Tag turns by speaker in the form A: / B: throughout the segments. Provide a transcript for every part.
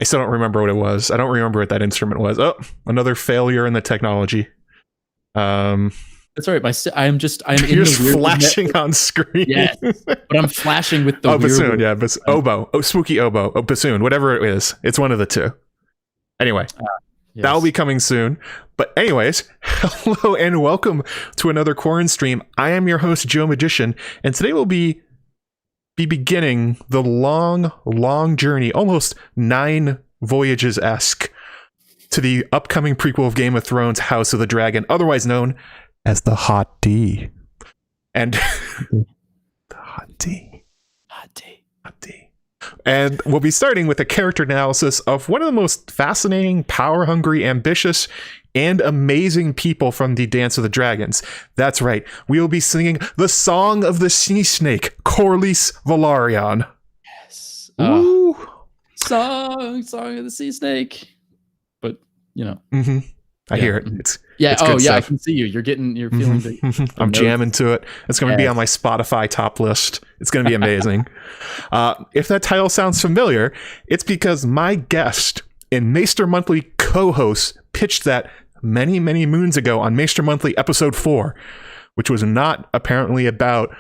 A: still don't remember what it was. I don't remember what that instrument was. Oh, another failure in the technology.
B: That's all right. I'm
A: You're just flashing on screen.
B: Yes, but I'm flashing with the
A: bassoon. Yeah, oboe. Oh, spooky oboe. Oh, bassoon. Whatever it is, it's one of the two. Anyway,
B: yes.
A: That'll be coming soon. But anyways, hello and welcome to another Quaranstream. I am your host, AskJoeMagician, and today we'll be beginning the long journey, almost 9 voyages-esque, to the upcoming prequel of Game of Thrones, House of the Dragon, otherwise known as the Hot D. And the Hot D. And we'll be starting with a character analysis of one of the most fascinating, power-hungry, ambitious, and amazing people from the Dance of the Dragons. That's right, we will be singing the Song of the Seasnake, Corlys Velaryon.
B: Yes.
A: Ooh.
B: Song of the Seasnake. But, you know.
A: Mm-hmm. I hear it. It's
B: good
A: stuff.
B: I can see you. You're feeling the
A: I'm jamming to it. It's going to be on my Spotify top list. It's going to be amazing. If that title sounds familiar, it's because my guest and Maester Monthly co-host pitched that many moons ago on Maester Monthly episode 4, which was not apparently about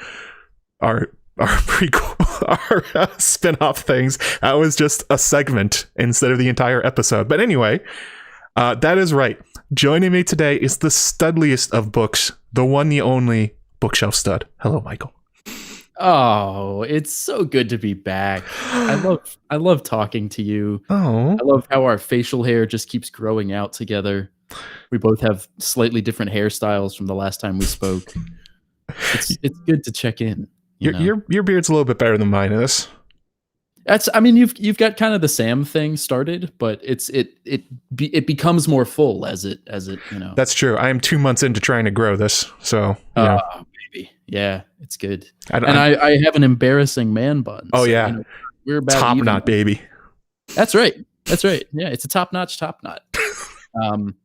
A: our prequel, our spin-off things. That was just a segment instead of the entire episode. But anyway, that is right. Joining me today is the studliest of books, the one, the only Bookshelfstud. Hello, Michael.
B: Oh, it's so good to be back. I love talking to you.
A: Oh,
B: I love how our facial hair just keeps growing out together. We both have slightly different hairstyles from the last time we spoke. It's good to check in.
A: Your beard's a little bit better than mine is.
B: You've got kind of the Sam thing started, but it becomes more full as it.
A: That's true. I am 2 months into trying to grow this, so
B: yeah. Baby, yeah, it's good. I have an embarrassing man bun.
A: Oh so, yeah,
B: we're about
A: top knot, baby.
B: That's right. Yeah, it's a top knot.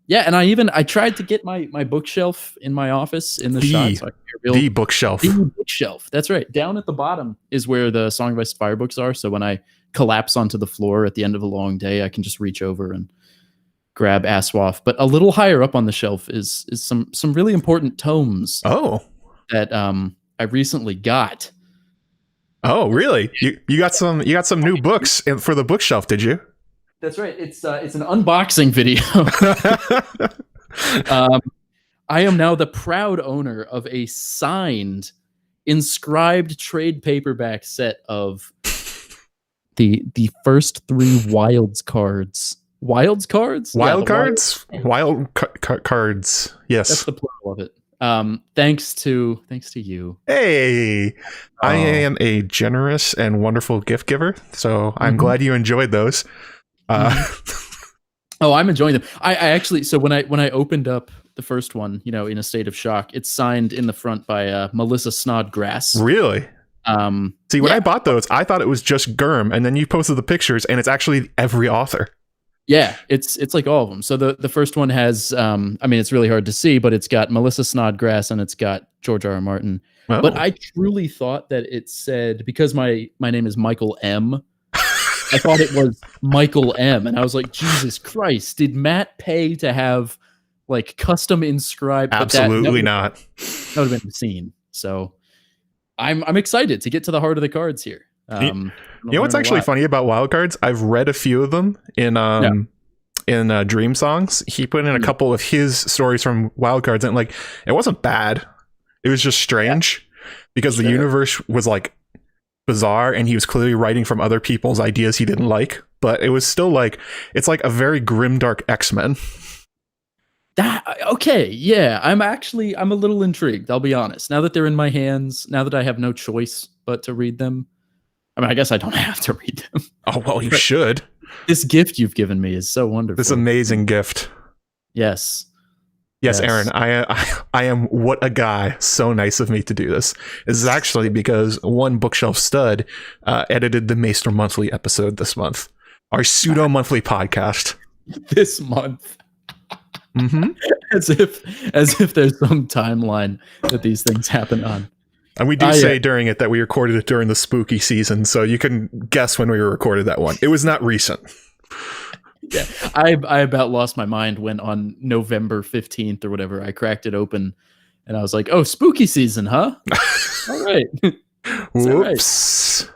B: Yeah, and I tried to get my bookshelf in my office in the shot. So
A: the bookshelf.
B: The bookshelf. That's right. Down at the bottom is where the Song of Ice and Fire books are. So when I collapse onto the floor at the end of a long day, I can just reach over and grab ASOIAF. But a little higher up on the shelf is some really important tomes.
A: Oh,
B: that I recently got.
A: Oh, really? You got some new books for the bookshelf, did you?
B: That's right. It's an unboxing video. I am now the proud owner of a signed, inscribed trade paperback set of the first 3 Wilds cards. Wilds cards?
A: Wild cards? Wild cards. Yes.
B: That's the plural of it. Thanks to you.
A: Hey, I am a generous and wonderful gift giver, so I'm glad you enjoyed those.
B: Oh, I'm enjoying them. I actually, so when I opened up the first one, in a state of shock, it's signed in the front by Melissa Snodgrass.
A: Really? See, when I bought those, I thought it was just Gurm, and then you posted the pictures, and it's actually every author.
B: Yeah, it's like all of them. So the first one has, it's really hard to see, but it's got Melissa Snodgrass and it's got George R.R. Martin. Oh. But I truly thought that it said, because my name is Michael M., I thought it was Michael M. And I was like, Jesus Christ, did Matt pay to have like custom inscribed?
A: Absolutely not.
B: That would have been obscene. So I'm excited to get to the heart of the cards here.
A: You know what's actually funny about wild cards? I've read a few of them in Dream Songs. He put in a couple of his stories from wild cards, and like it wasn't bad. It was just strange because the universe was like bizarre, and he was clearly writing from other people's ideas he didn't like. But it was still like it's like a very grimdark X-Men.
B: Okay, yeah, I'm a little intrigued. I'll be honest. Now that they're in my hands, now that I have no choice but to read them. I guess I don't have to read them.
A: Oh, well, you should.
B: This gift you've given me is so wonderful.
A: This amazing gift.
B: Yes.
A: Yes, Aaron, I am what a guy. So nice of me to do this. This is actually because one Bookshelfstud edited the Maester Monthly episode this month. Our pseudo-monthly podcast.
B: This month. Mm-hmm. As if there's some timeline that these things happen on.
A: And we do say during it that we recorded it during the spooky season, so you can guess when we recorded that one. It was not recent.
B: Yeah, I about lost my mind when on November 15th or whatever, I cracked it open and I was like, oh, spooky season, huh? All right.
A: Whoops.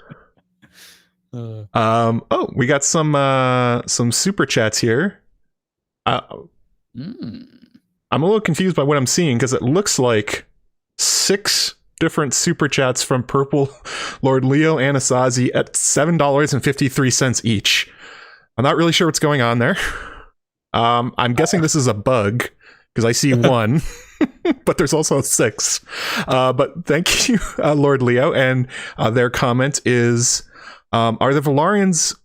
B: Right?
A: We got some super chats here. I'm a little confused by what I'm seeing because it looks like 6 different super chats from Purple Lord Leo and Asazi at $7.53 each. I'm not really sure what's going on there. I'm guessing this is a bug because I see 1, but there's also 6. But thank you, Lord Leo. And their comment is, are the Velaryons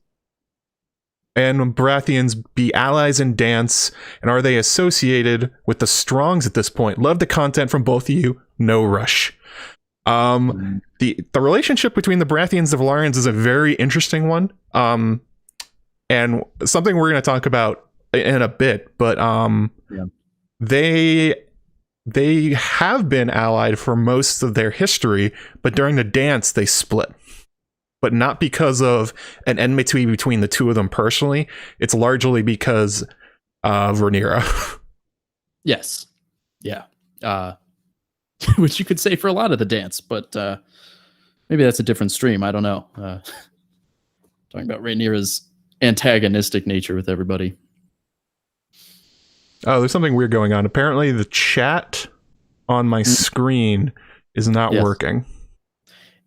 A: and Baratheons be allies in dance, and are they associated with the Strongs at this point? Love the content from both of you. No rush. The relationship between the Baratheons and the Velaryons is a very interesting one. And something we're going to talk about in a bit, but they have been allied for most of their history, but during the dance they split. But not because of an enmity between the two of them personally. It's largely because of Rhaenyra. Yes.
B: Yeah. Which you could say for a lot of the dance, but maybe that's a different stream. I don't know. Talking about Rhaenyra's antagonistic nature with everybody.
A: Oh, there's something weird going on. Apparently the chat on my screen is not working.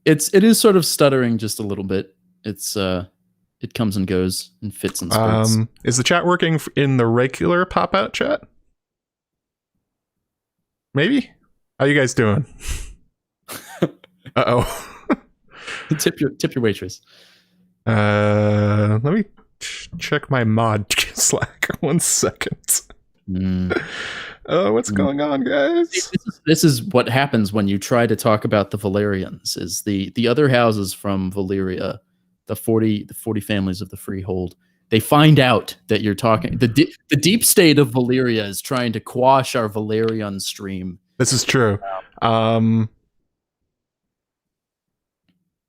B: It is sort of stuttering just a little bit. It's it comes and goes and fits and spurts.
A: Is the chat working in the regular pop-out chat? Maybe? How you guys doing? Uh-oh.
B: Tip your waitress.
A: Let me check my mod Slack. 1 second. What's going on, guys?
B: This is what happens when you try to talk about the Velaryons. Is the other houses from Valyria, the 40 families of the Freehold, they find out that you're talking. The deep state of Valyria is trying to quash our Velaryon stream.
A: This is true.
B: Don't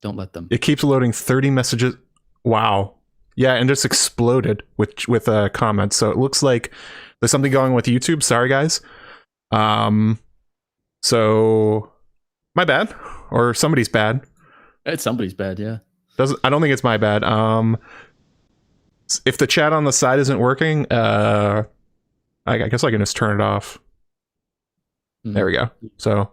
B: let them.
A: It keeps loading 30 messages. Wow. Yeah, and just exploded with comments. So it looks like there's something going with YouTube. Sorry, guys. So my bad, or somebody's bad.
B: It's somebody's bad, yeah.
A: I don't think it's my bad. If the chat on the side isn't working, I guess I can just turn it off. There we go. So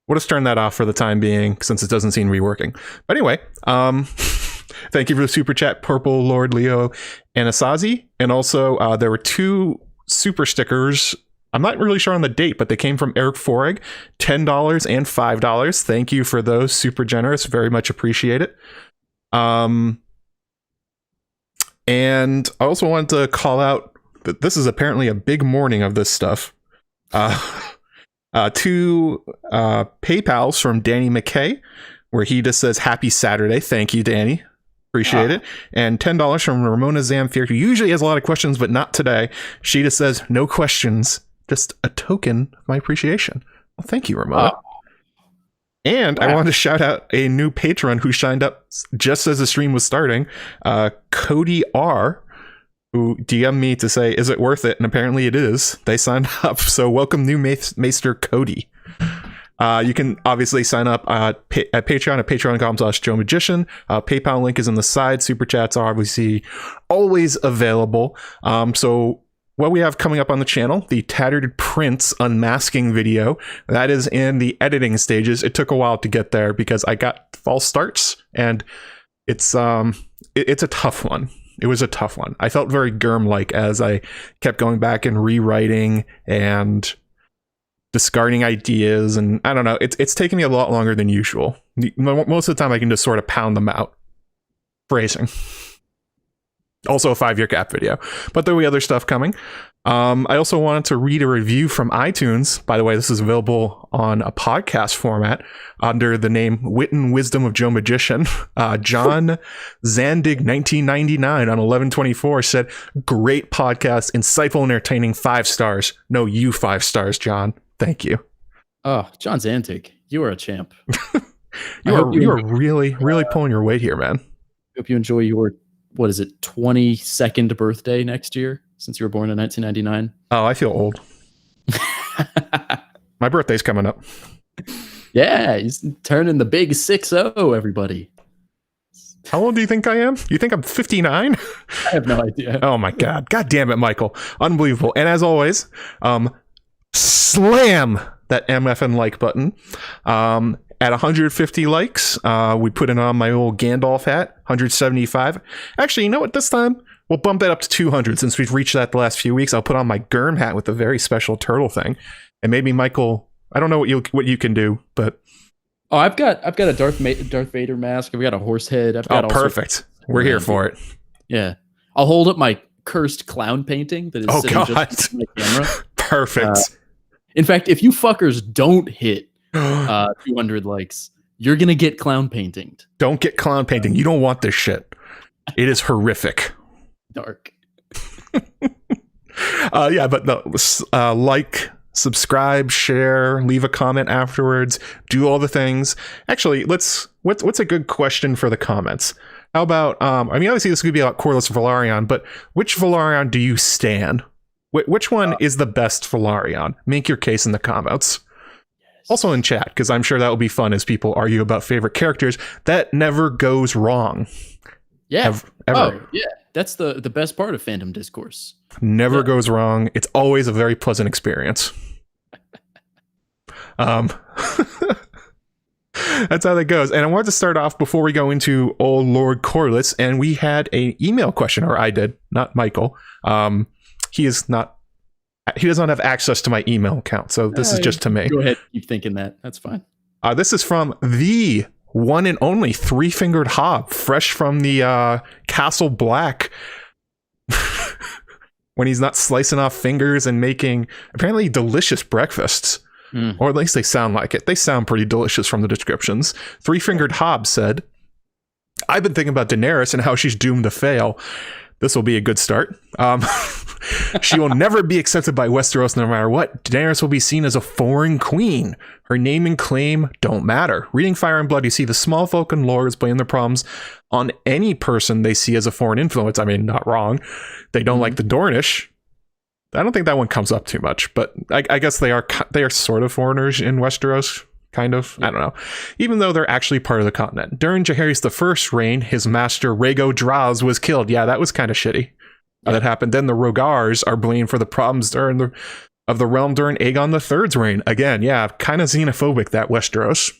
A: we'll just turn that off for the time being, since it doesn't seem to be working. But anyway, thank you for the super chat, Purple Lord Leo and Asazi. And also, there were 2 super stickers. I'm not really sure on the date, but they came from Eric Foreg, $10 and $5. Thank you for those. Super generous. Very much appreciate it. And I also wanted to call out that this is apparently a big morning of this stuff. 2 PayPals from Danny McKay, where he just says, happy Saturday. Thank you, Danny. Appreciate it. And $10 from Ramona Zamfir, who usually has a lot of questions, but not today. She just says, no questions, just a token of my appreciation. Well, thank you, Ramona. And I wanted to shout out a new patron who signed up just as the stream was starting, Cody R, who DM'd me to say, is it worth it? And apparently it is. They signed up. So welcome, new Maester Cody. You can obviously sign up at Patreon at patreon.com/JoeMagician. PayPal link is in the side. Super chats are obviously always available. So what we have coming up on the channel, the Tattered Prince unmasking video, that is in the editing stages. It took a while to get there because I got false starts, and it's a tough one. It was a tough one. I felt very Germ-like as I kept going back and rewriting and discarding ideas, and I don't know, it's taken me a lot longer than usual. Most of the time I can just sort of pound them out. Phrasing. Also a 5-year gap video, but there'll be other stuff coming. I also wanted to read a review from iTunes. By the way, this is available on a podcast format under the name Wit and Wisdom of Joe Magician. John Zandig 1999 on 11/24 said, great podcast, insightful and entertaining, 5 stars. No, you 5 stars, John. Thank you.
B: Oh, John Zandig, you are a champ.
A: you are really pulling your weight here, man.
B: Hope you enjoy your what is it, 22nd birthday next year, since you were born in 1999.
A: Oh, I feel old. My birthday's coming up.
B: Yeah, he's turning the big 6-0, everybody.
A: How old do you think I am? You think I'm 59?
B: I have no idea.
A: Oh my God. God damn it, Michael. Unbelievable. And as always, slam that MFN like button. At 150 likes, we put it on my old Gandalf hat. 175. Actually, you know what? This time, we'll bump that up to 200 since we've reached that the last few weeks. I'll put on my Gurm hat with a very special turtle thing. And maybe Michael, I don't know what you can do, but...
B: Oh, I've got a Darth Vader mask. I've got a horse head. I've got
A: perfect. We're here for it.
B: Yeah. I'll hold up my cursed clown painting that is sitting just on my camera.
A: Perfect.
B: In fact, if you fuckers don't hit 200 likes, you're going to get clown painting.
A: Don't get clown painting. You don't want this shit. It is horrific.
B: Dark.
A: Yeah, but no, like, subscribe, share, leave a comment afterwards, do all the things. Actually, what's a good question for the comments? How about, I mean, obviously this could be about Corlys Velaryon, but which Velaryon do you stan? Which one is the best Velaryon? Make your case in the comments. Yes. Also in chat, because I'm sure that will be fun as people argue about favorite characters. That never goes wrong.
B: Yeah.
A: Ever.
B: Oh, yeah. That's the best part of fandom discourse.
A: Never goes wrong. It's always a very pleasant experience. That's how that goes. And I wanted to start off before we go into old Lord Corlys, and we had an email question, or I did, not Michael. He does not have access to my email account, so this is just to me.
B: Go ahead, keep thinking that. That's fine.
A: This is from the one and only Three-Fingered Hob, fresh from the Castle Black. When he's not slicing off fingers and making apparently delicious breakfasts. Or at least they sound like it. They sound pretty delicious from the descriptions. Three-Fingered Hob said, I've been thinking about Daenerys and how she's doomed to fail. This will be a good start. She will never be accepted by Westeros no matter what. Daenerys will be seen as a foreign queen. Her name and claim don't matter. Reading Fire and Blood, you see the small folk and lords blame their problems on any person they see as a foreign influence. I mean, not wrong. They don't like the Dornish. I don't think that one comes up too much, but I guess they are sort of foreigners in Westeros, kind of. Yeah. I don't know. Even though they're actually part of the continent. During Jaehaerys I's reign, his master Rhaego Draz was killed. Yeah, that was kind of shitty. That happened. Then the Rogars are blamed for the problems of the realm during Aegon III's reign. Again, yeah, kind of xenophobic, that Westeros.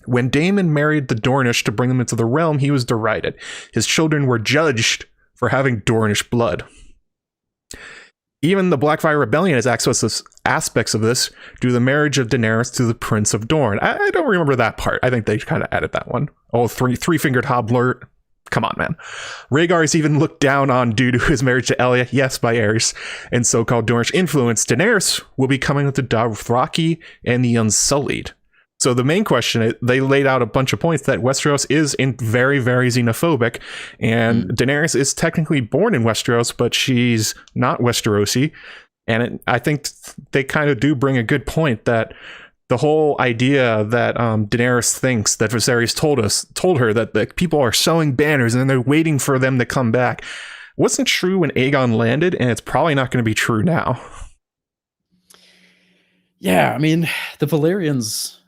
A: When Daemon married the Dornish to bring them into the realm, he was derided. His children were judged for having Dornish blood. Even the Blackfire Rebellion has aspects of this due to the marriage of Daenerys to the Prince of Dorne. I don't remember that part. I think they kind of added that one. Oh, Three-Fingered Hob. Come on, man. Rhaegar is even looked down on due to his marriage to Elia, yes, by Aerys, and so-called Dornish influence. Daenerys will be coming with the Dothraki and the Unsullied. So the main question, they laid out a bunch of points that Westeros is very, very xenophobic, and Daenerys is technically born in Westeros, but she's not Westerosi. And I think they kind of do bring a good point that the whole idea that Daenerys thinks that Viserys told her that the people are sewing banners and they're waiting for them to come back wasn't true when Aegon landed, and it's probably not going to be true now.
B: Yeah, I mean, the Velaryons...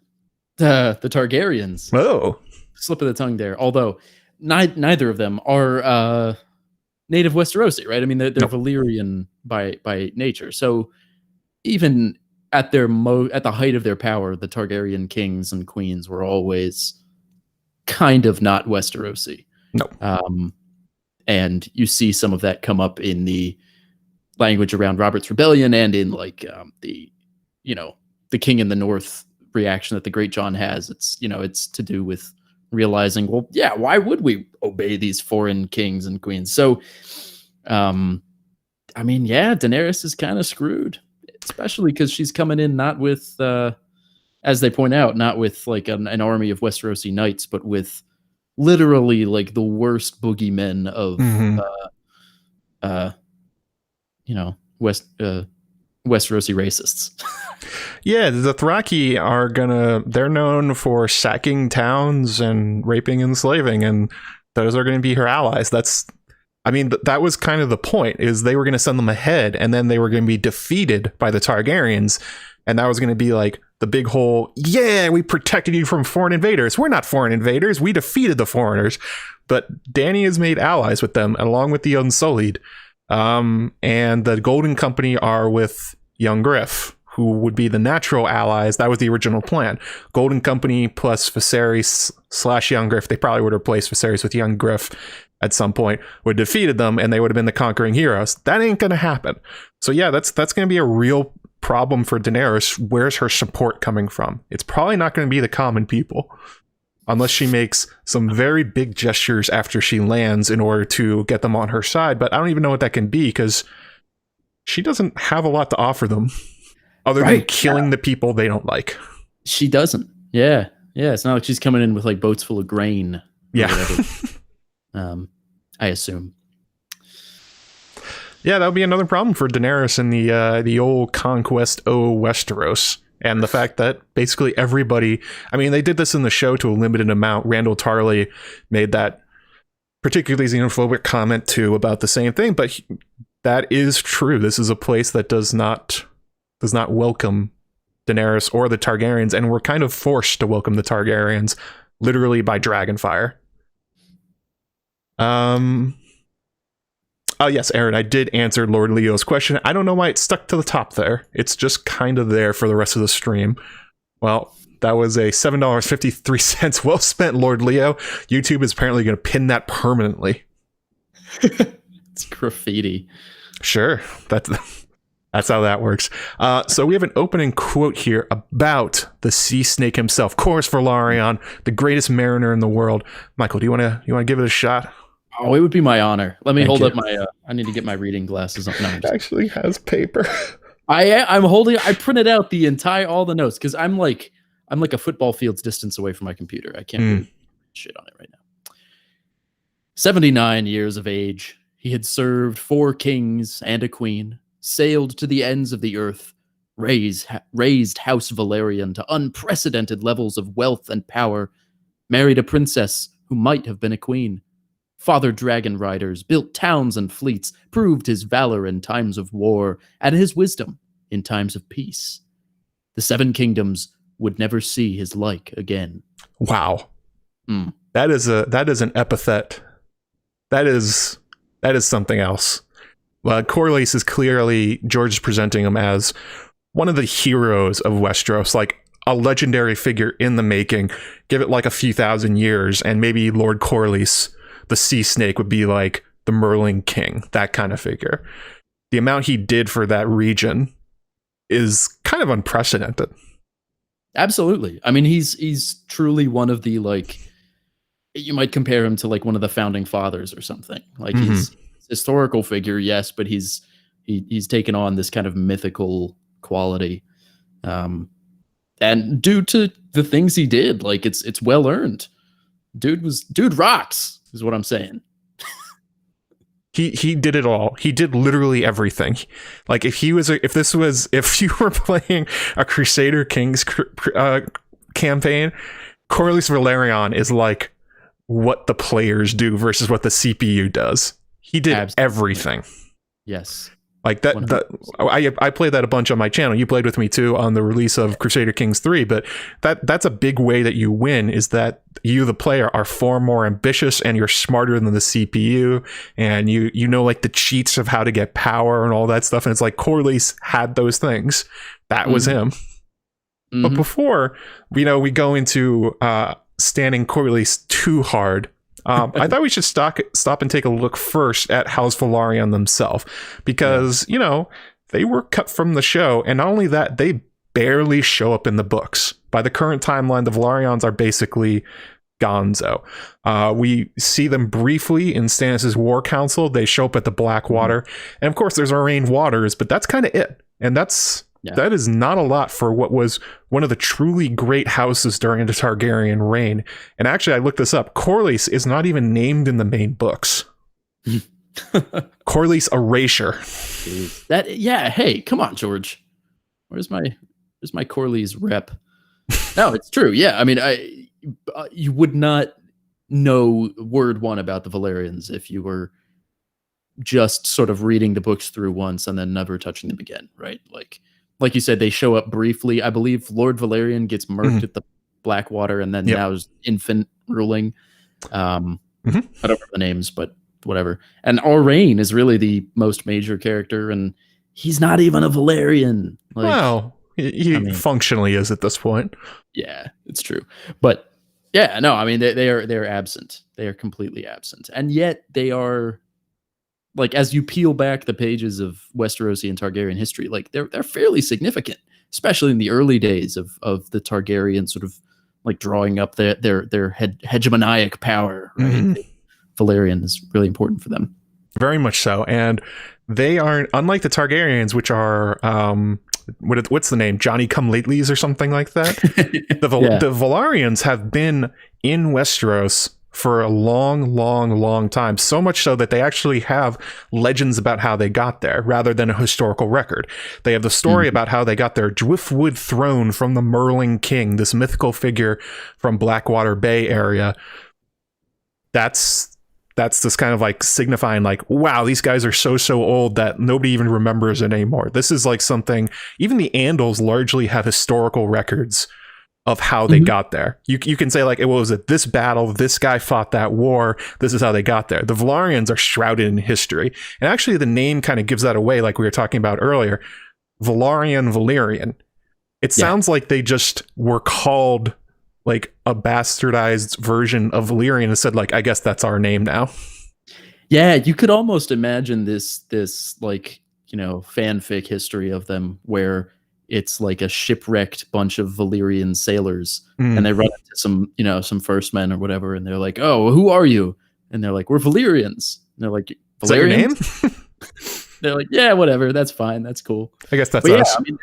B: the Targaryens.
A: Oh,
B: slip of the tongue there. Although neither of them are native Westerosi, right? I mean, they're Valyrian by nature. So even at the height of their power, the Targaryen kings and queens were always kind of not Westerosi.
A: No.
B: And you see some of that come up in the language around Robert's Rebellion and in like the King in the North reaction that the Great John has. It's to do with realizing, well, yeah, why would we obey these foreign kings and queens? So, I mean, yeah, Daenerys is kind of screwed, especially because she's coming in not with, as they point out, not with like an army of Westerosi knights, but with literally like the worst boogeymen of, Westerosi racists.
A: Yeah, the Dothraki they're known for sacking towns and raping and enslaving, and those are going to be her allies. That was kind of the point, is they were going to send them ahead, and then they were going to be defeated by the Targaryens. And that was going to be like the big whole, yeah, we protected you from foreign invaders. We're not foreign invaders. We defeated the foreigners. But Dany has made allies with them, along with the Unsullied. And the Golden Company are with Young Griff, who would be the natural allies. That was the original plan. Golden Company plus Viserys / Young Griff. They probably would have replaced Viserys with Young Griff at some point, would have defeated them, and they would have been the conquering heroes. That ain't going to happen. So yeah, that's going to be a real problem for Daenerys. Where's her support coming from? It's probably not going to be the common people, unless she makes some very big gestures after she lands in order to get them on her side. But I don't even know what that can be, because she doesn't have a lot to offer them other than killing the people they don't like.
B: She doesn't. Yeah. It's not like she's coming in with like boats full of grain.
A: Yeah.
B: I assume.
A: Yeah, that would be another problem for Daenerys in the old conquest o Westeros. And the fact that basically everybody, they did this in the show to a limited amount. Randall Tarley made that particularly xenophobic comment too about the same thing, but that is true. This is a place that does not welcome Daenerys or the Targaryens, and we're kind of forced to welcome the Targaryens literally by dragonfire. Oh yes, Aaron, I did answer Lord Leo's question. I don't know why it stuck to the top there. It's just kind of there for the rest of the stream. Well, that was a $7.53 well spent, Lord Leo. YouTube is apparently going to pin that permanently.
B: It's graffiti.
A: Sure, that's how that works. So we have an opening quote here about the Seasnake himself, Corlys Velaryon, the greatest mariner in the world. Michael, do you want to give it a shot?
B: Oh, it would be my honor. Let me hold up my. I need to get my reading glasses on. No,
A: it actually has paper.
B: I'm holding. I printed out all the notes because I'm like a football field's distance away from my computer. I can't really shit on it right now. 79 years of age, he had served 4 kings and a queen, sailed to the ends of the earth, raised House Velaryon to unprecedented levels of wealth and power, married a princess who might have been a queen, fathered dragon riders, built towns and fleets, proved his valor in times of war, and his wisdom in times of peace. The 7 kingdoms would never see his like again.
A: Wow. That is an epithet. That is something else. Corlys is clearly, George is presenting him as one of the heroes of Westeros, like a legendary figure in the making. Give it like a few thousand years, and maybe Lord Corlys, the Seasnake, would be like the Merling King, that kind of figure. The amount he did for that region is kind of unprecedented.
B: Absolutely. He's truly one of the, like, you might compare him to like one of the founding fathers or something. Like he's a historical figure, yes, but he's taken on this kind of mythical quality. And due to the things he did, like it's well earned. Dude rocks, is what I'm saying.
A: He did it all. He did literally everything. Like if you were playing a Crusader Kings campaign, Corlys Velaryon is like what the players do versus what the CPU does. He did everything.
B: Yes.
A: Like that, I played that a bunch on my channel. You played with me too on the release of Crusader Kings 3, but that's a big way that you win, is that you, the player, are far more ambitious and you're smarter than the CPU, and you know like the cheats of how to get power and all that stuff. And it's like Corlys had those things. That was him. But before, we go into standing Corlys too hard, I thought we should stop and take a look first at House Velaryon themselves, because, they were cut from the show. And not only that, they barely show up in the books. By the current timeline, the Velaryons are basically gonzo. We see them briefly in Stannis' War Council. They show up at the Blackwater. And of course, there's Arrayne Waters, but that's kind of it. And that is not a lot for what was one of the truly great houses during the Targaryen reign. And actually, I looked this up. Corlys is not even named in the main books. Corlys Erasure.
B: Hey, come on, George. Where's my Corlys rep? No, it's true. Yeah, you would not know word one about the Velaryons if you were just sort of reading the books through once and then never touching them again, right? Like you said, they show up briefly. I believe Lord Velaryon gets murked at the Blackwater, and then now is infant ruling. I don't remember the names, but whatever. And Aurane is really the most major character, and he's not even a Velaryon. Like,
A: well, he functionally is at this point.
B: Yeah, it's true. But yeah, no, I mean they're absent. They are completely absent, and yet they are. Like, as you peel back the pages of Westerosi and Targaryen history, like they're fairly significant, especially in the early days of the Targaryen sort of like drawing up their hegemonic power. Right? Velaryon is really important for them.
A: Very much so, and they aren't unlike the Targaryens, which are what's the name, Johnny Come Latelys or something like that. The Velaryons have been in Westeros for a long time, so much so that they actually have legends about how they got there rather than a historical record. They have the story about how they got their driftwood throne from the Merling King, this mythical figure from Blackwater Bay area. That's this kind of like signifying like, wow, these guys are so old that nobody even remembers it anymore. This is like something, even the Andals largely have historical records of how they got there. You can say like, it was at this battle, this guy fought that war, this is how they got there. The Velaryons are shrouded in history. And actually the name kind of gives that away, like we were talking about earlier. Velaryon. It sounds like they just were called like a bastardized version of Valyrian and said like, I guess that's our name now.
B: Yeah, you could almost imagine this like, fanfic history of them where it's like a shipwrecked bunch of Valyrian sailors and they run into some first men or whatever. And they're like, oh, who are you? And they're like, we're Valyrians. And they're like, Valyrians?
A: Is that your name?
B: They're like, yeah, whatever. That's fine. That's cool.
A: I guess that's us.
B: Yeah, I mean,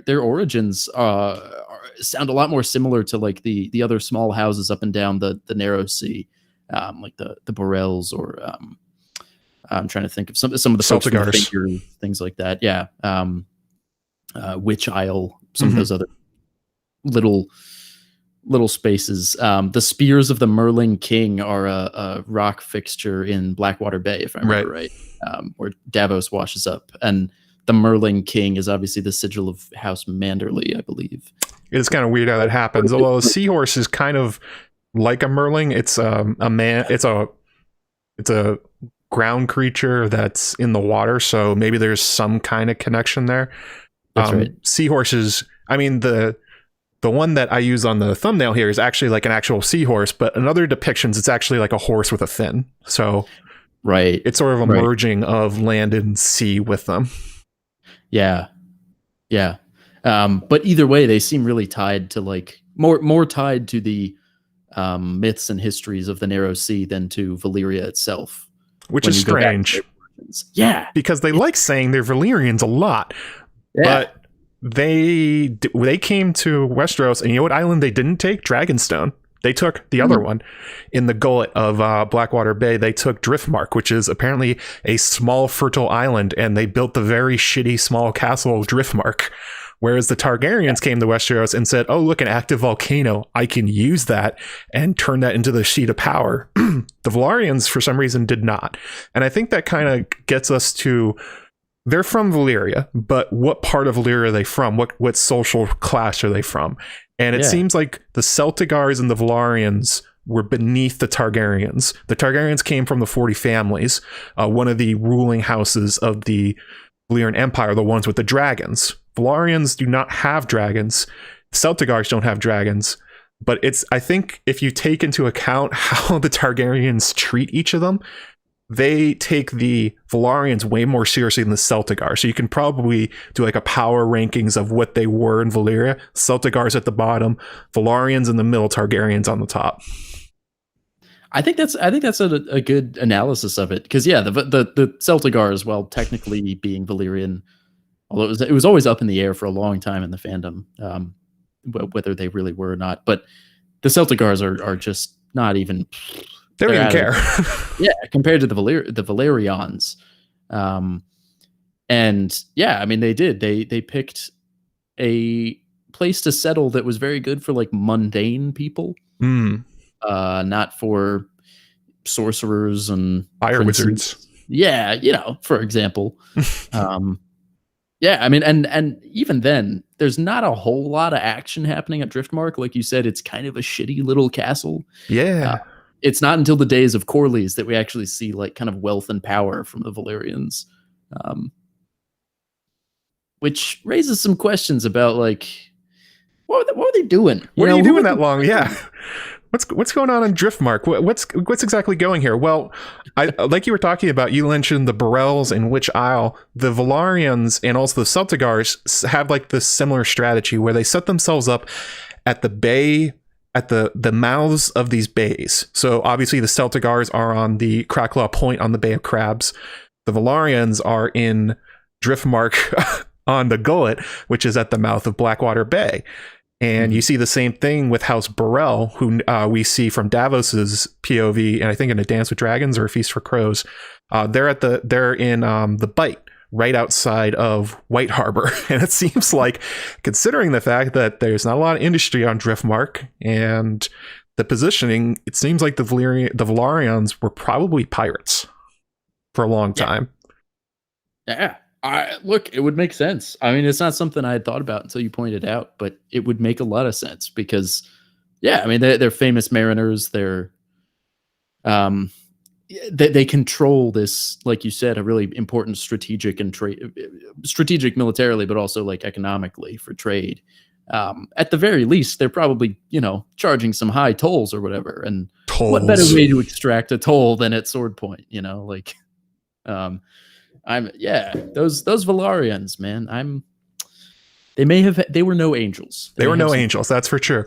B: their origins sound a lot more similar to like the other small houses up and down the narrow sea, like the Borels or I'm trying to think of some of the folks from the Figure, things like that. Yeah. Witch Isle, some of those other little spaces. The spears of the Merling King are a rock fixture in Blackwater Bay, if I remember right, where Davos washes up. And the Merling King is obviously the sigil of House Manderley, I believe.
A: It's kind of weird how that happens. Although a seahorse is kind of like a Merling. It's it's a ground creature that's in the water, so maybe there's some kind of connection there.
B: That's right.
A: Seahorses, I mean, the one that I use on the thumbnail here is actually like an actual seahorse, but in other depictions, it's actually like a horse with a fin. So
B: right,
A: it's sort of a merging of land and sea with them.
B: Yeah. But either way, they seem really tied to like more tied to the myths and histories of the Narrow Sea than to Valyria itself.
A: Which is strange.
B: Yeah.
A: Because they like saying they're Valyrians a lot. Yeah. But they came to Westeros, and you know what island they didn't take? Dragonstone. They took the other one in the gullet of Blackwater Bay. They took Driftmark, which is apparently a small fertile island, and they built the very shitty small castle of Driftmark. Whereas the Targaryens came to Westeros and said, oh, look, an active volcano. I can use that and turn that into the seat of power. The Velaryons, for some reason, did not. And I think that kind of gets us to... They're from Valyria, but what part of Valyria are they from? What social class are they from? And it seems like the Celtigars and the Velaryons were beneath the Targaryens. The Targaryens came from the 40 families, one of the ruling houses of the Valyrian Empire, the ones with the dragons. Velaryons do not have dragons. Celtigars don't have dragons. But I think if you take into account how the Targaryens treat each of them, they take the Velaryons way more seriously than the Celtigar. So you can probably do like a power rankings of what they were in Valyria. Celtigars at the bottom, Velaryons in the middle, Targaryens on the top.
B: I think that's a good analysis of it, because the Celtigars, while technically being Valyrian, although it was always up in the air for a long time in the fandom, whether they really were or not. But the Celtigars are just not even.
A: They don't even care.
B: Yeah, compared to the Velaryons. And yeah, I mean, they did. They picked a place to settle that was very good for like mundane people. not for sorcerers and
A: fire
B: princes.
A: wizards.
B: Yeah, for example. Yeah, I mean, and even then, there's not a whole lot of action happening at Driftmark. Like you said, it's kind of a shitty little castle.
A: Yeah.
B: It's not until the days of Corlys that we actually see like kind of wealth and power from the Velaryons, which raises some questions about like what were they doing?
A: What are you doing that long? Yeah. What's going on in Driftmark? What's exactly going here? Well, I like you were talking about. You mentioned the Burrells in Witch Isle. The Velaryons and also the Celtigars have like this similar strategy where they set themselves up at the bay, at the mouths of these bays. So obviously the Celtigars are on the Cracklaw Point on the Bay of Crabs. The Velaryons are in Driftmark on the Gullet, which is at the mouth of Blackwater Bay. And you see the same thing with House Burrell, who we see from Davos's POV, and I think in A Dance with Dragons or A Feast for Crows. They're in the Bight, right outside of White Harbor. And it seems like, considering the fact that there's not a lot of industry on Driftmark and the positioning, it seems like the Velaryons were probably pirates for a long time.
B: Yeah. Look, it would make sense. I mean, it's not something I had thought about until you pointed out, but it would make a lot of sense because, yeah, I mean, they're famous mariners. They're, they control this, like you said, a really important strategic militarily, but also like economically for trade. At the very least, they're probably, charging some high tolls or whatever. And
A: tolls.
B: What better way to extract a toll than at sword point? Those Velaryons, man. They were no angels.
A: They were no angels, that's for sure.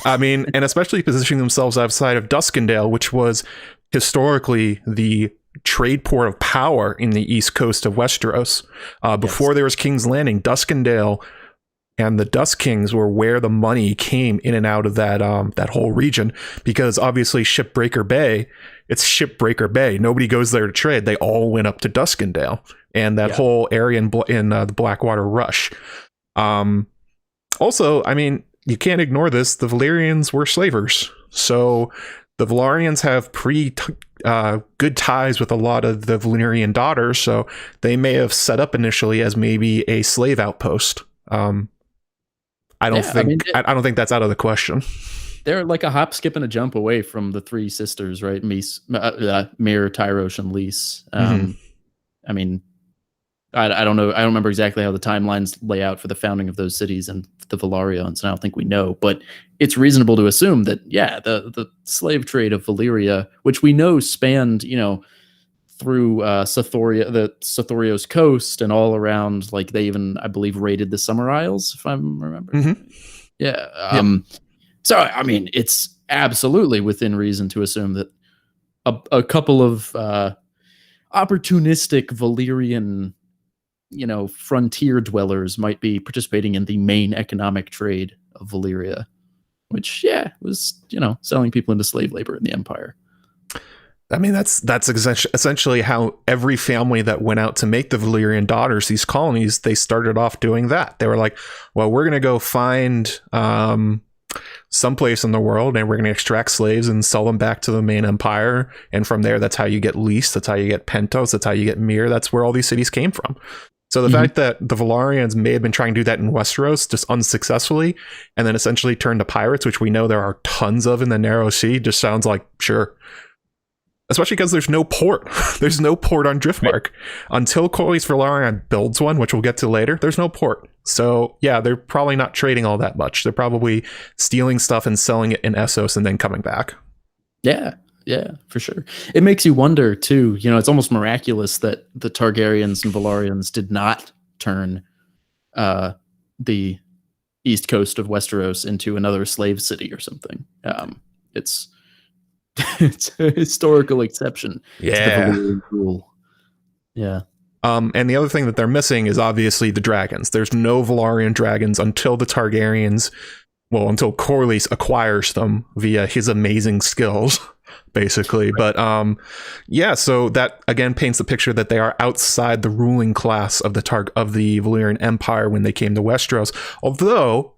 A: I mean, and especially positioning themselves outside of Duskendale, which was historically the trade port of power in the east coast of Westeros. Before there was King's Landing, Duskendale and the Dusk Kings were where the money came in and out of that whole region, because obviously Shipbreaker Bay, it's Shipbreaker Bay. Nobody goes there to trade. They all went up to Duskendale and that whole area in the Blackwater Rush. Also, I mean, you can't ignore this. The Valyrians were slavers. So the Velaryons have pretty good ties with a lot of the Valyrian daughters. So they may have set up initially as maybe a slave outpost. I don't think that's out of the question.
B: They're like a hop, skip, and a jump away from the three sisters, right? Mir, Tyrosh, and Lys. I mean, I don't know. I don't remember exactly how the timelines lay out for the founding of those cities and the Velaryons, and I don't think we know. But it's reasonable to assume that, yeah, the slave trade of Valyria, which we know spanned, through Sothorios coast and all around, like they even, I believe, raided the Summer Isles, if I'm remembering. Yeah. So, I mean, it's absolutely within reason to assume that a couple of opportunistic Valyrian, frontier dwellers might be participating in the main economic trade of Valyria, which, was, selling people into slave labor in the Empire.
A: I mean, that's essentially how every family that went out to make the Valyrian daughters, these colonies, they started off doing that. They were like, well, we're going to go find someplace in the world and we're going to extract slaves and sell them back to the main empire. And from there, that's how you get Lys. That's how you get Pentos. That's how you get Mir. That's where all these cities came from. So the fact that the Velaryons may have been trying to do that in Westeros just unsuccessfully and then essentially turn to pirates, which we know there are tons of in the Narrow Sea, just sounds like, sure. Especially because there's no port. There's no port on Driftmark. Right. Until Corlys Velaryon builds one, which we'll get to later, there's no port. So, yeah, they're probably not trading all that much. They're probably stealing stuff and selling it in Essos and then coming back. Yeah, for sure. It makes you wonder, too. It's almost miraculous that the Targaryens and Velaryons did not turn the east coast of Westeros into another slave city or something. It's a historical exception to the Valyrian rule. Yeah. And the other thing that they're missing is obviously the dragons. There's no Velaryon dragons until the Targaryens, until Corlys acquires them via his amazing skills, basically. Right. But so that again paints the picture that they are outside the ruling class of the Valyrian Empire when they came to Westeros. Although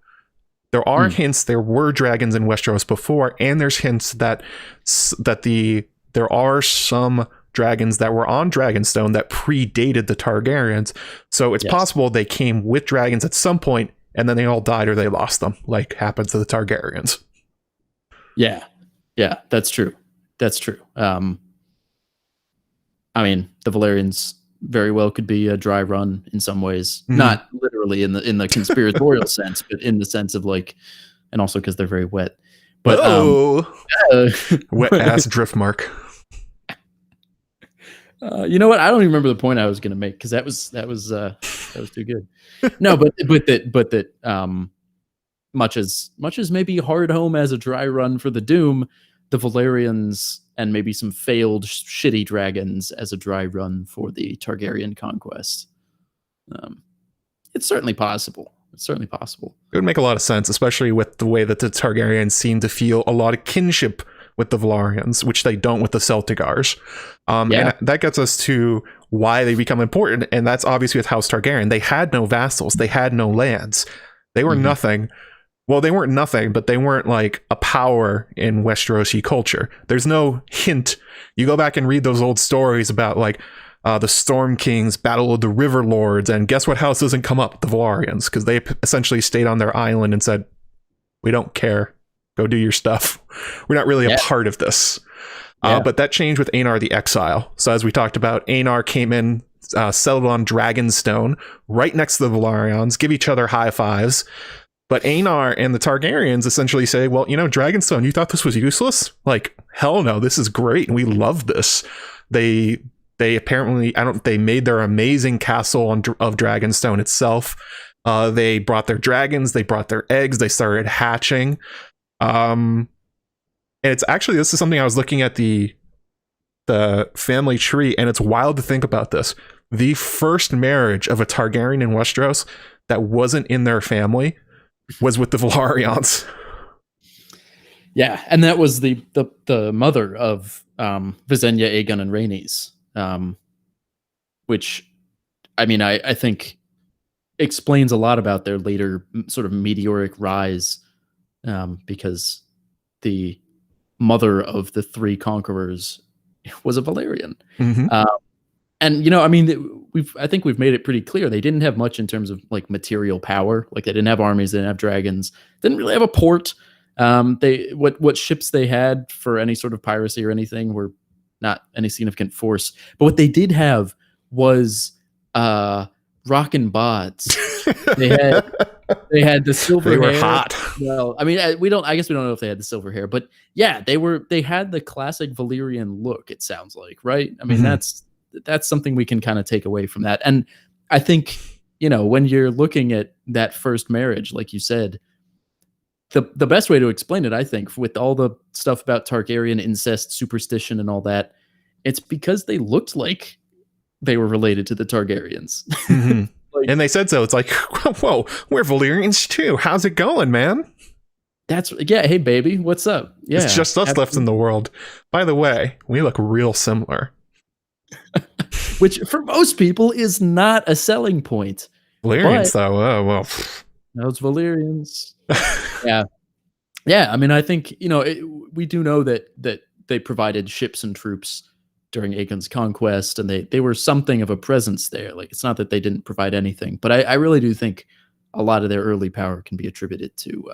A: There are hints there were dragons in Westeros before, and there's hints that there are some dragons that were on Dragonstone that predated the Targaryens. So it's possible they came with dragons at some point, and then they all died or they lost them, like happened to the Targaryens.
B: Yeah, that's true. That's true. I mean, the Velaryons very well could be a dry run in some ways, not literally in the conspiratorial sense, but in the sense of like, and also because they're very wet. But
A: wet ass Driftmark.
B: You know what? I don't even remember the point I was going to make because that was too good. No, but that much as maybe hard home as a dry run for the Doom, the Velaryons and maybe some failed shitty dragons as a dry run for the Targaryen conquest. It's certainly possible. It
A: would make a lot of sense, especially with the way that the Targaryens seem to feel a lot of kinship with the Velaryons, which they don't with the Celtigars. And that gets us to why they become important, and that's obviously with House Targaryen. They had no vassals. They had no lands. They were nothing. Well, they weren't nothing, but they weren't like a power in Westerosi culture. There's no hint. You go back and read those old stories about like the Storm Kings, Battle of the River Lords, and guess what house doesn't come up? The Velaryons, because they essentially stayed on their island and said, we don't care. Go do your stuff. We're not really a part of this. But that changed with Aenar the Exile. So as we talked about, Aenar came in, settled on Dragonstone, right next to the Velaryons, give each other high fives. But Aenar and the Targaryens essentially say, well, Dragonstone, you thought this was useless? Like, hell no, this is great. We love this. They apparently, they made their amazing castle of Dragonstone itself. They brought their dragons, they brought their eggs, they started hatching. And it's actually, this is something I was looking at the family tree, and it's wild to think about this. The first marriage of a Targaryen in Westeros that wasn't in their family was with the Velaryons.
B: Yeah, and that was the mother of Visenya, Aegon, and Rhaenys, which, I mean, I think explains a lot about their later sort of meteoric rise, because the mother of the three conquerors was a Velaryon. And I mean, I think we've made it pretty clear they didn't have much in terms of like material power. Like they didn't have armies, they didn't have dragons, didn't really have a port. What ships they had for any sort of piracy or anything were not any significant force. But what they did have was rockin' bods. They had the silver hair.
A: They were hot.
B: Well, I mean, I guess we don't know if they had the silver hair, but yeah, they had the classic Valyrian look, it sounds like, right? I mean, that's something we can kind of take away from that. And I think, when you're looking at that first marriage, like you said, the best way to explain it, I think, with all the stuff about Targaryen incest, superstition, and all that, it's because they looked like they were related to the Targaryens.
A: And they said so. It's like, whoa, we're Valyrians too. How's it going, man?
B: Hey, baby, what's up? Yeah,
A: it's just us left in the world. By the way, we look real similar.
B: Which for most people is not a selling point.
A: Valyrians, though, oh well.
B: Those Valyrians. Yeah. I mean, I think we do know that they provided ships and troops during Aegon's conquest, and they were something of a presence there. Like, it's not that they didn't provide anything, but I really do think a lot of their early power can be attributed to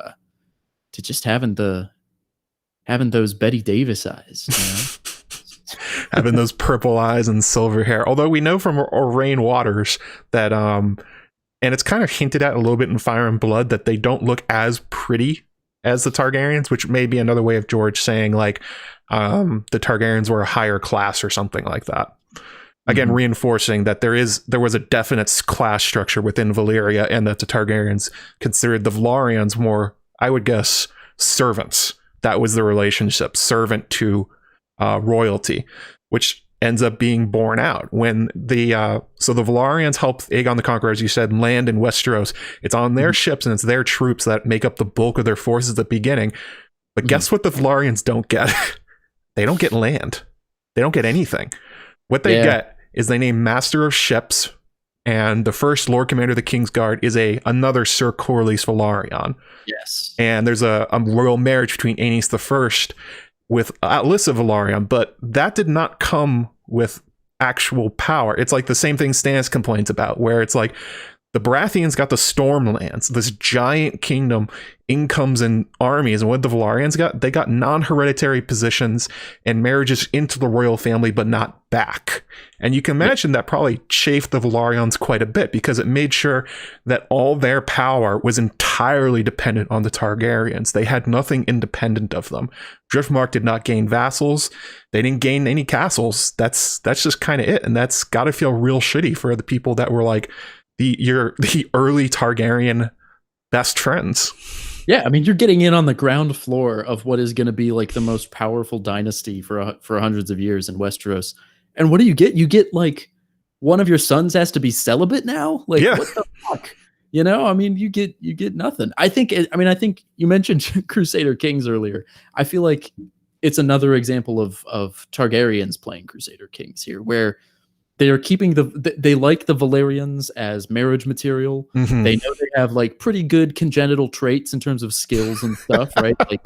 B: just having those Betty Davis eyes.
A: Having those purple eyes and silver hair. Although we know from Rain Waters that, and it's kind of hinted at a little bit in Fire and Blood, that they don't look as pretty as the Targaryens, which may be another way of George saying like the Targaryens were a higher class or something like that. Again, reinforcing that there was a definite class structure within Valyria, and that the Targaryens considered the Velaryons more, I would guess, servants. That was the relationship, servant to royalty, which ends up being borne out when the Velaryons help Aegon the Conqueror, as you said, land in Westeros. It's on their ships and it's their troops that make up the bulk of their forces at the beginning. But guess what the Velaryons don't get? They don't get land. They don't get anything. What they get is they name Master of Ships, and the first Lord Commander of the Kingsguard is another Sir Corlys Velaryon.
B: Yes.
A: And there's a royal marriage between Aenys the First with Alyssa Velaryon, but that did not come with actual power. It's like the same thing Stannis complains about, where it's like the Baratheons got the Stormlands, this giant kingdom, incomes and armies, and what the Velaryons got, they got non-hereditary positions and marriages into the royal family, but not back. And you can imagine that probably chafed the Velaryons quite a bit, because it made sure that all their power was entirely dependent on the Targaryens. They had nothing independent of them. Driftmark did not gain vassals. They didn't gain any castles. That's just kind of it. And that's got to feel real shitty for the people that were like, the early Targaryen best friends.
B: Yeah, I mean, you're getting in on the ground floor of what is going to be like the most powerful dynasty for hundreds of years in Westeros. And what do you get? You get like one of your sons has to be celibate now. Like, what the fuck? You know, I mean, you get nothing. I think you mentioned Crusader Kings earlier. I feel like it's another example of Targaryens playing Crusader Kings here, where they are keeping they like the Velaryons as marriage material. Mm-hmm. They know they have like pretty good congenital traits in terms of skills and stuff, right? Like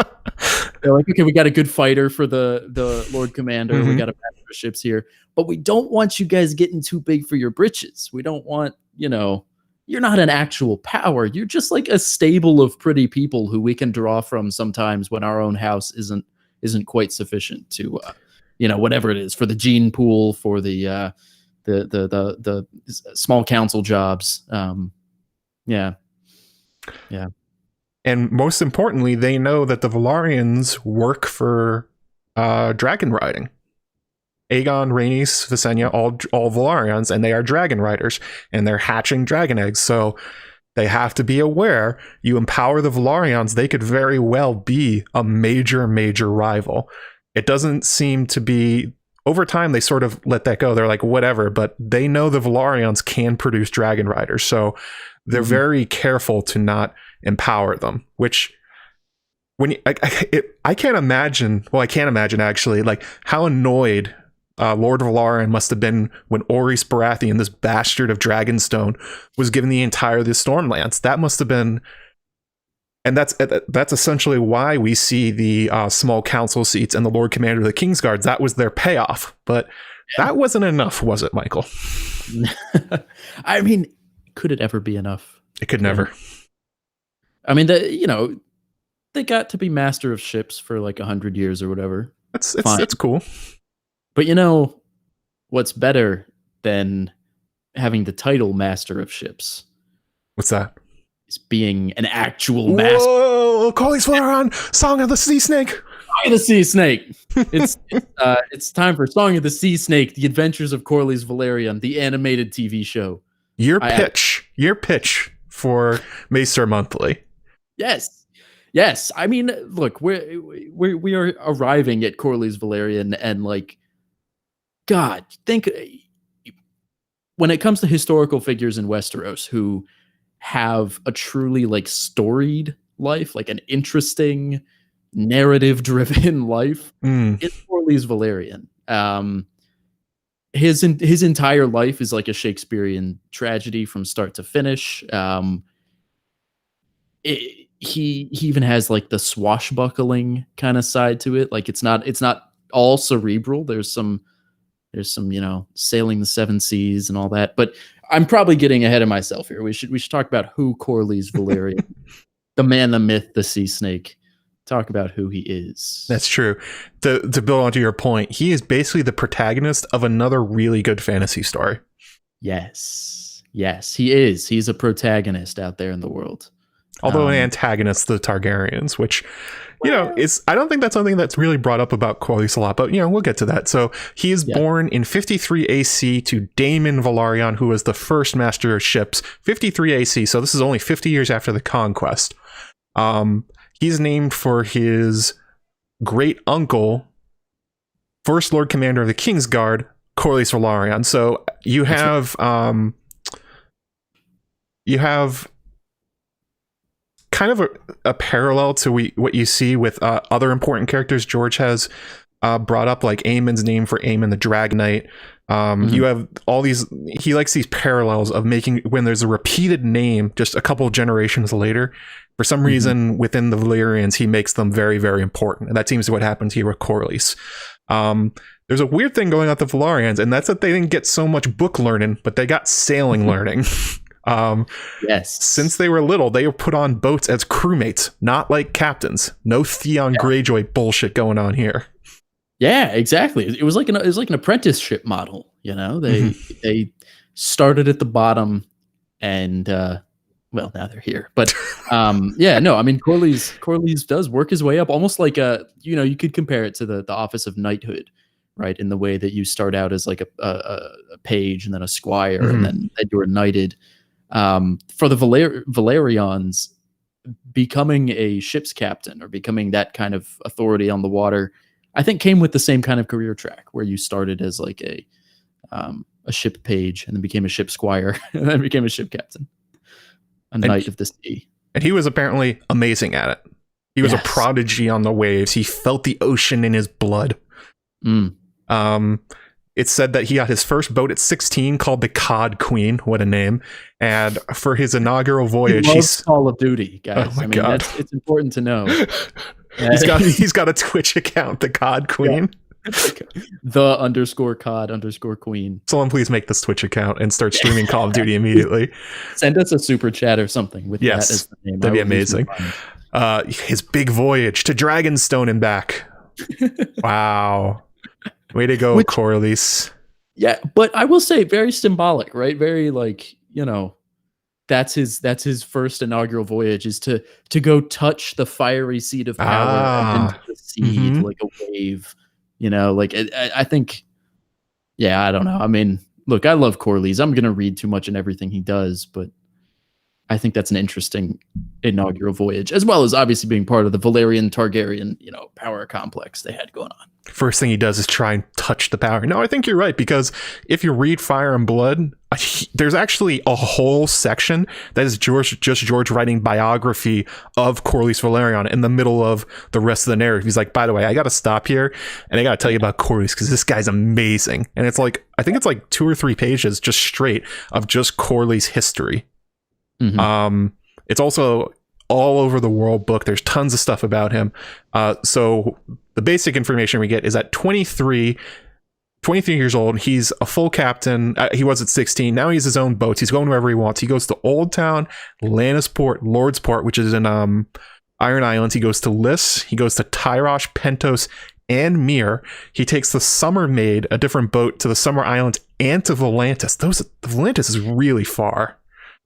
B: they're like, okay, we got a good fighter for the Lord Commander. Mm-hmm. We got a master of ships here, but we don't want you guys getting too big for your britches. We don't want, you're not an actual power. You're just like a stable of pretty people who we can draw from sometimes when our own house isn't quite sufficient to, whatever it is, for the gene pool, for the small council jobs. Yeah.
A: And most importantly, they know that the Velaryons work for dragon riding. Aegon, Rhaenys, Visenya, all Velaryons, and they are dragon riders, and they're hatching dragon eggs. So they have to be aware, you empower the Velaryons, they could very well be a major rival. It doesn't seem to be, over time, they sort of let that go. They're like, whatever, but they know the Velaryons can produce dragon riders. So they're very careful to not empower them, which I can't imagine. Well, I can't imagine actually, like how annoyed Lord Velaryon must have been when Orys Baratheon, this bastard of Dragonstone, was given the entire of the Stormlands. That must have been, and that's essentially why we see the small council seats and the Lord Commander of the Kingsguards. That was their payoff, but that wasn't enough, was it, Michael?
B: I mean, could it ever be enough?
A: It could never.
B: I mean, they got to be master of ships for like 100 years or whatever.
A: It's cool.
B: But what's better than having the title master of ships? What's
A: that?
B: Is being an actual master.
A: Whoa! Corlys Velaryon, Song of the Seasnake.
B: Song of the Seasnake. It's time for Song of the Seasnake: The Adventures of Corlys Velaryon, the animated TV show. Your
A: pitch for Maester Monthly.
B: Yes. I mean, look, we are arriving at Corlys Velaryon, and like, God, think when it comes to historical figures in Westeros who have a truly like storied life, like an interesting narrative-driven life, it's Corlys Velaryon. His entire life is like a Shakespearean tragedy from start to finish. He even has like the swashbuckling kind of side to it. Like it's not all cerebral. There's some sailing the seven seas and all that. But I'm probably getting ahead of myself here. We should talk about who Corlys Velaryon, the man, the myth, the sea snake. Talk about who he is.
A: That's true. To build onto your point, he is basically the protagonist of another really good fantasy story.
B: Yes, he is. He's a protagonist out there in the world.
A: Although an antagonist, the Targaryens, which, is, I don't think that's something that's really brought up about Corlys a lot, but, we'll get to that. So he is born in 53 AC to Daemon Velaryon, who was the first master of ships, 53 AC. So this is only 50 years after the conquest. He's named for his great uncle, First Lord Commander of the Kingsguard, Corlys Velaryon. So you have kind of a parallel to what you see with other important characters George has brought up, like Aemon's name for Aemon the Dragon Knight, You have all these, he likes these parallels of making, when there's a repeated name just a couple of generations later, for some reason within the Velaryons, he makes them very, very important. And that seems to what happens here with Corlys. There's a weird thing going on with the Velaryons, and that's that they didn't get so much book learning, but they got sailing learning.
B: Yes.
A: Since they were little, they were put on boats as crewmates, not like captains. No Theon Greyjoy bullshit going on here.
B: Yeah, exactly. It was like an apprenticeship model. You know, they started at the bottom, and well, now they're here. But yeah, no, I mean, Corlys does work his way up, almost like you could compare it to the office of knighthood, right? In the way that you start out as like a page and then a squire, and then you were knighted. For the Velaryons, becoming a ship's captain or becoming that kind of authority on the water, I think came with the same kind of career track where you started as like a ship page and then became a ship squire and then became a ship captain, knight of the sea. And
A: he was apparently amazing at it. He was a prodigy on the waves. He felt the ocean in his blood. It's said that he got his first boat at 16 called the Cod Queen. What a name. And for his inaugural voyage,
B: he's Call of Duty, guys.
A: Oh my God.
B: It's important to know.
A: He's got a Twitch account, the Cod Queen.
B: The _COD_Queen.
A: Someone please make this Twitch account and start streaming Call of Duty immediately.
B: Send us a super chat or something with that as the name.
A: That'd be amazing. His big voyage to Dragonstone and back. Wow. Way to go, Corlys.
B: Yeah, but I will say very symbolic, right? Very like, that's his first inaugural voyage, is to go touch the fiery seat of power and into the sea like a wave. I think, I don't know. I mean, look, I love Corlys. I'm going to read too much in everything he does, but I think that's an interesting inaugural voyage, as well as obviously being part of the Velaryon Targaryen, power complex they had going on.
A: First thing he does is try and touch the power. No, I think you're right, because if you read Fire and Blood, there's actually a whole section that is George writing biography of Corlys Velaryon in the middle of the rest of the narrative. He's like, by the way, I got to stop here and I got to tell you about Corlys because this guy's amazing. And it's like, I think it's like 2 or 3 pages just straight of just Corlys history. It's also all over the world book. There's tons of stuff about him. So the basic information we get is at 23 years old, he's a full captain. He was at 16. Now he has his own boats. He's going wherever he wants. He goes to Old Town, Lannisport, Lordsport, which is in Iron Islands. He goes to Lys. He goes to Tyrosh, Pentos, and Myr. He takes the Summer Maid, a different boat, to the Summer Islands and to Volantis. Volantis is really far.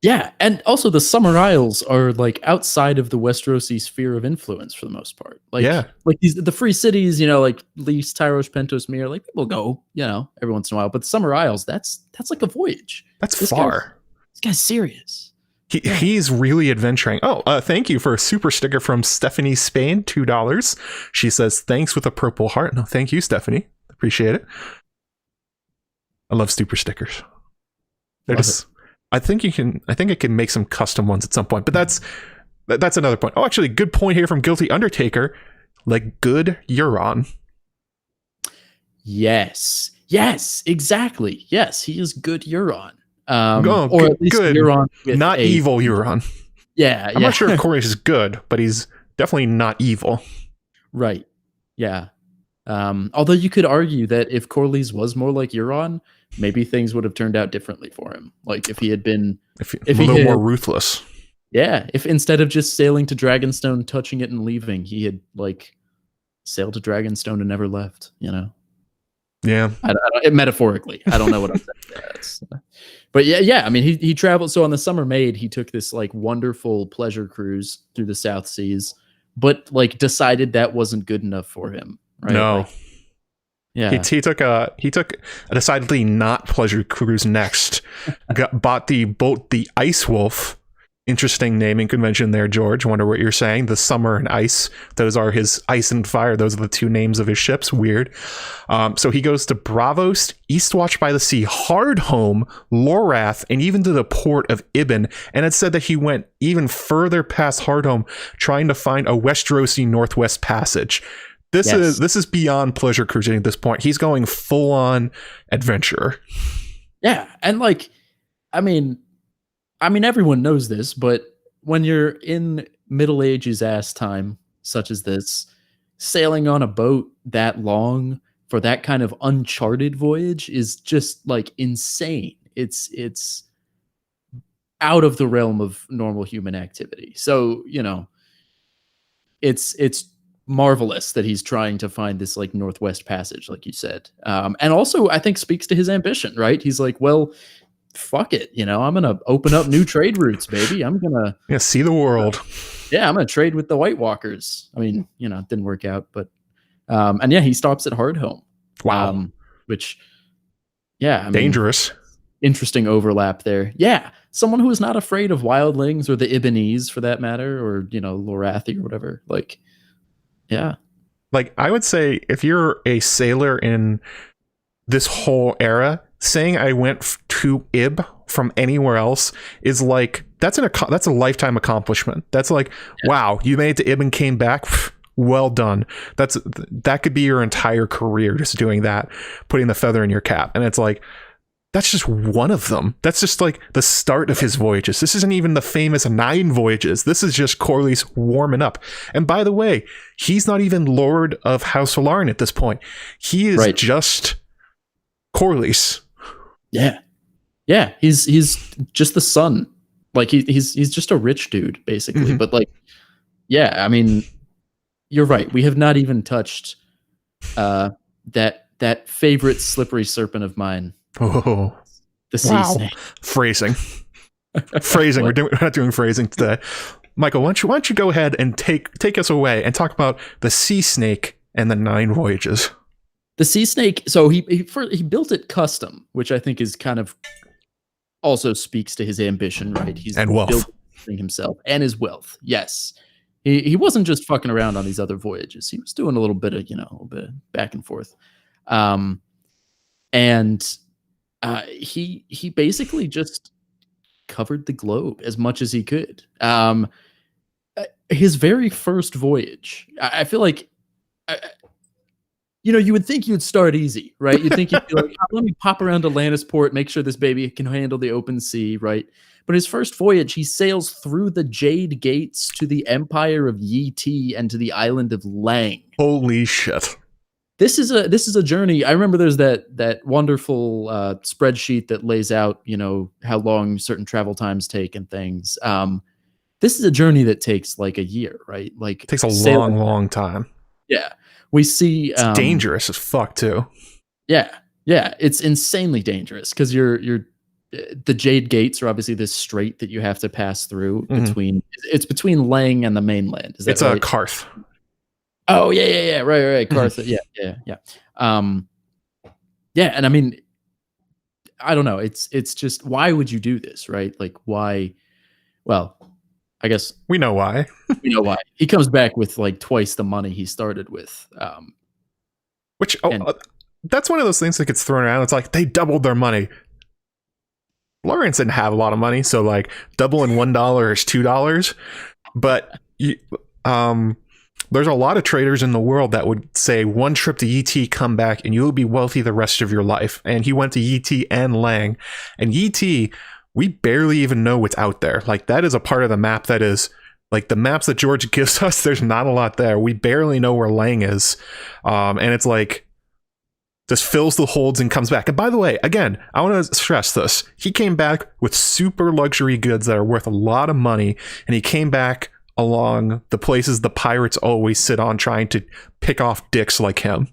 B: Yeah, and also the Summer Isles are like outside of the Westerosi sphere of influence for the most part. Like the free cities, like Lys, Tyrosh, Pentos, Myr, like people go, every once in a while. But the Summer Isles, that's like a voyage.
A: That's far.
B: This guy's serious.
A: He's really adventuring. Oh, thank you for a super sticker from Stephanie Spain, $2. She says, thanks with a purple heart. No, thank you, Stephanie. Appreciate it. I love super stickers. They're just... I think I can make some custom ones at some point, but that's another point. Oh, actually, good point here from Guilty Undertaker. Like good Euron.
B: Yes, exactly. Yes, he is good Euron.
A: Or at least good. Euron, not evil Euron.
B: Yeah,
A: I'm not sure if Corlys is good, but he's definitely not evil.
B: Right. Yeah. Although you could argue that if Corlys was more like Euron, maybe things would have turned out differently for him. Like if he had been
A: a little more ruthless.
B: Yeah, if instead of just sailing to Dragonstone, touching it and leaving, he had like sailed to Dragonstone and never left.
A: Yeah.
B: Metaphorically, I don't know what I'm saying. But yeah. I mean, he traveled. So on the Summer Maid, he took this like wonderful pleasure cruise through the South Seas, but like decided that wasn't good enough for him. Right?
A: No. Yeah. He took a decidedly not pleasure cruise next. Bought the boat, the Ice Wolf. Interesting naming convention there, George. Wonder what you're saying. The Summer and Ice. Those are his Ice and Fire. Those are the 2 names of his ships. Weird. So he goes to Braavos, Eastwatch by the Sea, Hardhome, Lorath, and even to the port of Ibn. And it said that he went even further past Hardhome, trying to find a Westerosi Northwest Passage. This is beyond pleasure cruising at this point. He's going full on adventurer.
B: Yeah, and like, I mean, everyone knows this, but when you're in Middle Ages ass time, such as this, sailing on a boat that long for that kind of uncharted voyage is just like insane. It's out of the realm of normal human activity. So, you know, it's marvelous that he's trying to find this like Northwest Passage, like you said. And also I think speaks to his ambition, right? He's like, well, fuck it. You know, I'm going to open up new trade routes, baby. I'm going to
A: see the world.
B: I'm going to trade with the White Walkers. I mean, you know, it didn't work out, but, and yeah, he stops at Hardhome.
A: Wow.
B: Which, yeah.
A: Dangerous.
B: Interesting overlap there. Yeah. Someone who is not afraid of wildlings or the Ibonese for that matter, or, you know, Lorathi or whatever. Like, yeah.
A: Like, I would say if you're a sailor in this whole era, saying I went to Ib from anywhere else is like, that's a lifetime accomplishment. That's like, wow, you made it to Ib and came back. Well done. That could be your entire career, just doing that, putting the feather in your cap. And it's like, that's just one of them. That's just like the start of his voyages. This isn't even the famous 9 voyages. This is just Corlys warming up. And by the way, he's not even Lord of House Velaryon at this point. He is just Corlys.
B: Yeah. Yeah. He's just the son. Like he's just a rich dude, basically. Mm-hmm. But like, yeah, I mean, you're right. We have not even touched that favorite slippery serpent of mine.
A: Oh,
B: the Seasnake.
A: Phrasing. We're not doing phrasing today. Michael, why don't you go ahead and take us away and talk about the Seasnake and the 9 voyages.
B: The Seasnake. So he built it custom, which I think is kind of also speaks to his ambition, right? He's
A: and wealth.
B: Built everything himself and his wealth. Yes. He wasn't just fucking around on these other voyages. He was doing a little bit of, back and forth. He basically just covered the globe as much as he could. His very first voyage, I feel like, you would think you'd start easy, right? You'd think you'd be like, let me pop around to Lannisport, make sure this baby can handle the open sea, right? But his first voyage, he sails through the Jade Gates to the Empire of Yi Ti and to the island of Lang.
A: Holy shit.
B: This is a journey. I remember there's that wonderful spreadsheet that lays out, how long certain travel times take and things. This is a journey that takes like a year, right? Like
A: it takes a long time.
B: Yeah. We see
A: it's dangerous as fuck too.
B: Yeah. Yeah. It's insanely dangerous because the Jade Gates are obviously this strait that you have to pass through between Lang and the mainland. Is that
A: it's
B: right?
A: a Karth.
B: Oh yeah. Right. Karth. Yeah. Yeah. And I mean, I don't know. It's just, why would you do this? Right. Like why? Well, I guess
A: we know why.
B: We know why. He comes back with like twice the money he started with.
A: That's one of those things that gets thrown around. It's like they doubled their money. Lawrence didn't have a lot of money, so like doubling $1 is $2. But there's a lot of traders in the world that would say one trip to Yi, come back, and you will be wealthy the rest of your life. And he went to Yi and Lang, and Yi, we barely even know what's out there. Like that is a part of the map that is like the maps that George gives us. There's not a lot there. We barely know where Lang is, and it's like just fills the holds and comes back. And by the way, again, I want to stress this. He came back with super luxury goods that are worth a lot of money, and he came back along the places the pirates always sit on, trying to pick off dicks like him.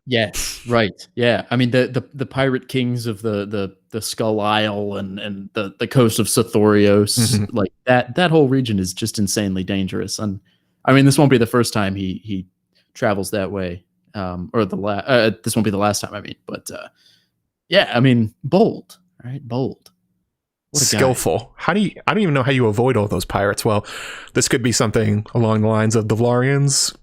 B: Yes, right. Yeah. I mean, the pirate kings of the Skull Isle and the coast of Sothorios, like that whole region is just insanely dangerous. And I mean, this won't be the first time he travels that way. This won't be the last time, I mean, but yeah, I mean, bold, right? Bold. What a
A: skillful guy. I don't even know how you avoid all those pirates. Well, this could be something along the lines of the Velaryons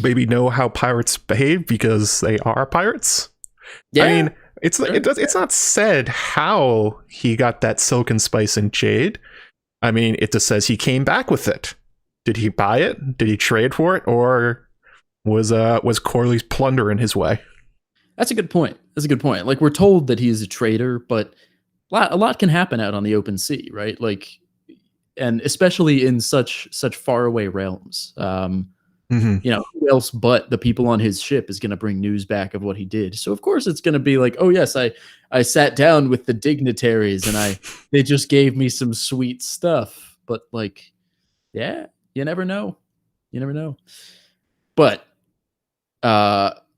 A: maybe know how pirates behave because they are pirates. Yeah. I mean, it's not said how he got that silken spice and jade. I mean, it just says he came back with it. Did he buy it? Did he trade for it? Or was Corlys plundering his way.
B: That's a good point. Like, we're told that he is a traitor, but a lot can happen out on the open sea, right? Like, and especially in such faraway realms. You know, who else but the people on his ship is going to bring news back of what he did? So of course it's going to be like, oh yes, I sat down with the dignitaries and they just gave me some sweet stuff. But like, yeah, you never know. But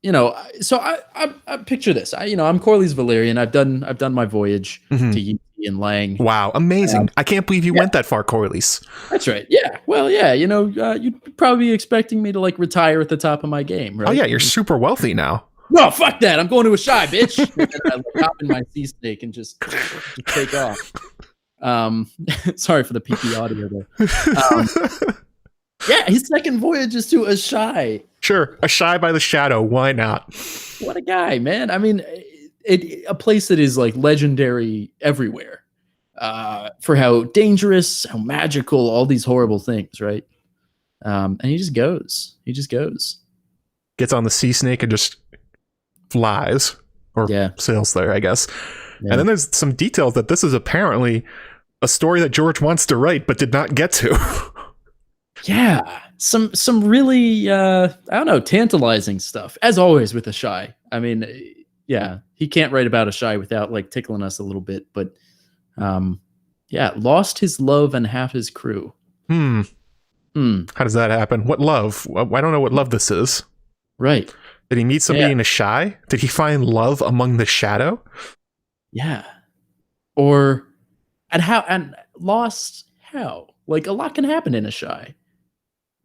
B: you know, so I picture this. I'm Corlys Velaryon. I've done my voyage to Yee and Lang.
A: Wow, amazing! I can't believe you went that far, Corlys.
B: That's right. Yeah. Well, yeah. You'd probably be expecting me to like retire at the top of my game, right?
A: Oh yeah, you're super wealthy now.
B: No, fuck that! I'm going to a shy, bitch. And then I like, hop in my Seasnake and just take off. Sorry for the peaky audio there. Yeah, his second voyage is to a shy.
A: Sure, a shy by the shadow. Why not?
B: What a guy, man. I mean, a place that is like legendary everywhere for how dangerous, how magical, all these horrible things, right? And he just goes.
A: Gets on the Seasnake and just flies, or sails there, I guess. Yeah. And then there's some details that this is apparently a story that George wants to write but did not get to.
B: Yeah, some really I don't know, tantalizing stuff as always with a shy. I mean, yeah, he can't write about a shy without like tickling us a little bit. But yeah, lost his love and half his crew.
A: How does that happen? What love? I don't know what love this is.
B: Right?
A: Did he meet somebody in a shy? Did he find love among the shadow? Yeah.
B: Or and lost how? Like a lot can happen in a shy.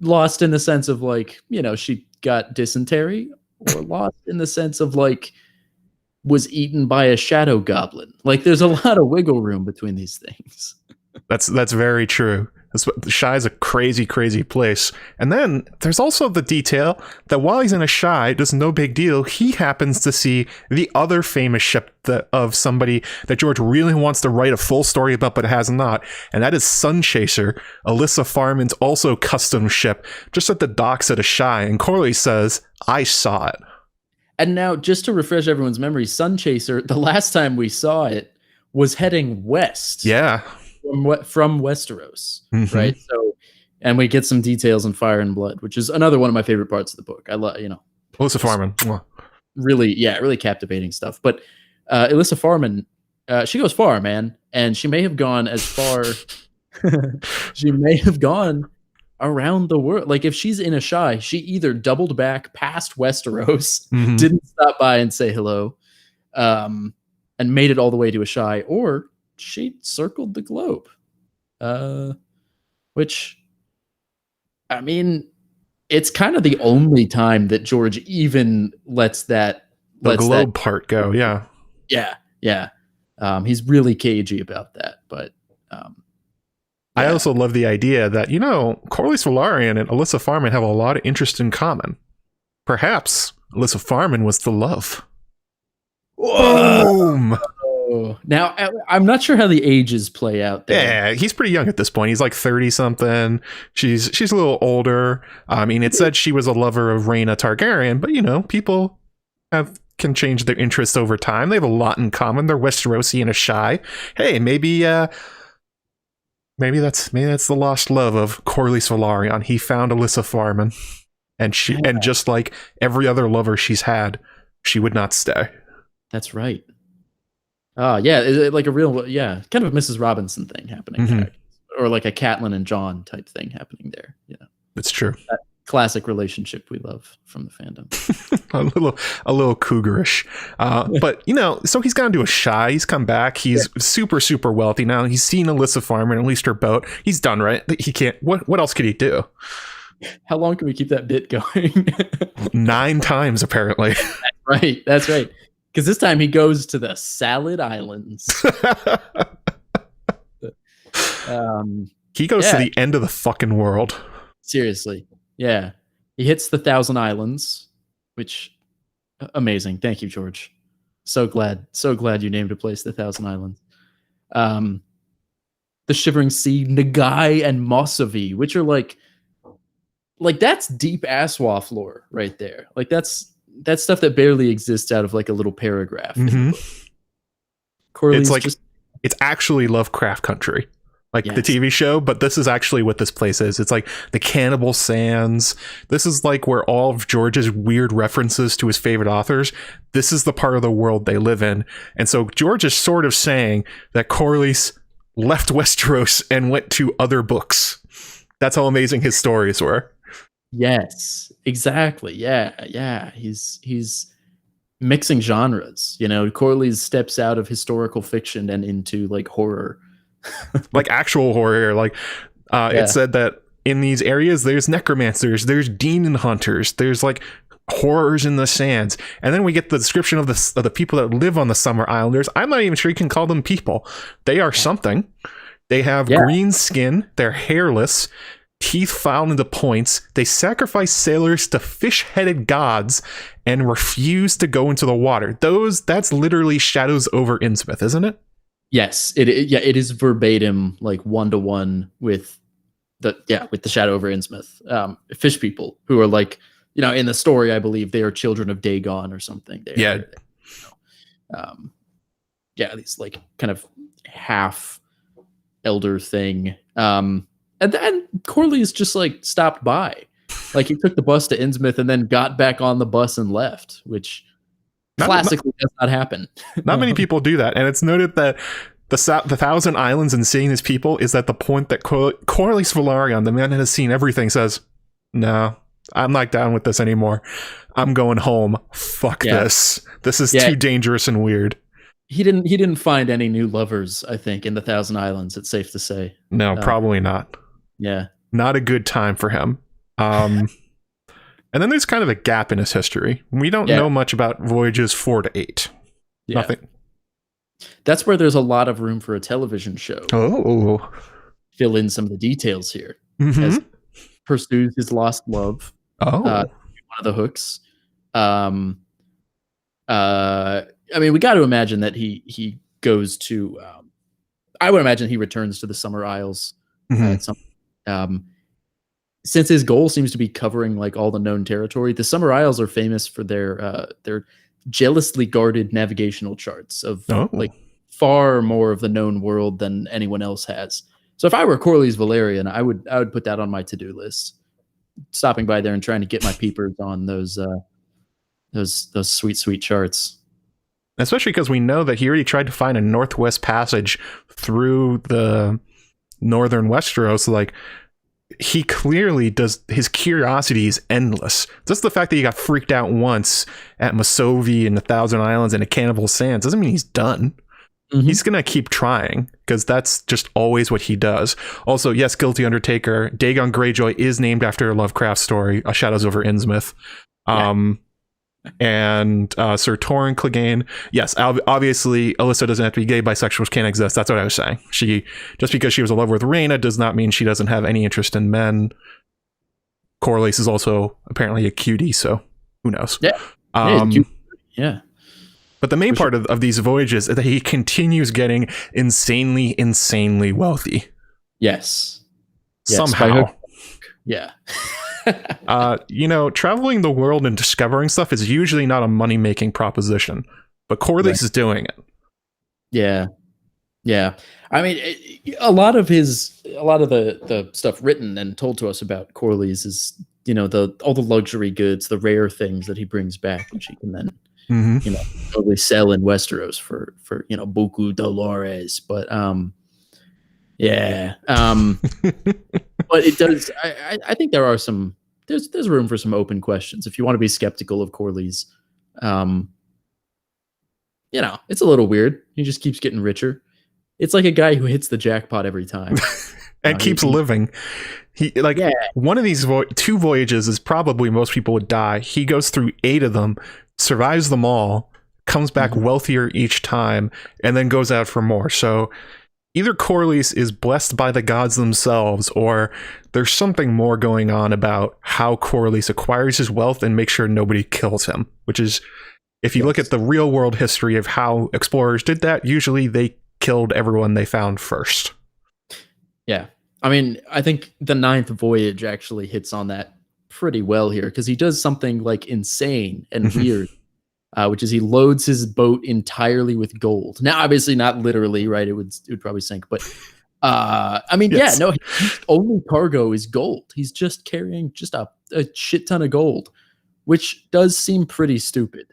B: Lost in the sense of like, she got dysentery, or lost in the sense of like was eaten by a shadow goblin. Like there's a lot of wiggle room between these things.
A: That's very true. The shy is a crazy, crazy place. And then there's also the detail that while he's in a shy, there's no big deal. He happens to see the other famous ship of somebody that George really wants to write a full story about, but has not. And that is Sunchaser, Alyssa Farman's also custom ship, just at the docks at a shy. And Corlys says, I saw it.
B: And now, just to refresh everyone's memory, Sunchaser, the last time we saw it, was heading west.
A: Yeah.
B: From Westeros, right? So, and we get some details on Fire and Blood, which is another one of my favorite parts of the book. I love,
A: Alyssa Farman,
B: really captivating stuff. But Alyssa Farman, she goes far, man, and she may have gone as far. She may have gone around the world. Like if she's in a shy, she either doubled back past Westeros, didn't stop by and say hello, and made it all the way to a shy, or she circled the globe, which, I mean, it's kind of the only time that George even lets the
A: globe part go. Yeah.
B: He's really cagey about that, but
A: I also love the idea that Corlys Velaryon and Alyssa Farman have a lot of interest in common. Perhaps Alyssa Farman was the love. Boom.
B: Now, I'm not sure how the ages play out there.
A: Yeah, he's pretty young at this point. He's like 30-something. She's a little older. I mean, it said she was a lover of Rhaena Targaryen, but, people can change their interests over time. They have a lot in common. They're Westerosi and a shy. Hey, maybe that's the lost love of Corlys Velaryon. He found Alyssa Farman, and and just like every other lover she's had, she would not stay.
B: That's right. Like a real, kind of a Mrs. Robinson thing happening, or like a Catelyn and John type thing happening there.
A: It's true.
B: That classic relationship we love from the fandom.
A: a little cougarish, but so he's gone to a shy. He's come back. He's super, super wealthy now. He's seen Alyssa Farman, at least her boat. He's done, right? He can't. What else could he do?
B: How long can we keep that bit going?
A: 9 times, apparently.
B: That's right. Because this time he goes to the Salad Islands.
A: He goes to the end of the fucking world.
B: Seriously. Yeah. He hits the 1,000 Islands, which, amazing. Thank you, George. So glad you named a place the 1,000 Islands. The Shivering Sea, Nagai, and Mossavi, which are like like that's deep ASOIAF lore right there. Like that's stuff that barely exists out of like a little paragraph in the book.
A: Corlys it's actually Lovecraft country, like the TV show, but this is actually what this place is. It's like the Cannibal Sands. This is like where all of George's weird references to his favorite authors, this is the part of the world they live in. And so George is sort of saying that Corlys left Westeros and went to other books. That's how amazing his stories were.
B: Yes, exactly. Yeah. He's mixing genres. Corlys steps out of historical fiction and into like horror.
A: Like actual horror. Like it said that in these areas there's necromancers, there's demon hunters, there's like horrors in the sands. And then we get the description of the people that live on the Summer Islanders. I'm not even sure you can call them people. They are something. They have green skin, they're hairless, teeth filed into points. They sacrifice sailors to fish-headed gods and refuse to go into the water. That's literally Shadows over Innsmouth, isn't it?
B: Yes, it is verbatim, like 1-to-1 with the Shadow over Innsmouth. Fish people who are like, in the story, I believe they are children of Dagon or something. These like kind of half elder thing. And then Corlys just like stopped by. Like he took the bus to Innsmouth and then got back on the bus and left, which classically does not happen.
A: Not many people do that. And it's noted that the Thousand Islands and seeing his people is at the point that Corlys Velaryon, the man that has seen everything, says, no, I'm not down with this anymore. I'm going home. Fuck this. This is too dangerous and weird.
B: He didn't find any new lovers, I think, in the Thousand Islands, it's safe to say.
A: No, probably not.
B: Yeah.
A: Not a good time for him. And then there's kind of a gap in his history. We don't know much about voyages 4 to 8. Yeah. Nothing.
B: That's where there's a lot of room for a television show.
A: Oh.
B: Fill in some of the details here. As he pursues his lost love. One of the hooks. I mean, we got to imagine that he goes to. I would imagine he returns to the Summer Isles at some. Since his goal seems to be covering like all the known territory, the Summer Isles are famous for their jealously guarded navigational charts of like far more of the known world than anyone else has. So if I were Corlys Velaryon, I would put that on my to-do list. Stopping by there and trying to get my peepers on those sweet charts.
A: Especially because we know that he already tried to find a northwest passage through the northern Westeros. Like, he clearly does. His curiosity is endless. Just the fact that he got freaked out once at Masovi and the Thousand Islands and the Cannibal Sands doesn't mean he's done. He's going to keep trying because that's just always what he does. Also, yes, Guilty Undertaker. Dagon Greyjoy is named after a Lovecraft story, A Shadows over Innsmouth. And Sir Torrhen Clegane. Yes, obviously, Alyssa doesn't have to be gay, bisexual, which can't exist. That's what I was saying. She, just because she was in love with Rhaena does not mean she doesn't have any interest in men. Corlys is also apparently a cutie, so who knows?
B: Yeah.
A: But the main part of these voyages is that he continues getting insanely wealthy.
B: Yes.
A: Somehow.
B: Yeah.
A: Traveling the world and discovering stuff is usually not a money-making proposition, but Corlys is doing it.
B: Yeah. I mean, a lot of the stuff written and told to us about Corlys is, all the luxury goods, the rare things that he brings back, which he can then, probably sell in Westeros for beaucoup dollars. But but it does. I think there are some. There's room for some open questions if you want to be skeptical of Corlys. It's a little weird. He just keeps getting richer. It's like a guy who hits the jackpot every time
A: and keeps living. One of these 2 voyages is probably most people would die. He goes through 8 of them, survives them all, comes back wealthier each time, and then goes out for more. So either Corlys is blessed by the gods themselves, or there's something more going on about how Corlys acquires his wealth and makes sure nobody kills him, which is, if you look at the real world history of how explorers did that, usually they killed everyone they found first.
B: Yeah. I mean, I think the 9th voyage actually hits on that pretty well here, because he does something like insane and weird, which is he loads his boat entirely with gold. Now, obviously not literally, right? It would probably sink, but I mean, yes. Yeah, no, his only cargo is gold. He's just carrying just a shit ton of gold, which does seem pretty stupid.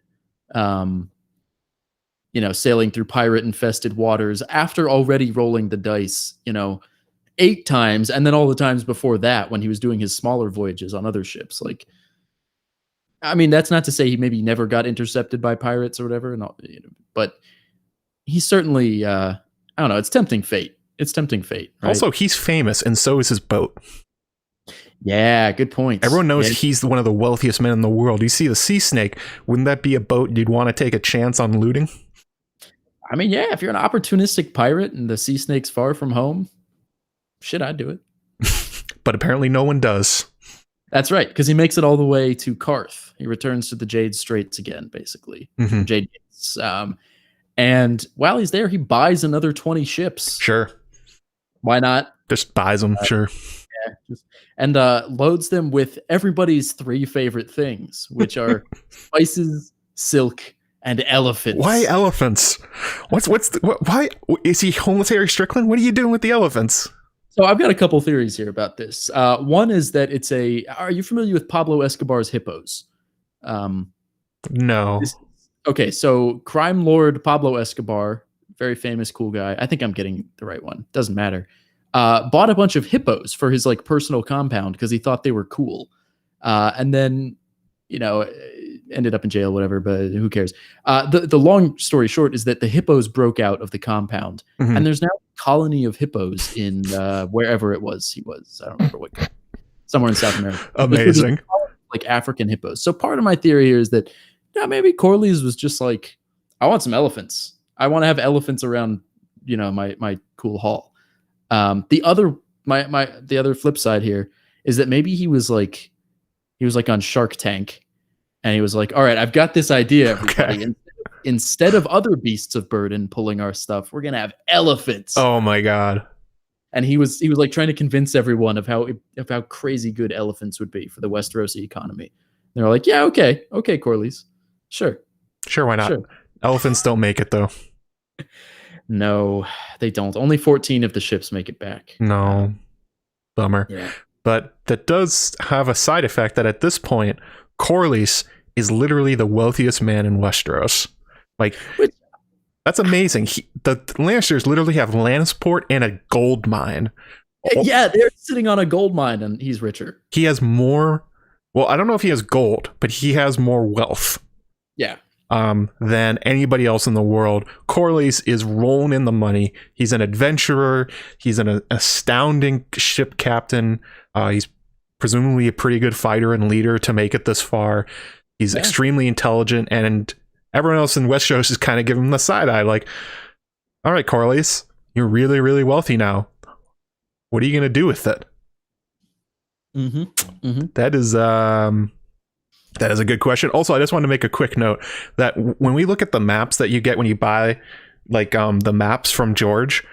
B: You know, sailing through pirate infested waters after already rolling the dice, you know, 8 times, and then all the times before that when he was doing his smaller voyages on other ships. Like, I mean, that's not to say he maybe never got intercepted by pirates or whatever, and all, you know, but he's certainly, I don't know, it's tempting fate. It's tempting fate. Right?
A: Also, he's famous, and so is his boat.
B: Yeah, good point.
A: Everyone knows he's one of the wealthiest men in the world. You see the Seasnake, wouldn't that be a boat you'd want to take a chance on looting?
B: I mean, yeah, if you're an opportunistic pirate and the Seasnake's far from home, shit, I'd do it.
A: But apparently no one does.
B: That's right, because he makes it all the way to Karth. He returns to the Jade Straits again, basically.
A: Mm-hmm.
B: Jade Gates. And while he's there, he buys another 20 ships.
A: Sure.
B: Why not?
A: Just buys them, sure.
B: Yeah, and loads them with everybody's 3 favorite things, which are spices, silk, and elephants.
A: Why elephants? Why is he homeless Harry Strickland? What are you doing with the elephants?
B: So I've got a couple theories here about this. One is that are you familiar with Pablo Escobar's hippos?
A: No.
B: Okay, so crime lord Pablo Escobar, very famous, cool guy. I think I'm getting the right one. Doesn't matter. Bought a bunch of hippos for his like personal compound because he thought they were cool. And then, you know, ended up in jail, whatever, but who cares? The long story short is that the hippos broke out of the compound, mm-hmm. and there's now a colony of hippos in wherever it was he was. I don't remember what country. Somewhere in South America.
A: Amazing.
B: Like African hippos. So part of my theory here is that maybe Corlys was just like, I want some elephants. I want to have elephants around, you know, my cool hall. The other flip side here is that maybe he was like on Shark Tank, and he was like, all right, I've got this idea, everybody. Okay. Instead of other beasts of burden pulling our stuff, we're gonna have elephants.
A: Oh my god.
B: And he was like trying to convince everyone of how crazy good elephants would be for the Westerosi economy. They're like, yeah, okay, Corlys. Sure,
A: why not? Sure. Elephants don't make it though.
B: No, they don't. Only 14 of the ships make it back.
A: No. Bummer. Yeah. But that does have a side effect that at this point, Corlys is literally the wealthiest man in Westeros. Like, that's amazing. The Lannisters literally have Lannisport and a gold mine.
B: Yeah, they're sitting on a gold mine, and he's richer.
A: He has more. Well, I don't know if he has gold, but he has more wealth.
B: Yeah.
A: Than anybody else in the world. Corlys is rolling in the money. He's an adventurer. He's an astounding ship captain. He's presumably a pretty good fighter and leader to make it this far. He's extremely intelligent, and everyone else in Westeros is kind of giving him the side eye, like, all right, Corlys, you're really, really wealthy now. What are you going to do with it?
B: Mm-hmm. Mm-hmm.
A: That is a good question. Also, I just want to make a quick note that when we look at the maps that you get when you buy like the maps from George,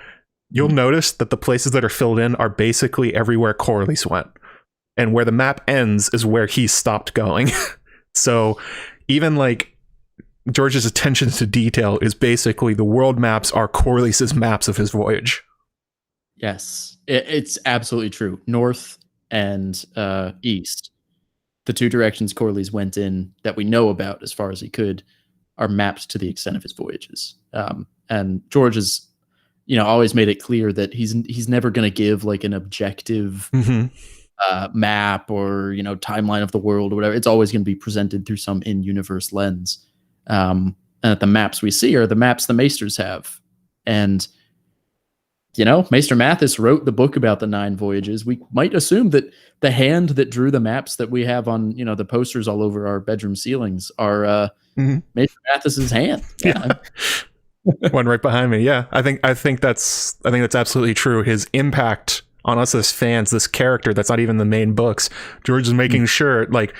A: you'll notice that the places that are filled in are basically everywhere Corlys went. And where the map ends is where he stopped going. So even like George's attention to detail is basically the world maps are Corlys's maps of his voyage.
B: Yes, it's absolutely true. North and east. The 2 directions Corlys went in that we know about as far as he could are mapped to the extent of his voyages. And George has, you know, always made it clear that he's never going to give like an objective map or, you know, timeline of the world or whatever. It's always going to be presented through some in-universe lens. And that the maps we see are the maps the Maesters have. And, you know, Maester Mathis wrote the book about the 9 voyages. We might assume that the hand that drew the maps that we have on, you know, the posters all over our bedroom ceilings are Maester Mathis's hand.
A: Yeah. One right behind me. Yeah. I think that's absolutely true. His impact on us as fans, this character that's not even the main books, George is making sure, like,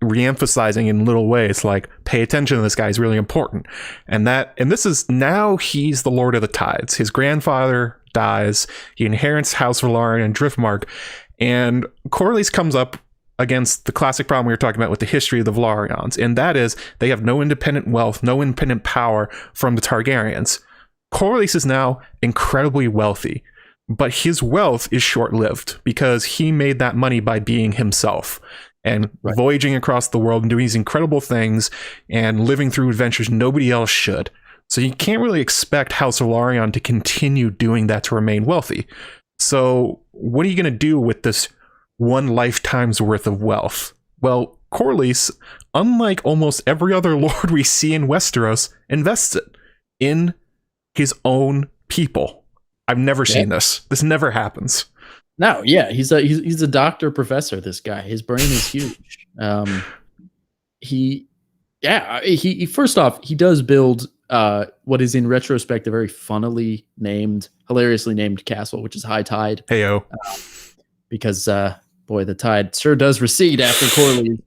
A: re-emphasizing in little ways, like, pay attention to this guy, he's really important. And this is now he's the Lord of the Tides. His grandfather dies, he inherits House Velaryon and Driftmark, and Corlys comes up against the classic problem we were talking about with the history of the Velaryons, and that is they have no independent wealth, no independent power from the Targaryens. Corlys is now incredibly wealthy, but his wealth is short-lived because he made that money by being himself and voyaging across the world and doing these incredible things and living through adventures nobody else should. So you can't really expect House Velaryon to continue doing that to remain wealthy. So what are you going to do with this one lifetime's worth of wealth? Well, Corlys, unlike almost every other lord we see in Westeros, invests it in his own people. I've never seen this. This never happens.
B: No, yeah, he's a doctor professor. This guy, his brain is huge. He first off, he does build what is in retrospect a very funnily named, hilariously named castle, which is High Tide.
A: Heyo,
B: because boy, the tide sure does recede after Corlys.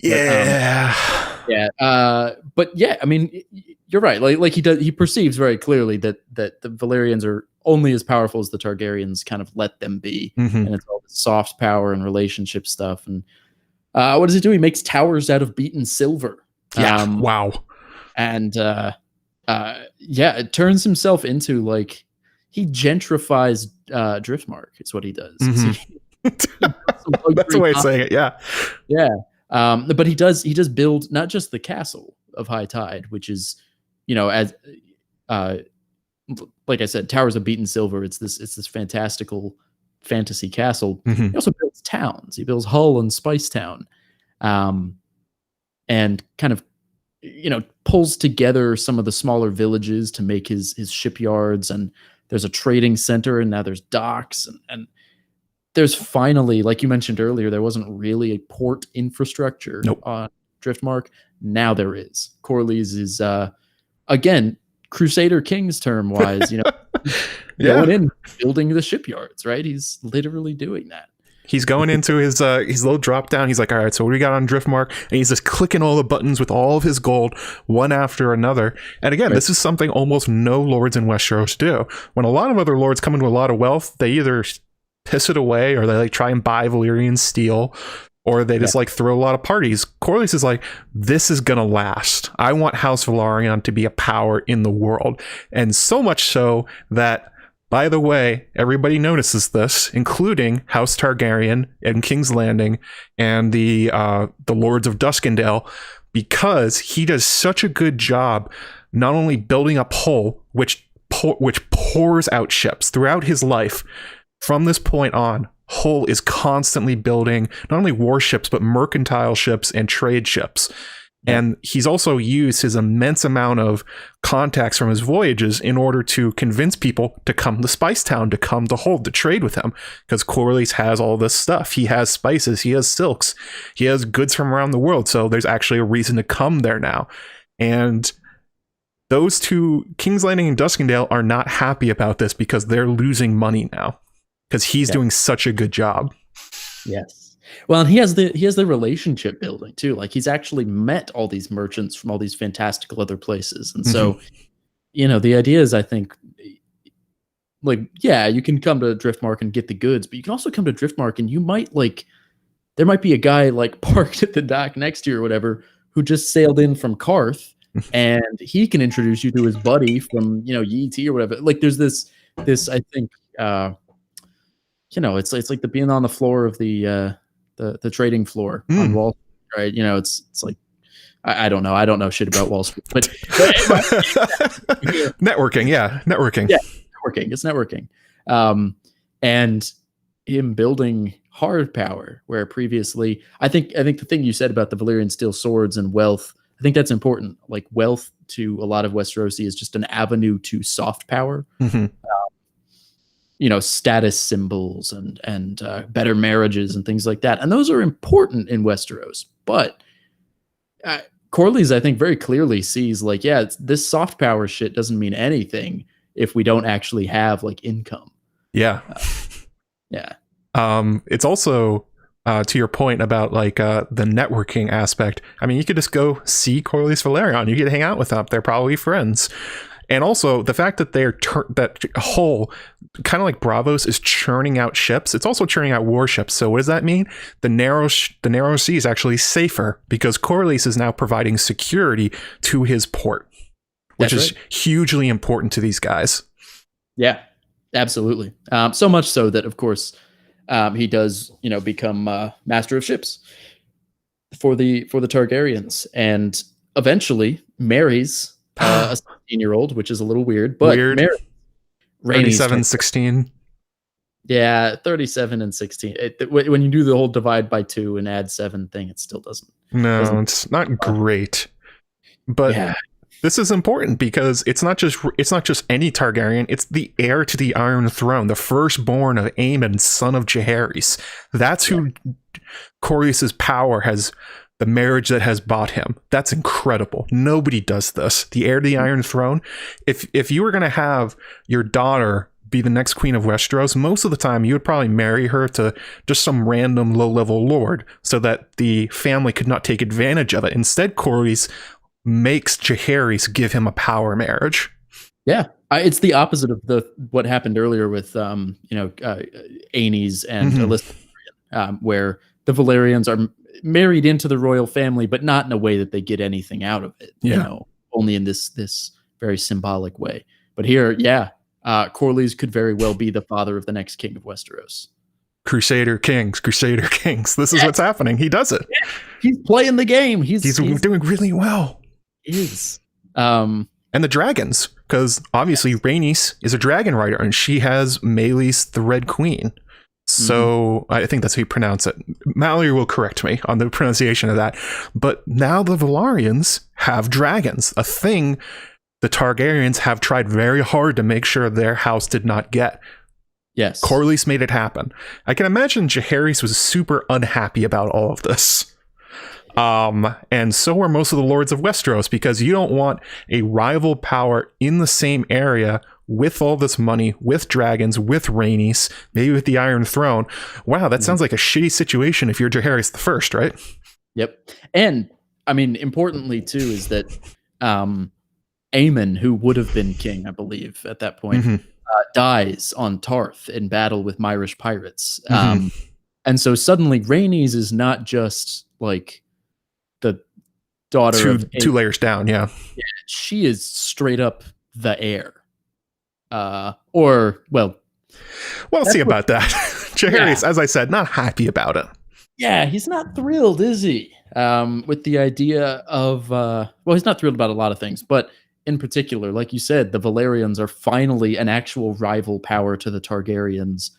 B: But yeah, I mean, you're right. Like he perceives very clearly that the Velaryons are only as powerful as the Targaryens kind of let them be, and it's all the soft power and relationship stuff. And what does he do? He makes towers out of beaten silver.
A: Wow.
B: And it turns himself into like he gentrifies Driftmark. Is what he does.
A: That's the way of saying it. Yeah.
B: But he does build not just the castle of High Tide, which is, as like I said, towers of beaten silver. It's this fantastical fantasy castle. He also builds towns. He builds Hull and Spicetown, and kind of, pulls together some of the smaller villages to make his shipyards. And there's a trading center, and now there's docks, and there's finally, like you mentioned earlier, there wasn't really a port infrastructure on Driftmark. Now there is. Corlys is again, Crusader Kings term wise, going in building the shipyards, right? He's literally doing that.
A: He's going into his little drop down. He's like, all right, so what do we got on Driftmark? And he's just clicking all the buttons with all of his gold, one after another. And again, this is something almost no lords in Westeros do. When a lot of other lords come into a lot of wealth, they either piss it away, or they like try and buy Valyrian steel, or they just like throw a lot of parties. Corlys is like, this is gonna last. I want House Velaryon to be a power in the world, and so much so that, by the way, everybody notices this, including House Targaryen and King's Landing and the Lords of Duskendale, because he does such a good job not only building up Hull, which pours out ships throughout his life. From this point on, Hull is constantly building not only warships, but mercantile ships and trade ships. And he's also used his immense amount of contacts from his voyages in order to convince people to come to Spicetown, to come to Hull, to trade with him. Because Corlys has all this stuff. He has spices, he has silks, he has goods from around the world. So there's actually a reason to come there now. And those two, King's Landing and Duskendale, are not happy about this because they're losing money now. Because he's doing such a good job. Yes.
B: Well, and he has the relationship building too. Like he's actually met all these merchants from all these fantastical other places. And so, the idea is, I think, like, yeah, you can come to Driftmark and get the goods, but you can also come to Driftmark and you might there might be a guy like parked at the dock next to you or whatever who just sailed in from Karth, and he can introduce you to his buddy from, Yi Ti or whatever. Like there's this, I think, it's like the being on the floor of the trading floor on Wall Street, right? It's like I don't know. I don't know shit about Wall Street, but
A: networking.
B: It's networking. And him building hard power where previously, I think the thing you said about the Valyrian steel swords and wealth, I think that's important. Like wealth to a lot of Westerosi is just an avenue to soft power. Status symbols and better marriages and things like that. And those are important in Westeros. But Corlys, I think, very clearly sees like, this soft power shit doesn't mean anything if we don't actually have like income.
A: Yeah. It's also, to your point about like the networking aspect. I mean, you could just go see Corlys Velaryon. You could hang out with them. They're probably friends. And also the fact that that Hull, kind of like Bravos, is churning out ships. It's also churning out warships. So what does that mean? The narrow sea is actually safer because Corlys is now providing security to his port, which is hugely important to these guys.
B: Yeah, absolutely. So much so that, of course, he does, become master of ships for the Targaryens, and eventually marries a 16-year-old, which is a little weird, but
A: 37, 16.
B: Yeah, 37 and 16. When you do the whole divide by 2 and add 7 thing, it still doesn't.
A: No, it's not great. But this is important because it's not just any Targaryen, it's the heir to the Iron Throne, the firstborn of Aemon, son of Jaehaerys. That's who Corlys' power has, the marriage that has bought him. That's incredible. Nobody does this. The heir to the Iron Throne. If you were going to have your daughter be the next queen of Westeros, most of the time you would probably marry her to just some random low-level lord so that the family could not take advantage of it. Instead, Corlys makes Jaehaerys give him a power marriage.
B: Yeah, it's the opposite of what happened earlier with Aenys and Alyssa, where the Velaryons are married into the royal family, but not in a way that they get anything out of it. Only in this very symbolic way. But here, Corlys could very well be the father of the next king of Westeros.
A: Crusader Kings. This is what's happening. He does it.
B: Yeah. He's playing the game. He's
A: doing really well.
B: He is.
A: And the dragons, because obviously Rhaenys is a dragon rider, and she has Meleys the Red Queen. So I think that's how you pronounce it. Mallory will correct me on the pronunciation of that. But now the Velaryons have dragons, a thing the Targaryens have tried very hard to make sure their house did not get.
B: Yes.
A: Corlys made it happen. I can imagine Jaehaerys was super unhappy about all of this. And so were most of the lords of Westeros, because you don't want a rival power in the same area with all this money, with dragons, with Rhaenys, maybe with the Iron Throne. Wow, that sounds like a shitty situation if you're Jaehaerys the First, right?
B: Yep. And, I mean, importantly, too, is that Aemon, who would have been king, I believe, at that point, dies on Tarth in battle with Myrish pirates. And so suddenly Rhaenys is not just, like, the daughter of
A: two layers down, yeah.
B: She is straight up the heir. We'll see about that. Jaehaerys, as I said, not happy about it. Yeah, he's not thrilled, is he? With the idea of, he's not thrilled about a lot of things, but in particular, like you said, the Velaryons are finally an actual rival power to the Targaryens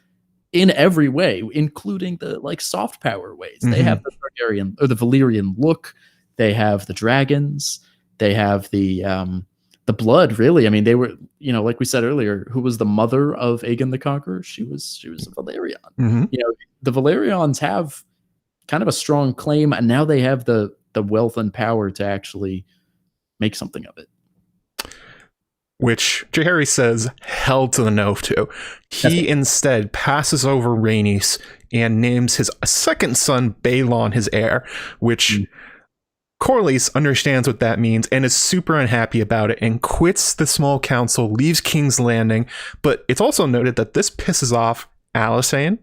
B: in every way, including the soft power ways. They have the Targaryen or the Valyrian look. They have the dragons. They have the blood. Really, I mean, they were, like we said earlier, who was the mother of Aegon the Conqueror? She was a Velaryon. The Velaryons have kind of a strong claim, and now they have the wealth and power to actually make something of it. Which Jaehaerys says hell to the no to. He instead passes over Rhaenys and names his second son Balon his heir, which Corlys understands what that means and is super unhappy about it and quits the small council, leaves King's Landing. But it's also noted that this pisses off Alysanne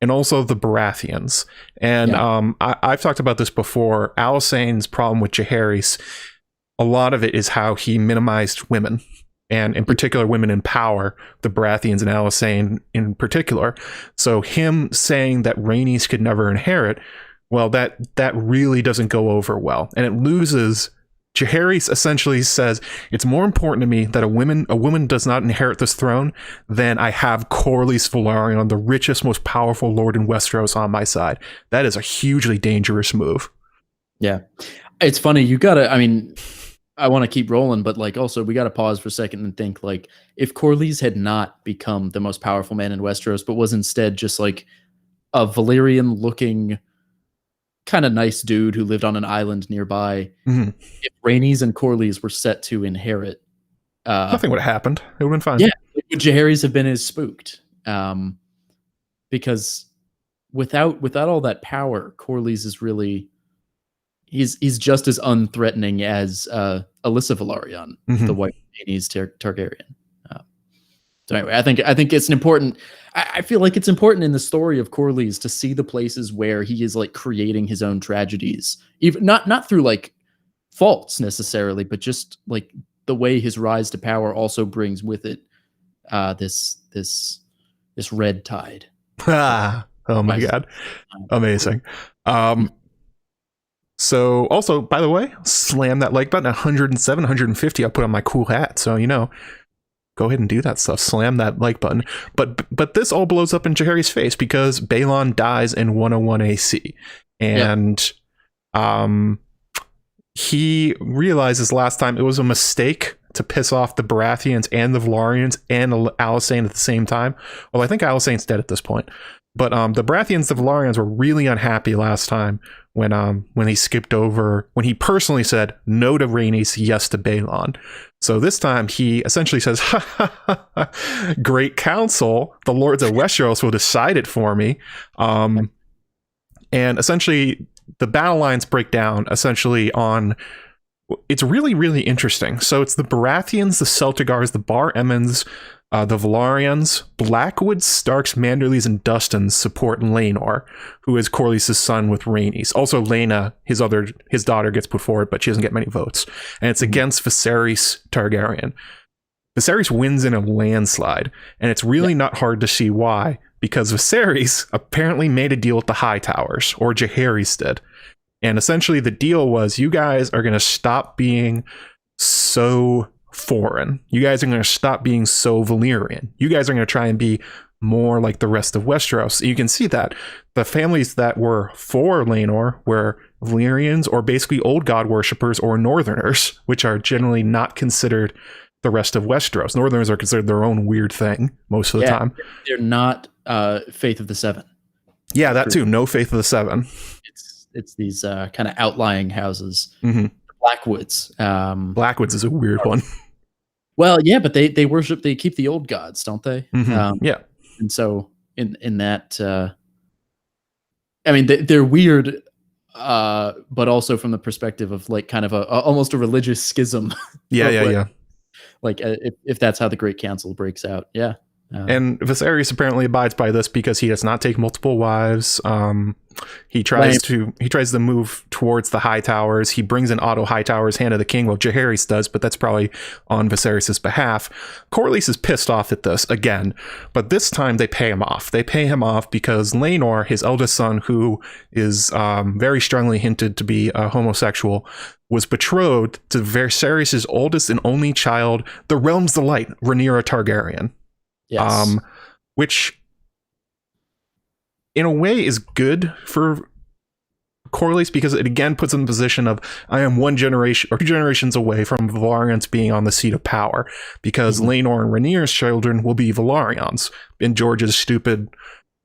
B: and also the Baratheons. And I've talked about this before. Alysanne's problem with Jaehaerys, a lot of it is how he minimized women, and in particular women in power, the Baratheons and Alysanne in particular. So him saying that Rhaenys could never inherit, well, that really doesn't go over well, and it loses. Jaehaerys essentially says, it's more important to me that a woman does not inherit this throne than I have Corlys Velaryon, the richest, most powerful lord in Westeros, on my side. That is a hugely dangerous move. Yeah. It's funny. I want to keep rolling, but also we got to pause for a second and think, if Corlys had not become the most powerful man in Westeros, but was instead just a Valyrian looking kind of nice dude who lived on an island nearby, if Rhaenys and Corlys were set to inherit, nothing would have happened. It would have been fine. Yeah, would Jaehaerys have been as spooked? Because without all that power, Corlys is really he's just as unthreatening as Alyssa Velaryon, the White Targaryen. So anyway, I think it's an important. I feel like it's important in the story of Corlys to see the places where he is like creating his own tragedies, even not through like faults necessarily, but just like the way his rise to power also brings with it this red tide.
A: Oh my god, amazing. So also, by the way, slam that like button. 107, 150. I put on my cool hat, so go ahead and do that stuff. Slam that like button. But this all blows up in Jaehaerys' face because Balon dies in 101 AC, and he realizes last time it was a mistake to piss off the Baratheons and the Velaryons and Alysanne at the same time. Well, I think Alysanne's dead at this point. But the Baratheons, the Velaryons were really unhappy last time when he skipped over, when he personally said no to Rhaenys, yes to Balon. So this time he essentially says, "Great council, the lords of Westeros will decide it for me." And essentially the battle lines break down essentially on. It's really, really interesting. So it's the Baratheons, the Celtigars, the Bar Emmons, the Velaryons, Blackwoods, Starks, Manderleys, and Dustins support Laenor, who is Corlys' son with Rhaenys. Also, Laena, his daughter, gets put forward, but she doesn't get many votes. And it's against Viserys Targaryen. Viserys wins in a landslide, and it's really not hard to see why, because Viserys apparently made a deal with the Hightowers, or Jaehaerys did. And essentially the deal was, you guys are going to stop being so foreign. You guys are going to stop being so Valyrian. You guys are going to try and be more like the rest of Westeros. You can see that the families that were for Laenor were Valyrians, or basically old god worshippers, or Northerners, which are generally not considered the rest of Westeros. Northerners are considered their own weird thing most of the time.
B: They're not Faith of the Seven.
A: Yeah, that too. No Faith of the Seven.
B: It's these kind of outlying houses.
A: Mm-hmm.
B: Blackwoods.
A: Blackwoods is a weird one.
B: Well, yeah, but they worship. They keep the old gods, don't they?
A: Mm-hmm. Yeah.
B: And so in that, I mean, they're weird, but also from the perspective of like kind of almost a religious schism.
A: Yeah.
B: Like if that's how the Great Council breaks out. Yeah.
A: And Viserys apparently abides by this because he does not take multiple wives. He tries to move towards the Hightowers. He brings in Otto Hightower's Hand of the King. Well, Jaehaerys does, but that's probably on Viserys' behalf. Corlys is pissed off at this again, but this time they pay him off. They pay him off because Laenor, his eldest son, who is very strongly hinted to be homosexual, was betrothed to Viserys' oldest and only child, the Realm's Delight, Rhaenyra Targaryen.
B: Yes.
A: Which in a way is good for Corlys because it again puts him in the position of, I am one generation or 2 generations away from Velaryons being on the seat of power, because Laenor and Rhaenyra's children will be Velaryons in George's stupid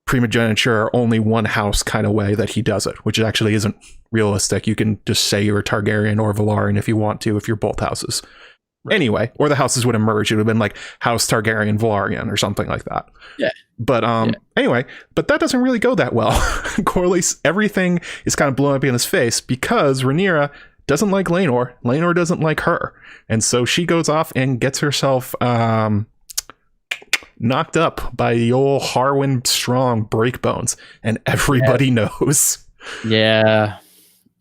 A: primogeniture are only one house kind of way that he does it, which actually isn't realistic. You can just say you're a Targaryen or Velaryon if you want to, if you're both houses. Right. Anyway, or the houses would emerge. It would have been like House Targaryen Velaryon or something like that.
B: Yeah.
A: But anyway, but that doesn't really go that well. Corlys, everything is kind of blowing up in his face because Rhaenyra doesn't like Laenor. Laenor doesn't like her. And so she goes off and gets herself knocked up by the old Harwin Strong Breakbones. And everybody knows.
B: Yeah.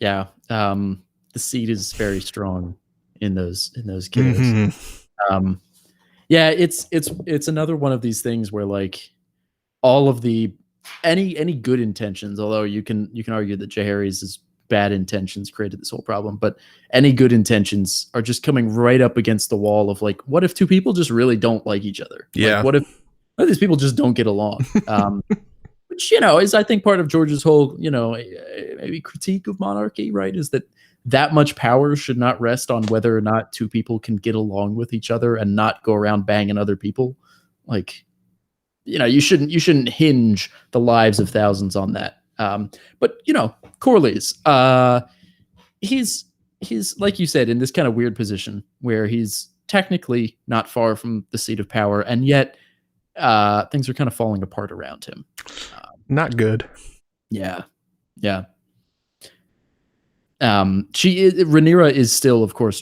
B: Yeah. The seed is very strong in those kids. Mm-hmm. Yeah, it's another one of these things where like all of the any good intentions, although you can argue that Jaehaerys' bad intentions created this whole problem, but any good intentions are just coming right up against the wall of like, what if 2 people just really don't like each other?
A: Yeah.
B: Like, what if these people just don't get along? Which, is I think part of George's whole, maybe critique of monarchy, right? Is that much power should not rest on whether or not 2 people can get along with each other and not go around banging other people. Like, you shouldn't hinge the lives of thousands on that. But Corlys, he's like you said, in this kind of weird position where he's technically not far from the seat of power, and yet things are kind of falling apart around him.
A: Not good.
B: Yeah. Rhaenyra is still, of course,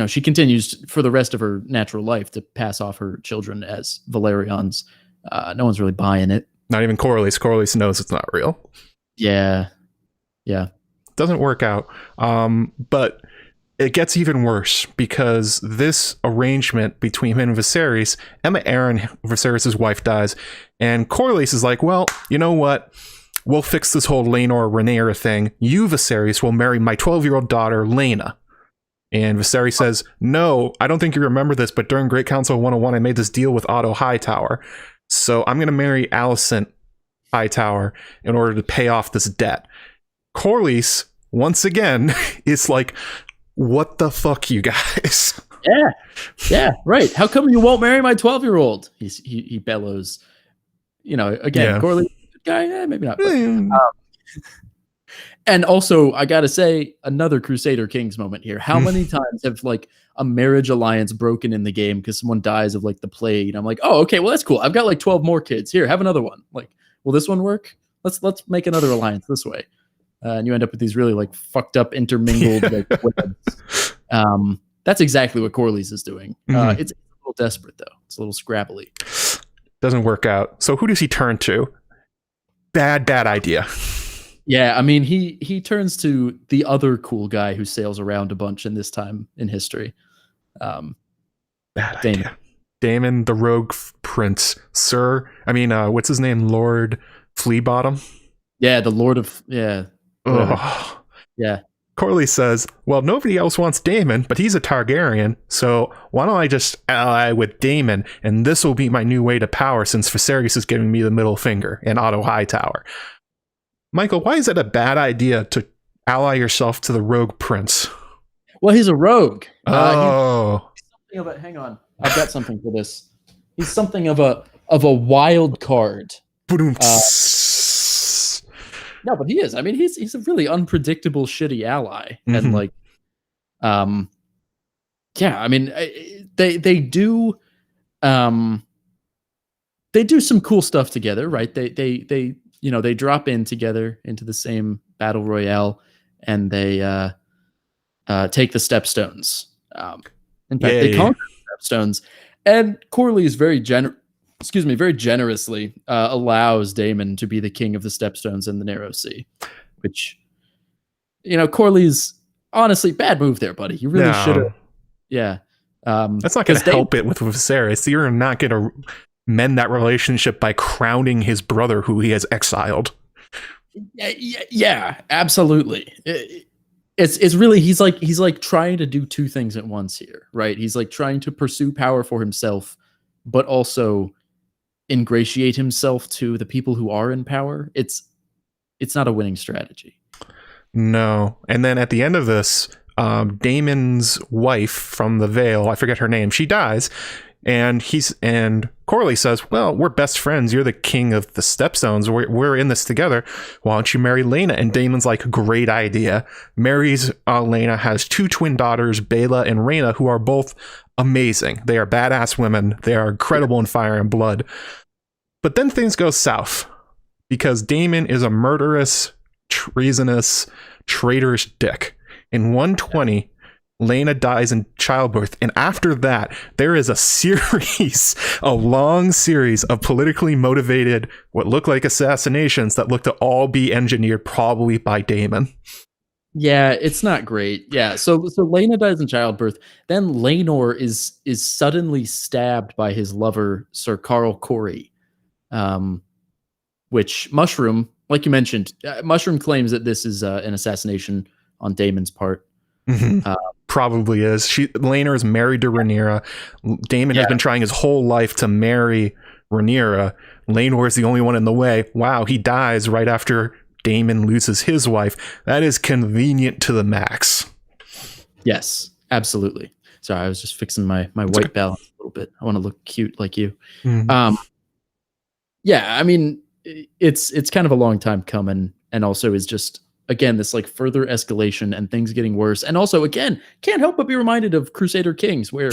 B: she continues for the rest of her natural life to pass off her children as Velaryons. No one's really buying it.
A: Not even Corlys. Corlys knows it's not real.
B: Yeah.
A: Doesn't work out. But it gets even worse because this arrangement between him and Viserys, Emma Arryn, Viserys' wife, dies, and Corlys is like, well, you know what? We'll fix this whole Laenor-Rhaenyra thing. You, Viserys, will marry my 12-year-old daughter, Laena. And Viserys says, no, I don't think you remember this, but during Great Council 101, I made this deal with Otto Hightower. So I'm going to marry Alicent Hightower in order to pay off this debt. Corlys, once again, is like, what the fuck, you guys?
B: Yeah, right. How come you won't marry my 12-year-old? He bellows. Again, Corlys, guy, maybe not. But, and also, I gotta say, another Crusader Kings moment here. How many times have like a marriage alliance broken in the game because someone dies of like the plague? And I'm like, oh, okay, well that's cool. I've got like 12 more kids. Here, have another one. Like, will this one work? Let's make another alliance this way. And you end up with these really like fucked up intermingled like webs. That's exactly what Corlys is doing. It's a little desperate though. It's a little scrabbly.
A: Doesn't work out. So who does he turn to? Bad idea.
B: Yeah, I mean, he turns to the other cool guy who sails around a bunch in this time in history.
A: Bad idea. Daemon, the rogue prince, sir. I mean, what's his name? Lord Fleabottom?
B: Yeah, the Lord of... Yeah.
A: Oh.
B: Yeah.
A: Corlys says, well, nobody else wants Daemon, but he's a Targaryen, so why don't I just ally with Daemon, and this will be my new way to power since Viserys is giving me the middle finger, and Otto Hightower. Michael, why is it a bad idea to ally yourself to the rogue prince?
B: Well, he's a rogue.
A: He's
B: something of a, hang on, I've got something for this. He's something of a wild card. No, but he is. I mean, he's a really unpredictable, shitty ally, and like, yeah. I mean, they do some cool stuff together, right? They drop in together into the same battle royale, and they take the Stepstones. In fact, they conquer the Stepstones, and Corlys very generously allows Daemon to be the king of the Stepstones in the Narrow Sea, which, Corlys, honestly, bad move there, buddy. You really should have. Yeah.
A: That's not going to help it with Viserys. You're not going to mend that relationship by crowning his brother who he has exiled.
B: Yeah, absolutely. It's really, he's like trying to do two things at once here, right? He's like trying to pursue power for himself, but also ingratiate himself to the people who are in power. It's not a winning strategy. No.
A: And then at the end of this, Daemon's wife from the Vale, I forget her name, she dies, and Corlys says, well, we're best friends. You're the king of the Stepstones. We're in this together. Why don't you marry Laena? And Daemon's like, great idea. Marries Laena, has two twin daughters, Baela and Rhaena, who are both amazing. They are badass women. They are incredible in fire and blood. But then things go south because Daemon is a murderous, treasonous, traitorous dick. In 120, Laena dies in childbirth, and after that, there is a long series of politically motivated, what look like assassinations that look to all be engineered probably by Daemon.
B: Yeah, it's not great. Yeah, so Laena dies in childbirth. Then Laenor is suddenly stabbed by his lover, Sir Carl Corey, which Mushroom, like you mentioned, Mushroom claims that this is an assassination on Daemon's part.
A: Mm-hmm. Probably is. Laenor is married to Rhaenyra. Daemon has been trying his whole life to marry Rhaenyra. Laenor is the only one in the way. Wow, he dies right after Daemon loses his wife. That is convenient to the max.
B: Yes, absolutely. Sorry, I was just fixing my white balance a little bit. I want to look cute like you. Mm-hmm. Yeah, I mean, it's kind of a long time coming, and also is just, again, this like further escalation and things getting worse. And also, again, can't help but be reminded of Crusader Kings, where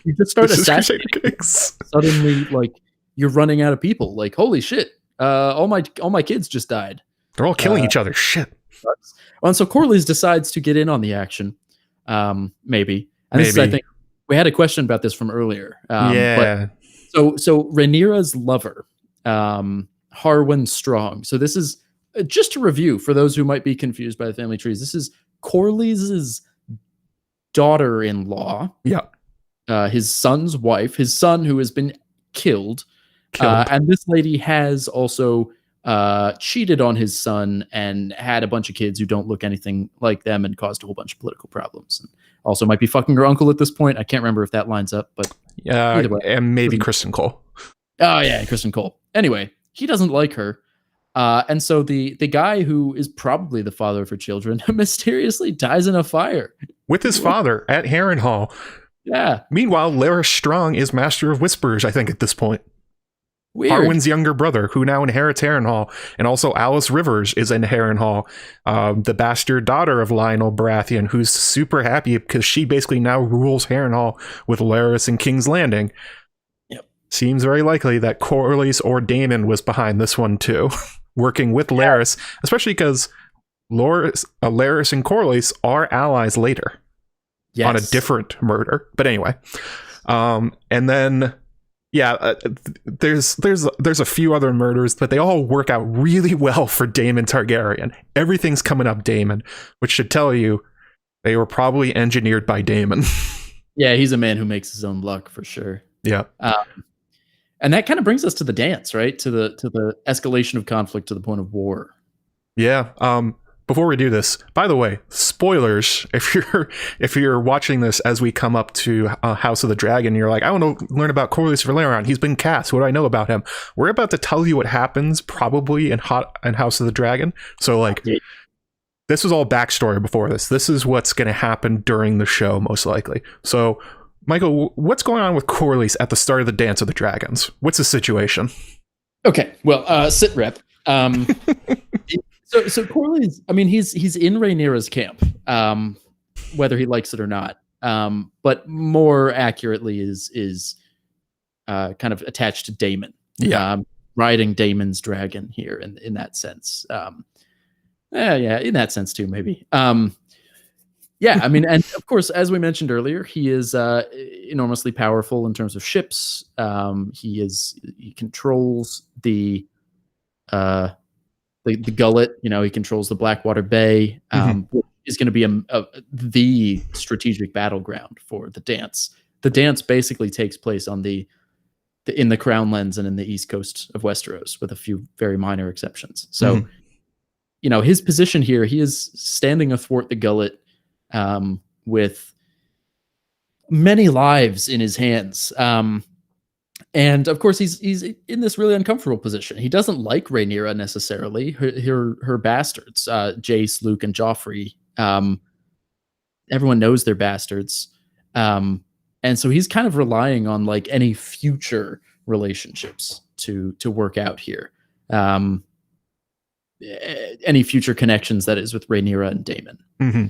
B: you just start assassinating. Suddenly, like, you're running out of people. Like, holy shit! All my kids just died.
A: They're all killing each other. Shit.
B: sucks. And so Corlys decides to get in on the action. Maybe. And this is, I think, we had a question about this from earlier. But so Rhaenyra's lover, Harwin Strong. So this is, just to review for those who might be confused by the family trees, this is Corlys's daughter-in-law.
A: Yeah.
B: His son's wife, his son who has been killed. And this lady has also cheated on his son and had a bunch of kids who don't look anything like them and caused a whole bunch of political problems. And also might be fucking her uncle at this point. I can't remember if that lines up, but
A: yeah, and maybe Kristen Cole.
B: Oh yeah, Kristen Cole. Anyway, he doesn't like her. And so the guy who is probably the father of her children mysteriously dies in a fire. With
A: his father at Harrenhal.
B: Yeah.
A: Meanwhile, Larys Strong is Master of Whispers, I think, at this point.
B: Weird.
A: Harwin's younger brother, who now inherits Harrenhal, and also Alice Rivers is in Harrenhal, the bastard daughter of Lionel Baratheon, who's super happy because she basically now rules Harrenhal with Larys and King's Landing.
B: Yep.
A: Seems very likely that Corlys or Daemon was behind this one too, working with Larys, especially because Larys and Corlys are allies later on a different murder. But anyway, and then. Yeah, there's a few other murders, but they all work out really well for Daemon Targaryen. Everything's coming up Daemon, which should tell you they were probably engineered by Daemon.
B: Yeah, he's a man who makes his own luck for sure.
A: Yeah,
B: and that kind of brings us to the dance, right? To the escalation of conflict to the point of war.
A: Yeah. Before we do this, by the way, spoilers. If you're watching this as we come up to House of the Dragon, you're like, I want to learn about Corlys Velaryon. He's been cast. What do I know about him? We're about to tell you what happens probably in House of the Dragon. So like, this was all backstory before this. This is what's going to happen during the show, most likely. So, Michael, what's going on with Corlys at the start of the Dance of the Dragons? What's the situation?
B: Okay, well, sit rep. So Corlys, I mean, he's in Rhaenyra's camp, whether he likes it or not. But more accurately is kind of attached to Daemon.
A: Yeah,
B: riding Daemon's dragon here in that sense. Yeah, in that sense too, maybe. Yeah, I mean, and of course, as we mentioned earlier, he is enormously powerful in terms of ships. He controls the gullet, he controls the Blackwater Bay, which is going to be the strategic battleground for the dance. The dance basically takes place on in the Crown Lands and in the east coast of Westeros, with a few very minor exceptions. So, his position here, he is standing athwart the gullet with many lives in his hands. And of course, he's in this really uncomfortable position. He doesn't like Rhaenyra necessarily. Her bastards, Jace, Luke, and Joffrey. Everyone knows they're bastards, and so he's kind of relying on like any future relationships to work out here. Any future connections, that is, with Rhaenyra and Daemon.
A: Mm-hmm.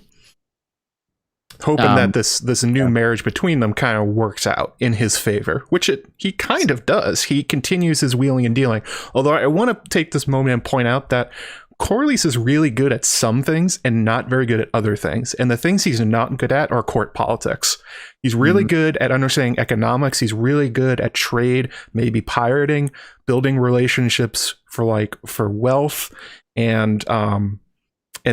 A: Hoping that this new marriage between them kind of works out in his favor, which he kind of does. He continues his wheeling and dealing. Although I want to take this moment and point out that Corlys is really good at some things and not very good at other things. And the things he's not good at are court politics. He's really good at understanding economics. He's really good at trade, maybe pirating, building relationships for wealth, and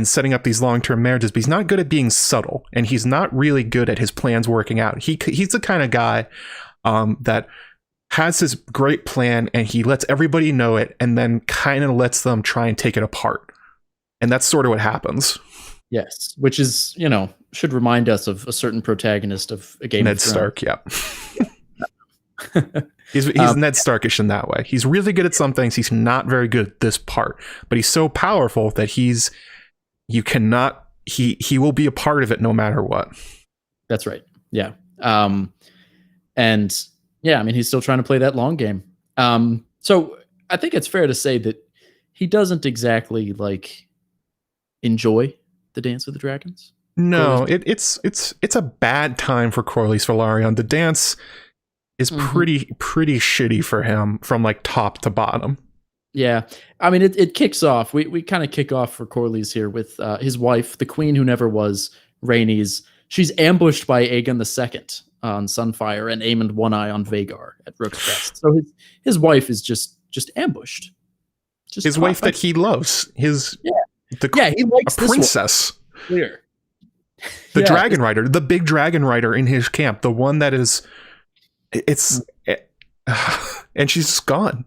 A: setting up these long-term marriages, but he's not good at being subtle, and he's not really good at his plans working out. He's the kind of guy that has this great plan, and he lets everybody know it, and then kind of lets them try and take it apart. And that's sort of what happens.
B: Yes, which is, should remind us of a certain protagonist of a Game of Thrones.
A: Ned Stark, yeah. He's Ned Starkish in that way. He's really good at some things. He's not very good at this part, but he's so powerful that he will be a part of it no matter what.
B: That's right. Yeah. And yeah, I mean, he's still trying to play that long game. So I think it's fair to say that he doesn't exactly enjoy the Dance with the Dragons.
A: No, it's a bad time for Corlys Velaryon. The dance is pretty shitty for him from top to bottom.
B: Yeah, I mean, it kicks off. We kind of kick off for Corlys here with his wife, the queen who never was, Rhaenys. She's ambushed by Aegon II on Sunfire and Aemond One Eye on Vhagar at Rook's Rest. So his wife is just ambushed. Just
A: his wife that he loves.
B: He likes
A: a princess.
B: Clear.
A: The dragon rider, the big dragon rider in his camp, the one that is, and she's just gone.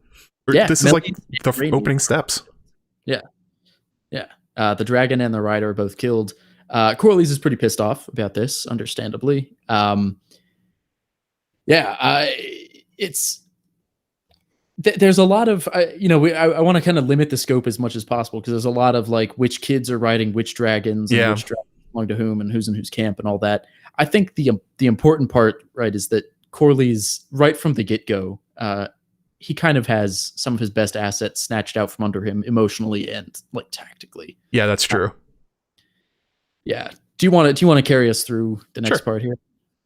B: Yeah,
A: this is like the opening steps.
B: Yeah. The dragon and the rider are both killed. Corlys is pretty pissed off about this, understandably. There's a lot of, I want to kind of limit the scope as much as possible because there's a lot of like which kids are riding which dragons and which dragons belong to whom and who's in whose camp and all that. I think the important part, right, is that Corlys, right from the get-go, he kind of has some of his best assets snatched out from under him emotionally and like tactically.
A: Yeah, that's true.
B: Yeah. Do you want to carry us through the next part here?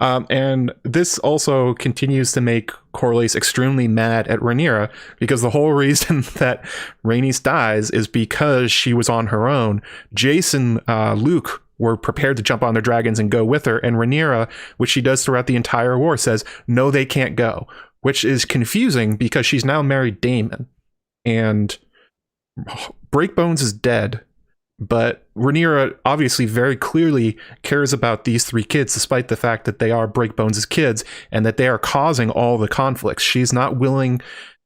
A: And this also continues to make Corlys extremely mad at Rhaenyra because the whole reason that Rhaenys dies is because she was on her own. Jason, Luke were prepared to jump on their dragons and go with her, and Rhaenyra, which she does throughout the entire war, says, no, they can't go, which is confusing because she's now married Daemon, and Breakbones is dead. But Rhaenyra obviously very clearly cares about these three kids, despite the fact that they are Breakbones' kids and that they are causing all the conflicts. She's not willing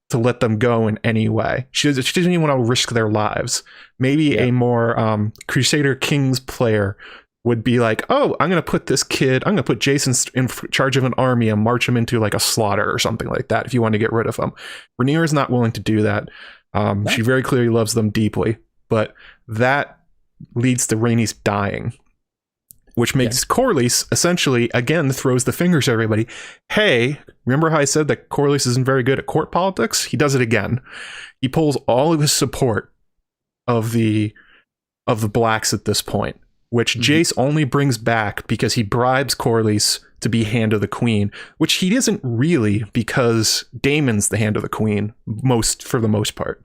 A: to let them go in any way. She doesn't even want to risk their lives. Maybe a more Crusader Kings player would be like, oh, I'm going to put Jason in charge of an army and march him into like a slaughter or something like that if you want to get rid of him. Rhaenyra is not willing to do that. She very clearly loves them deeply, but that leads to Rhaenys dying, which makes Corlys essentially, again, throws the fingers at everybody. Hey, remember how I said that Corlys isn't very good at court politics? He does it again. He pulls all of his support of the blacks at this point, which Jace only brings back because he bribes Corlys to be Hand of the Queen, which he isn't really because Daemon's the Hand of the Queen for the most part.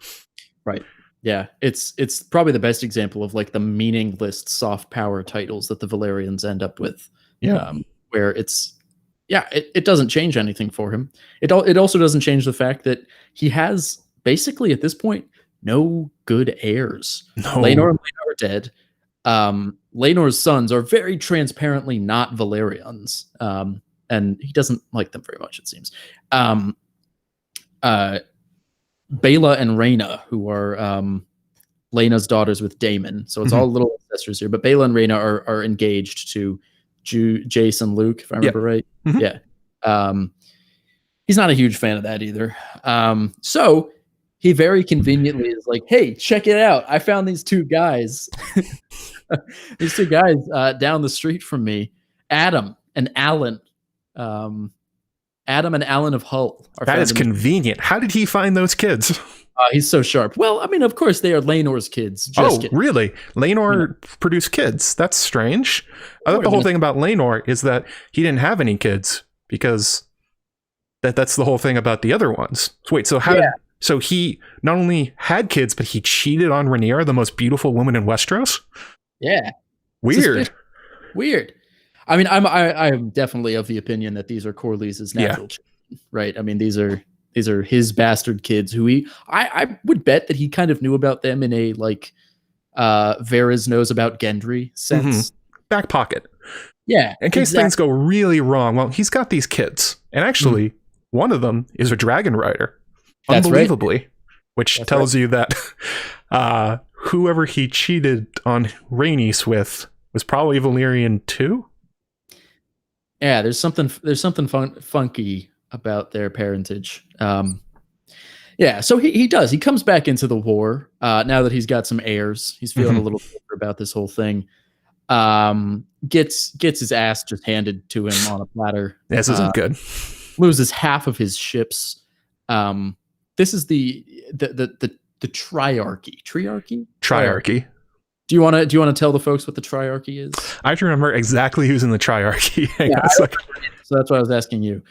B: Right. Yeah, it's probably the best example of like the meaningless soft power titles that the Velaryons end up with.
A: Yeah,
B: where it doesn't change anything for him. It also doesn't change the fact that he has basically at this point no good heirs.
A: No.
B: Laenor and Laenor are dead. Laenor's sons are very transparently not Velaryons, and he doesn't like them very much, it seems. Baela and Rhaena, who are Laena's daughters with Daemon. So it's all little ancestors here. But Baela and Rhaena are engaged to Jace and Luke, if I remember right. Yeah. He's not a huge fan of that either. So he very conveniently is like, hey, check it out. I found these two guys. These two guys down the street from me, Adam and Alan. Adam and Alan of Hull.
A: That is convenient. How did he find those kids?
B: He's so sharp. Well, I mean, of course, they are Laenor's kids. Kids.
A: Really? Laenor produced kids? That's strange. I thought the whole thing about Laenor is that he didn't have any kids because that's the whole thing about the other ones. So wait, so he not only had kids, but he cheated on Rhaenyra, the most beautiful woman in Westeros?
B: Yeah.
A: Weird.
B: I mean, I'm definitely of the opinion that these are Corlys' natural children, right? I mean, these are his bastard kids who I would bet that he kind of knew about them in a like Varys knows about Gendry sense.
A: Back pocket.
B: Yeah.
A: In case things go really wrong. Well, he's got these kids. And actually, one of them is a dragon rider.
B: That's
A: unbelievably.
B: Right.
A: Which tells you that whoever he cheated on Rhaenys with was probably Valyrian too.
B: Yeah, there's something funky about their parentage. So he does. He comes back into the war now that he's got some heirs. He's feeling a little better about this whole thing. Gets his ass just handed to him on a platter.
A: This isn't good.
B: Loses half of his ships. This is the triarchy. Triarchy. Do you want to tell the folks what the triarchy is?
A: I have to remember exactly who's in the triarchy.
B: So that's what I was asking you.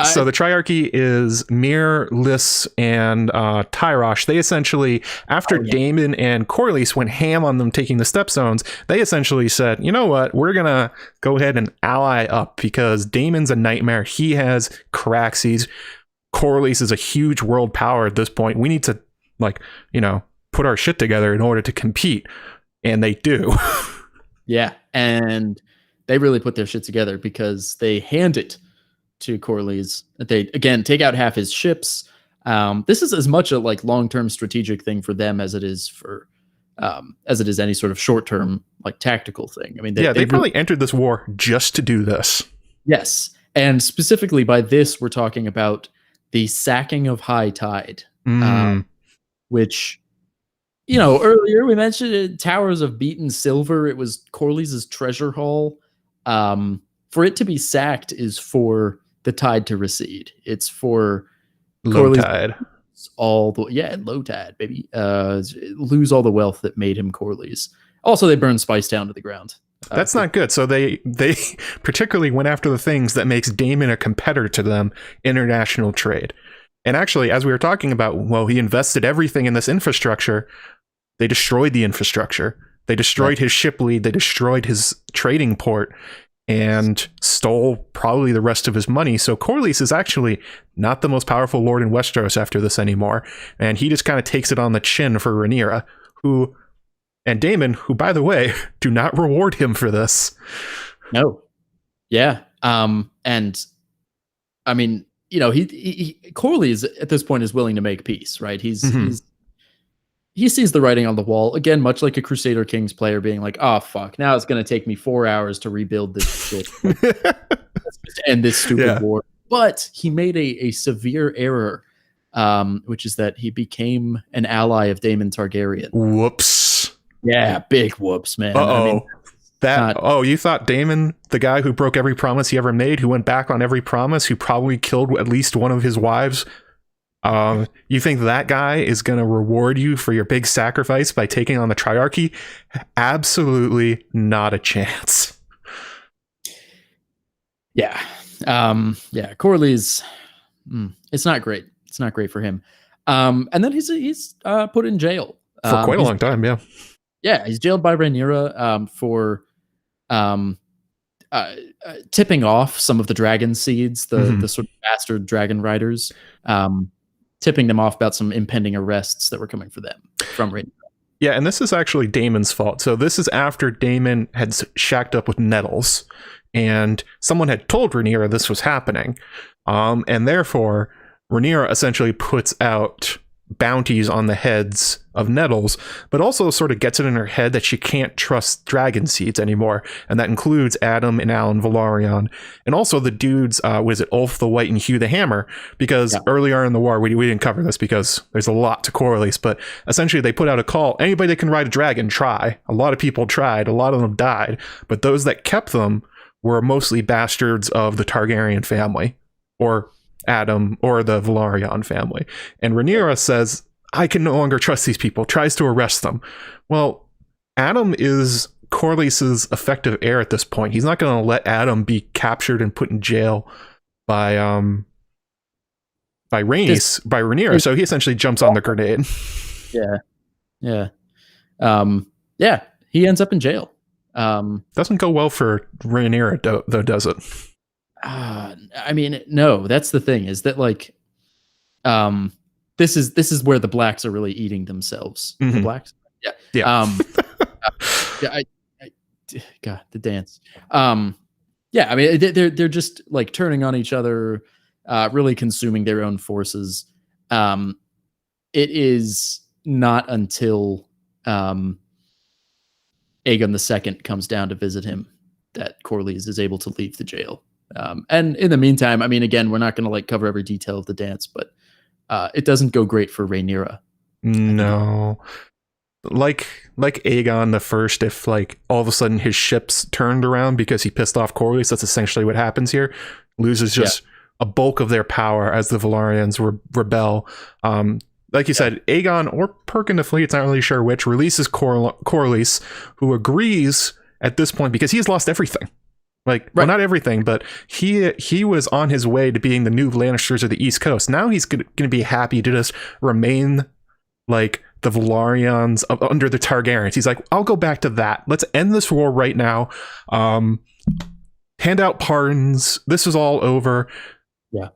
A: So the triarchy is Mir, Lys, and Tyrosh. They essentially, after Daemon and Corlys went ham on them taking the Stepstones, they essentially said, you know what, we're going to go ahead and ally up because Daemon's a nightmare. He has Caraxes. Corlys is a huge world power at this point. We need to, put our shit together in order to compete. And they do.
B: Yeah, and they really put their shit together because they hand it to Corlys. They, again, take out half his ships. This is as much a long-term strategic thing for them as it is for any sort of short-term tactical thing. I mean,
A: they probably entered this war just to do this.
B: Yes, and specifically by this, we're talking about the sacking of High Tide, which... earlier we mentioned Towers of Beaten Silver. It was Corlys' treasure haul. For it to be sacked is for the tide to recede. It's for
A: low
B: Corlys
A: tide.
B: Low tide, baby. Lose all the wealth that made him Corlys. Also, they burn Spice down to the ground.
A: That's not good. So they particularly went after the things that makes Daemon a competitor to them, international trade. And actually, as we were talking about, he invested everything in this infrastructure. They destroyed the infrastructure. They destroyed his ship lead. They destroyed his trading port and stole probably the rest of his money. So Corlys is actually not the most powerful lord in Westeros after this anymore. And he just kind of takes it on the chin for Rhaenyra, and Daemon, who, by the way, do not reward him for this.
B: No. Yeah. And I mean, Corlys at this point is willing to make peace, right? He sees the writing on the wall again, much like a Crusader Kings player being like, "Oh fuck, now it's going to take me 4 hours to rebuild this shit, let's just end this stupid war." But he made a severe error, which is that he became an ally of Daemon Targaryen.
A: Whoops!
B: Yeah, big whoops, man.
A: You thought Daemon, the guy who broke every promise he ever made, who went back on every promise, who probably killed at least one of his wives, you think that guy is going to reward you for your big sacrifice by taking on the Triarchy? Absolutely not a chance.
B: Yeah. Corlys, it's not great. It's not great for him. And then he's put in jail.
A: For quite a long time, yeah.
B: Yeah, he's jailed by Rhaenyra for tipping off some of the dragon seeds, the sort of bastard dragon riders, tipping them off about some impending arrests that were coming for them from Rhaenyra.
A: Yeah, and this is actually Daemon's fault. So this is after Daemon had shacked up with Nettles, and someone had told Rhaenyra this was happening. And therefore, Rhaenyra essentially puts out bounties on the heads of Nettles, but also sort of gets it in her head that she can't trust dragon seeds anymore, and that includes Adam and Alan Velaryon, and also the dudes, Ulf the White and Hugh the Hammer, because earlier in the war, we didn't cover this because there's a lot to Corlys, but essentially they put out a call, anybody that can ride a dragon, try. A lot of people tried, a lot of them died, but those that kept them were mostly bastards of the Targaryen family, or Adam, or the Velaryon family. And Rhaenyra says, I can no longer trust these people, tries to arrest them. Well, Adam is Corlys's effective heir at this point. He's not going to let Adam be captured and put in jail by Rhaenyra, so he essentially jumps on the grenade. He ends up in jail.
B: Doesn't
A: go well for Rhaenyra, though, does it?
B: I mean, no, that's the thing, is that this is where the blacks are really eating themselves. The blacks. Yeah. God, the dance. I mean, they're just turning on each other, really consuming their own forces. It is not until Aegon II comes down to visit him that Corlys is able to leave the jail. And in the meantime, I mean, again, we're not going to cover every detail of the dance, but it doesn't go great for Rhaenyra.
A: No, like Aegon the First, if all of a sudden his ships turned around because he pissed off Corlys, that's essentially what happens here. Loses just a bulk of their power as the Velaryons rebel. like you said, Aegon or Perkin the Fleet's not really sure which, releases Corlys, who agrees at this point because he has lost everything. Like, well, not everything, but he was on his way to being the new Lannisters of the East Coast. Now he's going to be happy to just remain like the Velaryons under the Targaryens. He's like, I'll go back to that. Let's end this war right now. Hand out pardons. This is all over.
B: Yeah.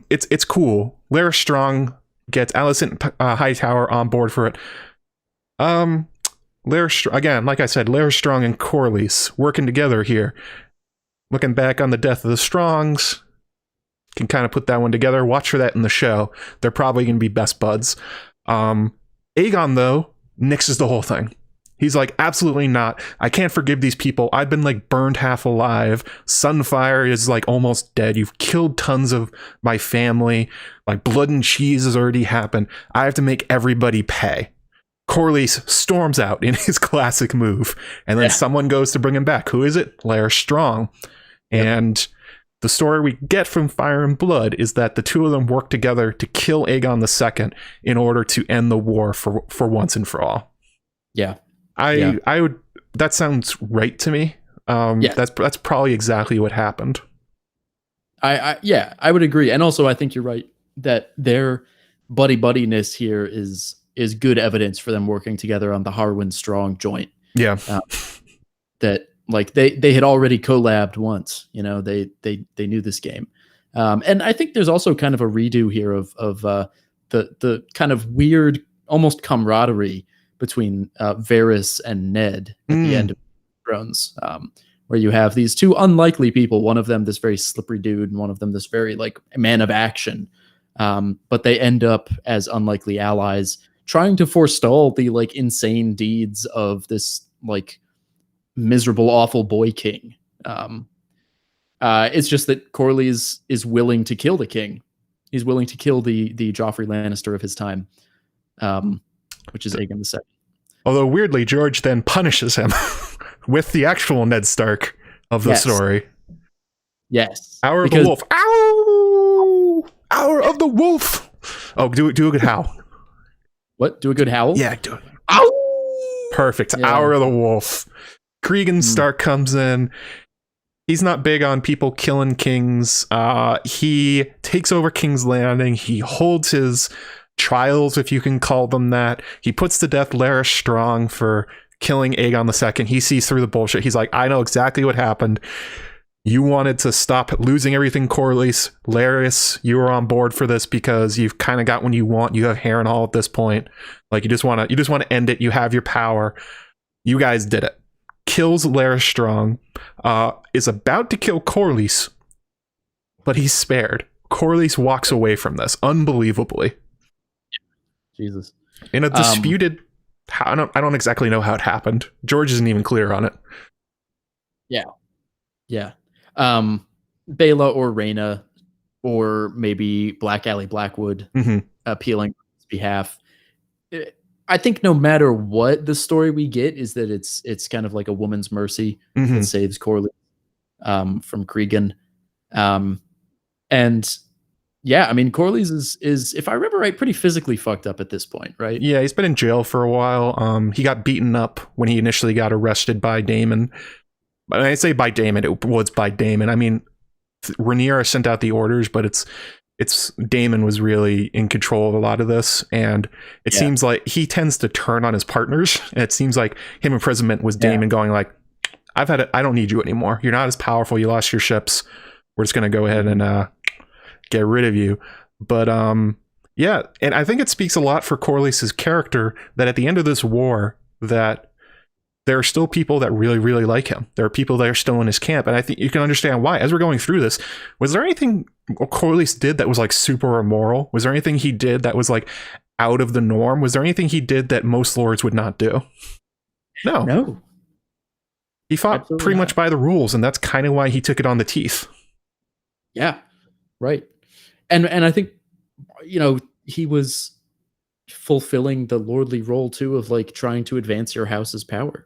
A: It's cool. Larys Strong gets Alicent Hightower on board for it. Again, like I said, Larys Strong and Corlys working together here. Looking back on the death of the Strongs, can kind of put that one together. Watch for that in the show. They're probably going to be best buds. Aegon, though, nixes the whole thing. He's like, absolutely not. I can't forgive these people. I've been like burned half alive. Sunfire is like almost dead. You've killed tons of my family. Like blood and cheese has already happened. I have to make everybody pay. Corlys storms out in his classic move. And then someone goes to bring him back. Who is it? Larys Strong. And the story we get from Fire and Blood is that the two of them work together to kill Aegon II in order to end the war for once and for all.
B: Yeah.
A: I would. That sounds right to me. That's probably exactly what happened.
B: I would agree, and also I think you're right that their buddiness here is good evidence for them working together on the Harwin Strong joint. Yeah, that like they had already collabed once. You know, they knew this game, and I think there's also kind of a redo here of the kind of weird almost camaraderie between Varys and Ned at the end of Thrones, where you have these two unlikely people, one of them this very slippery dude and one of them this very like man of action, but they end up as unlikely allies trying to forestall the like insane deeds of this like miserable awful boy king. It's just that Corlys is willing to kill the king. He's willing to kill the Joffrey Lannister of his time, which is Aegon II.
A: Although weirdly, George then punishes him with the actual Ned Stark of the story.
B: Yes.
A: Hour of the Wolf. Ow! Hour of the Wolf. Oh, do a good howl.
B: What? Do a good howl?
A: Yeah, do it. Ow! Perfect. Yeah. Hour of the Wolf. Cregan Stark comes in. He's not big on people killing kings. He takes over King's Landing. He holds his trials, if you can call them that. He puts to death Larys Strong for killing Aegon II. He sees through the bullshit. He's like, I know exactly what happened. You wanted to stop losing everything, Corlys. Larys, you were on board for this because you've kind of got what you want. You have Harrenhal at this point. Like you just want to end it. You have your power. You guys did it. Kills Larys Strong. Is about to kill Corlys, but he's spared. Corlys walks away from this unbelievably.
B: Jesus.
A: In a disputed, I don't exactly know how it happened. George isn't even clear on it.
B: Yeah. Baela or Rhaena, or maybe Black Alley Blackwood appealing on his behalf. I think no matter what the story we get is that it's kind of like a woman's mercy that saves Corlys from Cregan. And yeah, I mean, Corlys is, if I remember right, pretty physically fucked up at this point, right?
A: Yeah, he's been in jail for a while. He got beaten up when he initially got arrested by Daemon. When I say by Daemon, it was by Daemon. I mean, Rhaenyra sent out the orders, but it's Daemon was really in control of a lot of this, and it seems like he tends to turn on his partners. And it seems like him imprisonment was Daemon going like, I don't need you anymore. You're not as powerful. You lost your ships. We're just going to go ahead and get rid of you. But yeah, and I think it speaks a lot for Corlys' character that at the end of this war that there are still people that really, really like him. There are people that are still in his camp, and I think you can understand why. As we're going through this, was there anything Corlys did that was like super immoral? Was there anything he did that was like out of the norm? Was there anything he did that most lords would not do? No. He fought pretty much by the rules, and that's kind of why he took it on the teeth.
B: Yeah, right. And I think, you know, he was fulfilling the lordly role too of like trying to advance your house's power.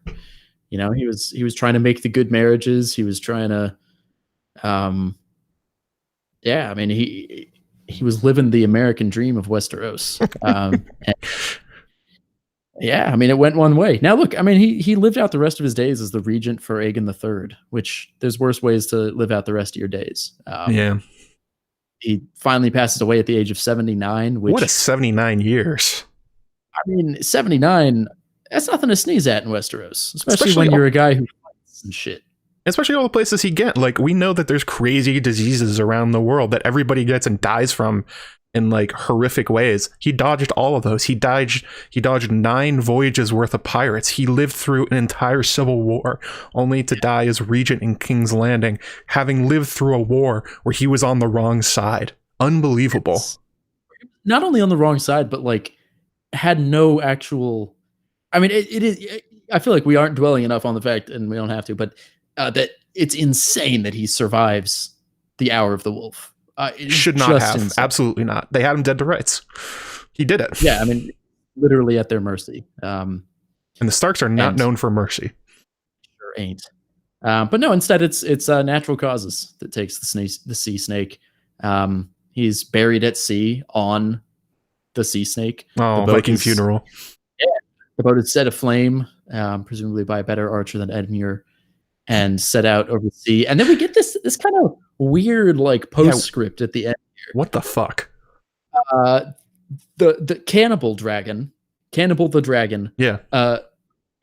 B: You know, he was trying to make the good marriages. He was trying to, I mean, he was living the American dream of Westeros. Yeah, I mean, it went one way. Now, look, I mean, he lived out the rest of his days as the regent for Aegon III, which there's worse ways to live out the rest of your days.
A: Yeah.
B: He finally passes away at the age of 79.
A: What a 79 years.
B: I mean, 79, that's nothing to sneeze at in Westeros, especially when you're a guy who fights and shit.
A: Especially all the places he get. Like, we know that there's crazy diseases around the world that everybody gets and dies from in like horrific ways. He dodged all of those. He dodged 9 voyages worth of pirates. He lived through an entire civil war only to die as regent in King's Landing, having lived through a war where he was on the wrong side. Unbelievable.
B: Not only on the wrong side, but like had no actual, I mean, it is, I feel like we aren't dwelling enough on the fact, and we don't have to, but that it's insane that he survives the Hour of the Wolf.
A: Should not have. Insane. Absolutely not. They had him dead to rights. He did it.
B: Yeah, I mean, literally at their mercy.
A: And the Starks are not known for mercy.
B: Sure ain't. But no, instead it's natural causes that takes the sea snake. He's buried at sea on the sea snake.
A: Oh, Viking funeral.
B: Yeah, the boat is set aflame, presumably by a better archer than Edmure, and set out over the sea. And then we get this kind of weird like postscript at the end here.
A: What the fuck?
B: The Cannibal the dragon.
A: Yeah.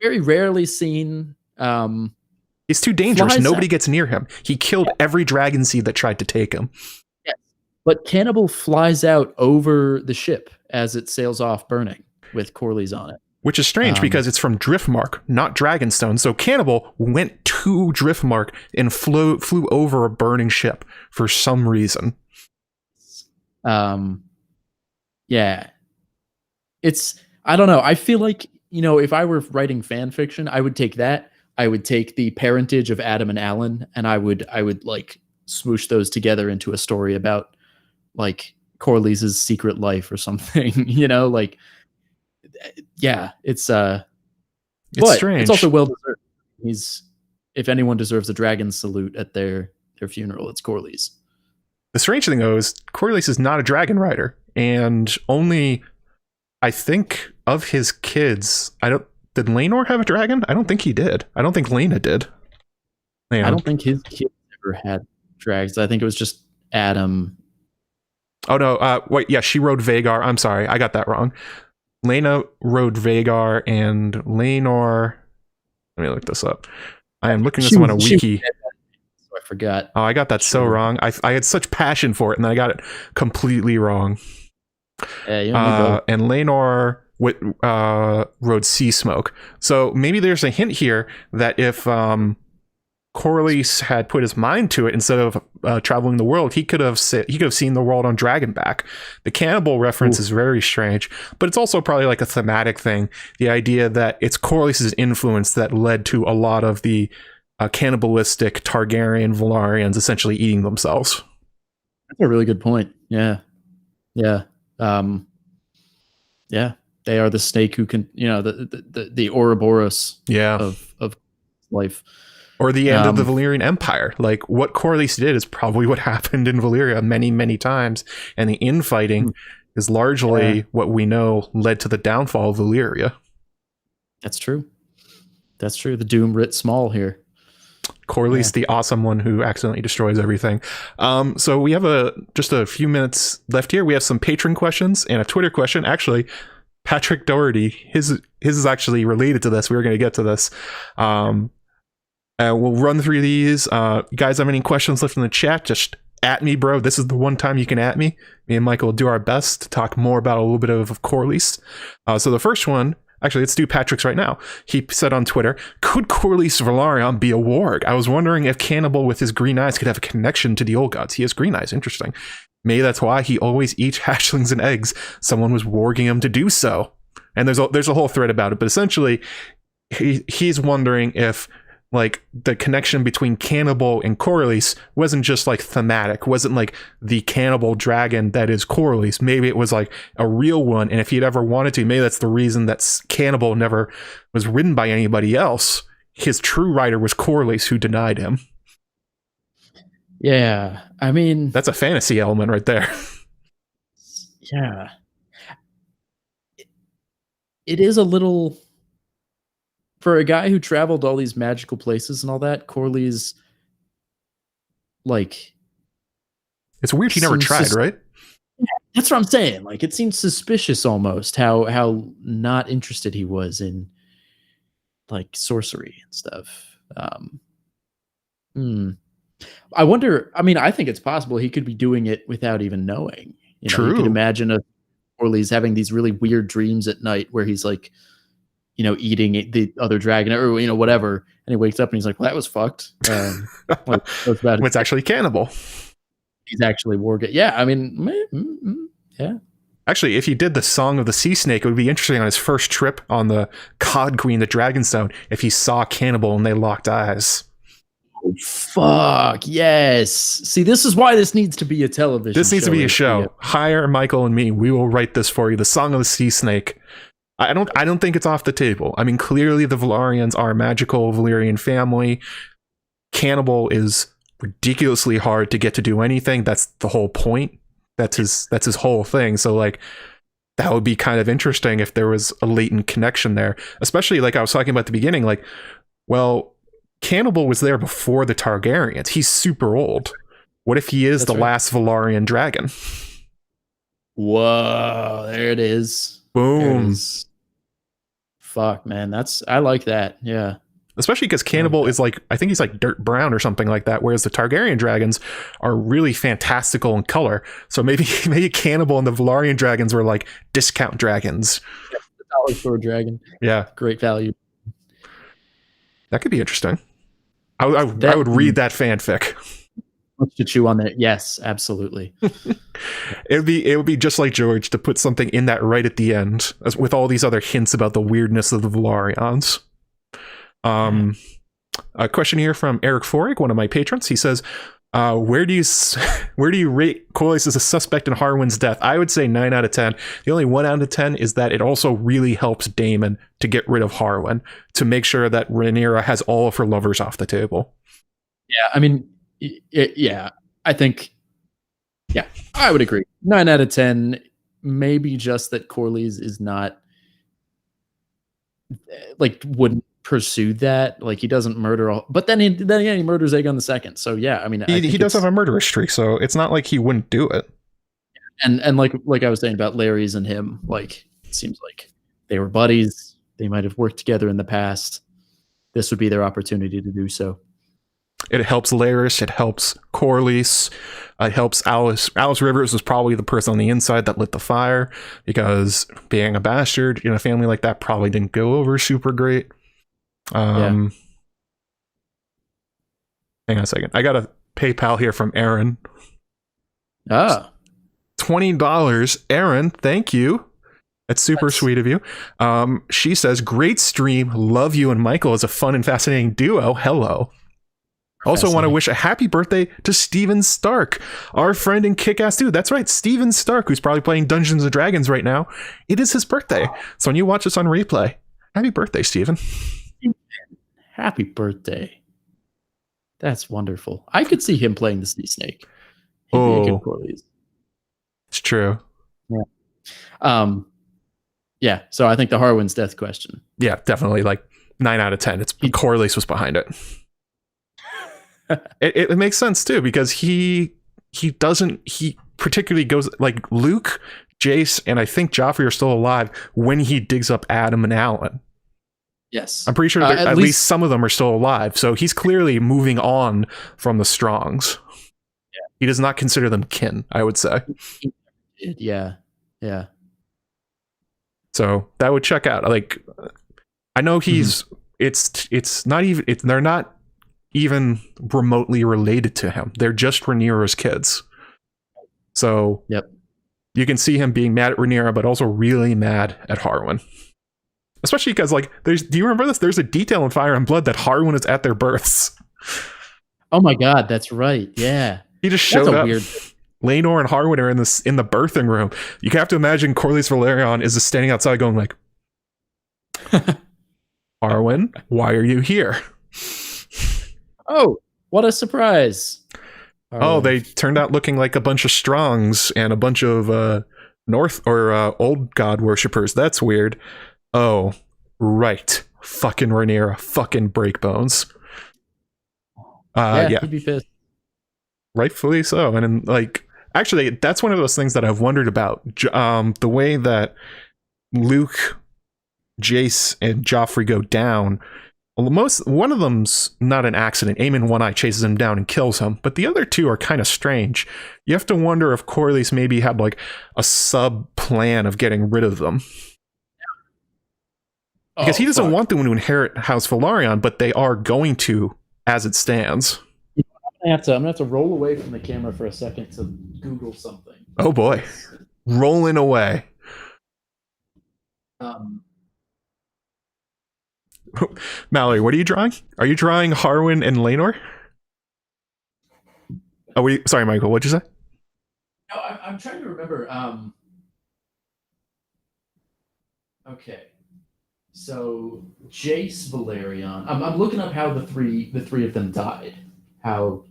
B: Very rarely seen.
A: He's too dangerous. Nobody gets near him. He killed every dragon seed that tried to take him.
B: Yes. But Cannibal flies out over the ship as it sails off burning with Corlys on it.
A: Which is strange because it's from Driftmark, not Dragonstone. So Cannibal went to Driftmark and flew over a burning ship for some reason.
B: Yeah. I don't know. I feel like, if I were writing fan fiction, I would take that. I would take the parentage of Adam and Alan, and I would like smoosh those together into a story about like Corlys' secret life or something, like, yeah, it's strange. It's also well deserved. If anyone deserves a dragon salute at their funeral, it's Corlys.
A: The strange thing though is Corlys is not a dragon rider, and only, I think, of his kids, did Laenor have a dragon? I don't think he did. I don't think Laena did.
B: I don't think his kids ever had dragons. I think it was just Adam.
A: Oh no, wait, yeah, she rode Vhagar. I'm sorry, I got that wrong. Laena rode Vhagar, and Laenor. Let me look this up. I am looking this up on a wiki.
B: So I forgot.
A: Oh, I got that so wrong. I had such passion for it, and then I got it completely wrong.
B: Yeah,
A: and Laenor rode Sea Smoke. So maybe there's a hint here that if Corlys had put his mind to it, instead of traveling the world, he could have seen the world on Dragonback. The cannibal reference is very strange, but it's also probably like a thematic thing. The idea that it's Corlys' influence that led to a lot of the cannibalistic Targaryen Velaryons essentially eating themselves.
B: That's a really good point. Yeah. They are the snake who can, the Ouroboros of life.
A: Or the end of the Valyrian Empire. Like, what Corlys did is probably what happened in Valyria many, many times. And the infighting is largely what we know led to the downfall of Valyria.
B: That's true. The doom writ small here.
A: Corlys, the awesome one who accidentally destroys everything. So we have just a few minutes left here. We have some patron questions and a Twitter question. Actually, Patrick Doherty, his is actually related to this. We were going to get to this. We'll run through these. You guys have any questions left in the chat? Just at me, bro. This is the one time you can at me. Me and Michael will do our best to talk more about a little bit of Corlys. So the first one, actually, let's do Patrick's right now. He said on Twitter, could Corlys Velaryon be a warg? I was wondering if Cannibal with his green eyes could have a connection to the old gods. He has green eyes. Interesting. Maybe that's why he always eats hatchlings and eggs. Someone was warging him to do so. And there's a whole thread about it. But essentially, he's wondering if like the connection between Cannibal and Corlys wasn't just like thematic, wasn't like the cannibal dragon that is Corlys. Maybe it was like a real one. And if he'd ever wanted to, maybe that's the reason that Cannibal never was ridden by anybody else. His true rider was Corlys, who denied him.
B: Yeah, I mean,
A: that's a fantasy element right there.
B: Yeah. It is a little, for a guy who traveled all these magical places and all that, Corlys, like,
A: It's weird he never tried, right?
B: Yeah, that's what I'm saying. Like, it seems suspicious almost how not interested he was in like sorcery and stuff. Hmm. I wonder. I mean, I think it's possible he could be doing it without even knowing. You could imagine a Corlys having these really weird dreams at night where he's like, eating the other dragon or whatever, and he wakes up and he's like, "Well, that was fucked." Like, that's about
A: It's actually cannibal.
B: He's actually Yeah, I mean, yeah.
A: Actually, if he did the Song of the Seasnake, it would be interesting on his first trip on the Cod Queen, the Dragonstone, if he saw cannibal and they locked eyes.
B: Oh, fuck, yes. See, this is why this needs to be a television show.
A: This needs to be a show. Hire Michael and me. We will write this for you. The Song of the Seasnake. I don't think it's off the table. I mean, clearly the Velaryons are a magical Valyrian family. Cannibal is ridiculously hard to get to do anything. That's the whole point. That's his whole thing. So like, that would be kind of interesting if there was a latent connection there, especially like I was talking about at the beginning, like, well, Cannibal was there before the Targaryens. He's super old. What if he is the last Velaryon dragon?
B: Whoa, there it is.
A: Boom.
B: There it is. Fuck, man. I like that. Yeah.
A: Especially because Cannibal is like, I think he's like dirt brown or something like that, whereas the Targaryen dragons are really fantastical in color. So maybe Cannibal and the Velaryon dragons were like discount dragons.
B: Yeah, the $1 dragon.
A: Yeah.
B: Great value.
A: That could be interesting. I would read that fanfic.
B: Much to chew on that. Yes, absolutely.
A: It would be just like George to put something in that right at the end, with all these other hints about the weirdness of the Velaryons. A question here from Eric Forig, one of my patrons. He says, where do you rate Corlys as a suspect in Harwin's death? I would say 9 out of 10. The only 1 out of 10 is that it also really helps Daemon to get rid of Harwin, to make sure that Rhaenyra has all of her lovers off the table.
B: Yeah, I mean, I think, I would agree. 9 out of 10. Maybe just that Corlys is not, like, wouldn't pursue that. Like, he doesn't murder but then he murders Aegon II. So yeah, I mean,
A: he does have a murderous streak, so it's not like he wouldn't do it.
B: And like I was saying about Larys and him, like, it seems like they were buddies. They might have worked together in the past. This would be their opportunity to do so.
A: It helps Larys. It helps Corlys. It helps Alice. Alice Rivers was probably the person on the inside that lit the fire, because being a bastard in a family like that probably didn't go over super great. Hang on a second. I got a PayPal here from Aaron. $20. Aaron, thank you. That's super sweet of you. She says, great stream. Love you and Michael as a fun and fascinating duo. Hello. Also want to wish a happy birthday to Steven Stark, our friend in Kick-Ass 2. That's right, Steven Stark, who's probably playing Dungeons & Dragons right now. It is his birthday. So when you watch this on replay, happy birthday, Steven.
B: Happy birthday. That's wonderful. I could see him playing the Seasnake.
A: It's true.
B: Yeah. So I think the Harwin's death question.
A: Yeah, definitely like 9 out of 10. It's Corlys was behind it. It makes sense too, because he particularly goes, like, Luke, Jace, and I think Joffrey are still alive when he digs up Adam and Alan.
B: Yes.
A: I'm pretty sure at least some of them are still alive. So he's clearly moving on from the Strongs.
B: Yeah.
A: He does not consider them kin, I would say.
B: Yeah. Yeah.
A: So that would check out. Like, I know he's, it's not even, they're not even remotely related to him. They're just Rhaenyra's kids. So you can see him being mad at Rhaenyra, but also really mad at Harwin. Especially because, like, do you remember this? There's a detail in Fire and Blood that Harwin is at their births.
B: Oh my God, that's right. Yeah.
A: He just showed up. Laenor and Harwin are in the birthing room. You have to imagine Corlys Velaryon is just standing outside going like, Harwin, why are you here?
B: Oh, what a surprise.
A: Oh, they turned out looking like a bunch of Strongs and a bunch of North or old god worshippers. That's weird. Oh, right. Fucking Rhaenyra. Fucking breakbones. Yeah.
B: He'd be pissed.
A: Rightfully so. And then, like, actually, that's one of those things that I've wondered about. The way that Luke, Jace, and Joffrey go down. One of them's not an accident. Aemon One Eye chases him down and kills him, but the other two are kind of strange. You have to wonder if Corlys maybe had like a sub plan of getting rid of them. Because he doesn't want them to inherit House Velaryon, but they are going to, as it stands.
B: I'm gonna have to roll away from the camera for a second to Google something.
A: Oh boy, rolling away. Mallory, what are you drawing? Are you drawing Harwin and Laenor? Oh, sorry, Michael. What'd you say?
B: No, I'm trying to remember. Okay, so Jace Velaryon. I'm looking up how the three of them died. How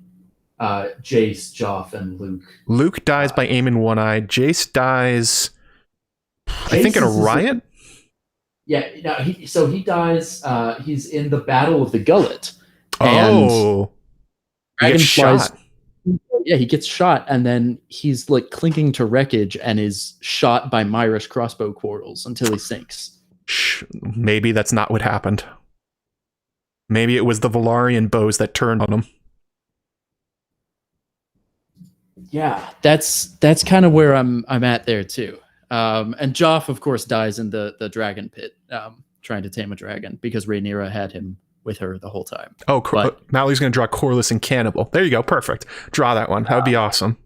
B: Jace, Joff, and Luke.
A: Luke dies by Aemon One Eye. Jace dies, I think, in a riot.
B: Yeah, no, he dies. He's in the Battle of the Gullet.
A: Oh, he gets shot.
B: Yeah, he gets shot, and then he's like clinging to wreckage and is shot by Myrish crossbow quarrels until he sinks.
A: Maybe that's not what happened. Maybe it was the Velaryon bows that turned on him.
B: Yeah, that's kind of where I'm at there too. And Joff, of course, dies in the dragon pit, trying to tame a dragon because Rhaenyra had him with her the whole time.
A: Oh, Mallory's going to draw Corlys and Cannibal. There you go. Perfect. Draw that one. That would be awesome.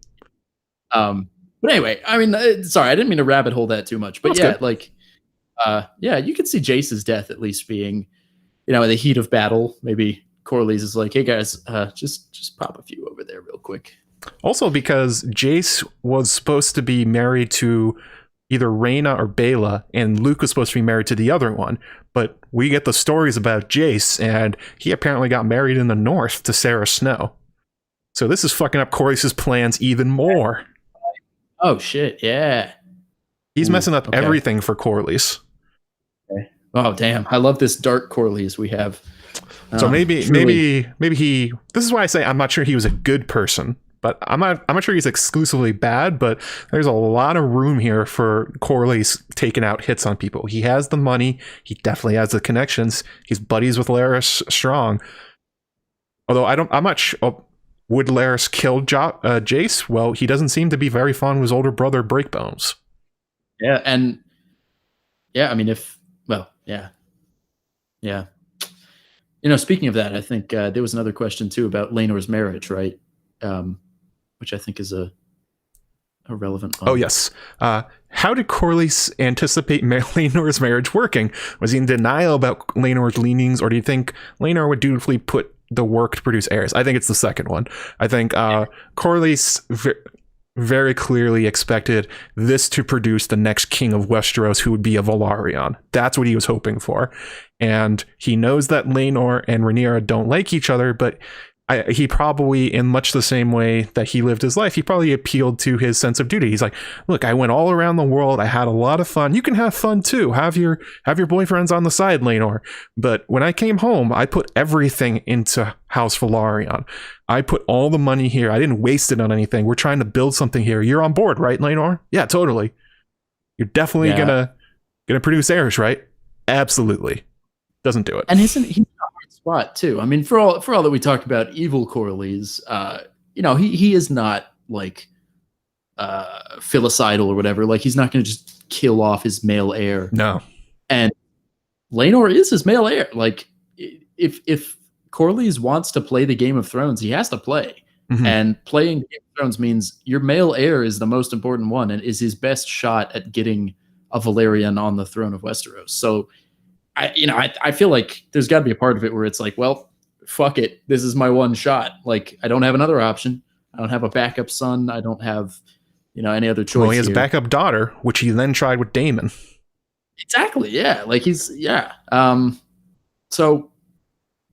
B: But anyway, I mean, sorry, I didn't mean to rabbit hole that too much. But that's good. Like, you could see Jace's death at least being, in the heat of battle. Maybe Corlys is like, hey guys, just pop a few over there real quick.
A: Also, because Jace was supposed to be married to either Rhaena or Baela, and Luke was supposed to be married to the other one. But we get the stories about Jace, and he apparently got married in the north to Sarah Snow. So this is fucking up Corlys' plans even more.
B: Oh shit! Yeah,
A: he's messing up everything for Corlys.
B: Okay. Oh damn! I love this dark Corlys we have.
A: So maybe he. This is why I say I'm not sure he was a good person. But I'm not sure he's exclusively bad, but there's a lot of room here for Corlys taking out hits on people. He has the money. He definitely has the connections. He's buddies with Larys Strong. Although I'm not sure. Would Larys kill Jace? Well, he doesn't seem to be very fond of his older brother, Breakbones.
B: Yeah, and I mean, speaking of that, I think there was another question too about Laenor's marriage, right? Which I think is a relevant one.
A: Oh, yes. How did Corlys anticipate Laenor's marriage working? Was he in denial about Laenor's leanings, or do you think Laenor would dutifully put the work to produce heirs? I think it's the second one. I think Corlys very clearly expected this to produce the next king of Westeros, who would be a Velaryon. That's what he was hoping for. And he knows that Laenor and Rhaenyra don't like each other, but he probably, in much the same way that he lived his life, he probably appealed to his sense of duty. He's like, look, I went all around the world. I had a lot of fun. You can have fun too. Have your boyfriends on the side, Laenor. But when I came home, I put everything into House Velaryon. I put all the money here. I didn't waste it on anything. We're trying to build something here. You're on board, right, Laenor? Yeah, totally. You're definitely gonna produce heirs, right? Absolutely. Doesn't do it.
B: And he's in a hard spot too. I mean, for all that we talked about evil Corlys, he is not like filicidal or whatever. Like, he's not going to just kill off his male heir.
A: No.
B: And Laenor is his male heir. Like, if Corlys wants to play the Game of Thrones, he has to play. Mm-hmm. And playing Game of Thrones means your male heir is the most important one and is his best shot at getting a Velaryon on the throne of Westeros. So I feel like there's got to be a part of it where it's like, well, fuck it. This is my one shot. Like, I don't have another option. I don't have a backup son. I don't have, any other choice.
A: Well, he has a backup daughter, which he then tried with Daemon.
B: Exactly. Yeah. Like, so,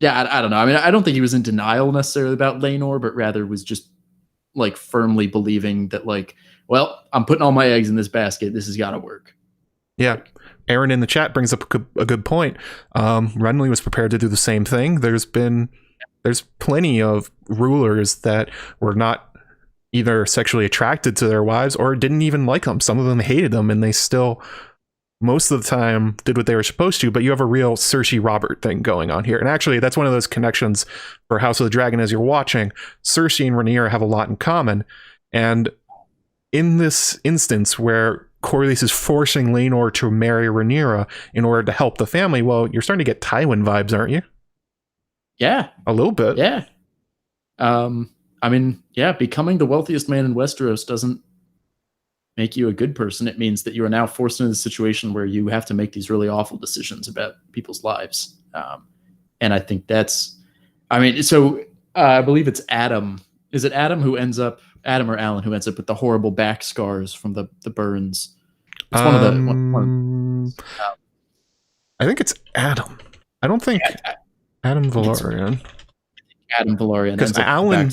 B: yeah, I don't know. I mean, I don't think he was in denial necessarily about Laenor, but rather was just like firmly believing that like well, I'm putting all my eggs in this basket. This has got to work.
A: Yeah. Aaron in the chat brings up a good point. Renly was prepared to do the same thing. There's plenty of rulers that were not either sexually attracted to their wives or didn't even like them. Some of them hated them, and they still, most of the time, did what they were supposed to. But you have a real Cersei Robert thing going on here. And actually, that's one of those connections for House of the Dragon as you're watching. Cersei and Rhaenyra have a lot in common. And in this instance where Corlys is forcing Laenor to marry Rhaenyra in order to help the family, well, you're starting to get Tywin vibes, aren't you?
B: Yeah.
A: A little bit.
B: Yeah. I mean, yeah, becoming the wealthiest man in Westeros doesn't make you a good person. It means that you are now forced into a situation where you have to make these really awful decisions about people's lives. And I think that's, I mean, so I believe it's Adam. Is it Adam who ends up, Adam or Alan, who ends up with the horrible back scars from the burns? It's one of the.
A: I think it's Adam. I don't think Adam Velaryon.
B: Adam Velaryon.
A: Because Alan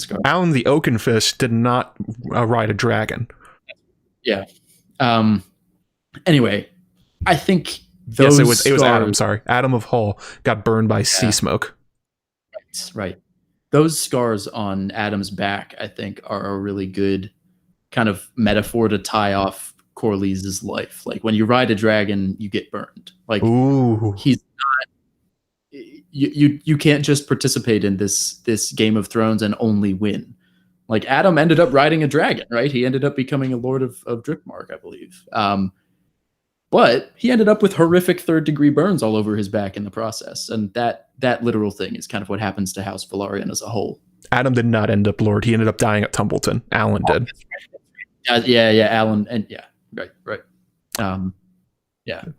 A: the Oakenfist did not ride a dragon.
B: Yeah. Anyway, I think those.
A: Yes, it was Adam. Sorry, Adam of Hull got burned by sea smoke.
B: Right. Those scars on Adam's back, I think, are a really good kind of metaphor to tie off Corlys' life. Like when you ride a dragon, you get burned. Like he's not. You can't just participate in this Game of Thrones and only win. Like Adam ended up riding a dragon, right? He ended up becoming a Lord of Driftmark, I believe. But he ended up with horrific third-degree burns all over his back in the process, and that literal thing is kind of what happens to House Velaryon as a whole. Adam
A: did not end up Lord. He ended up dying at Tumbleton. Alan did.
B: Yeah, Alan, and right.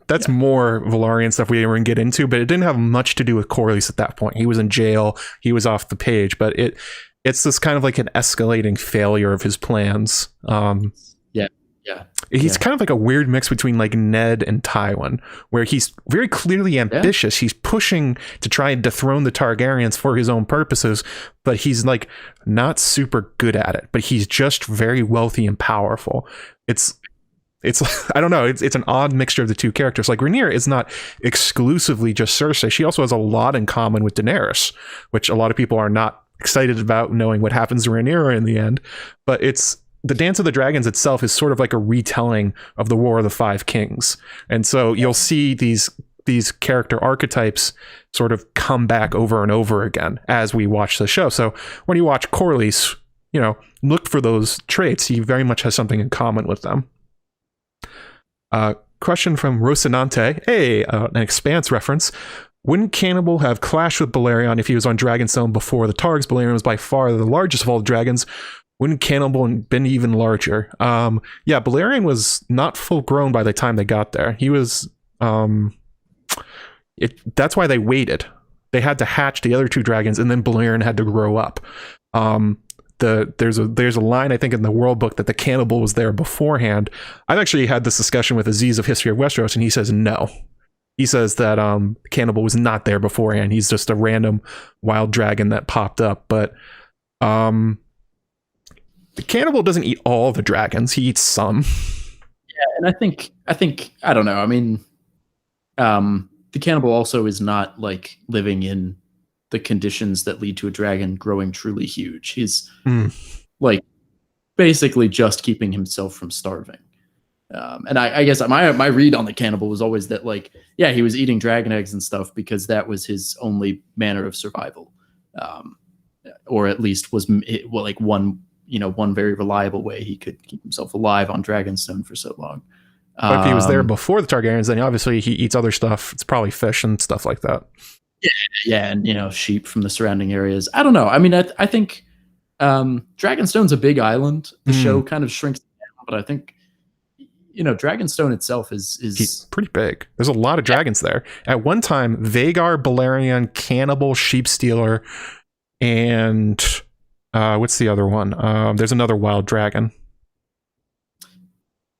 A: That's more Velaryon stuff we didn't get into, but it didn't have much to do with Corlys at that point. He was in jail. He was off the page, but it's this kind of like an escalating failure of his plans. He's kind of like a weird mix between like Ned and Tywin, where he's very clearly ambitious. He's pushing to try and dethrone the Targaryens for his own purposes, but he's like not super good at it. But he's just very wealthy and powerful. It's I don't know. It's an odd mixture of the two characters. Like Rhaenyra is not exclusively just Cersei. She also has a lot in common with Daenerys, which a lot of people are not excited about knowing what happens to Rhaenyra in the end. But the Dance of the Dragons itself is sort of like a retelling of the War of the Five Kings. And so you'll see these character archetypes sort of come back over and over again as we watch the show. So when you watch Corlys, look for those traits. He very much has something in common with them. Question from Rocinante. Hey, an Expanse reference. Wouldn't Cannibal have clashed with Balerion if he was on Dragonstone before the Targs? Balerion was by far the largest of all the dragons. Wouldn't Cannibal have been even larger? Balerion was not full grown by the time they got there. He was that's why they waited. They had to hatch the other two dragons, and then Balerion had to grow up. There's a line, I think, in the World Book that the Cannibal was there beforehand. I've actually had this discussion with Aziz of History of Westeros, and he says no. He says that Cannibal was not there beforehand. He's just a random wild dragon that popped up. But the Cannibal doesn't eat all the dragons. He eats some.
B: Yeah, and I think I don't know. I mean, the Cannibal also is not like living in the conditions that lead to a dragon growing truly huge. He's like basically just keeping himself from starving. And I guess my read on the Cannibal was always that he was eating dragon eggs and stuff because that was his only manner of survival, or at least was one very reliable way he could keep himself alive on Dragonstone for so long.
A: But if he was there before the Targaryens, then obviously he eats other stuff. It's probably fish and stuff like that.
B: Yeah, and sheep from the surrounding areas. I don't know. I mean, I think Dragonstone's a big island. The show kind of shrinks down, but I think Dragonstone itself is
A: pretty big. There's a lot of dragons there. At one time, Vhagar, Balerion, Cannibal, Sheepstealer, and what's the other one? There's another wild dragon.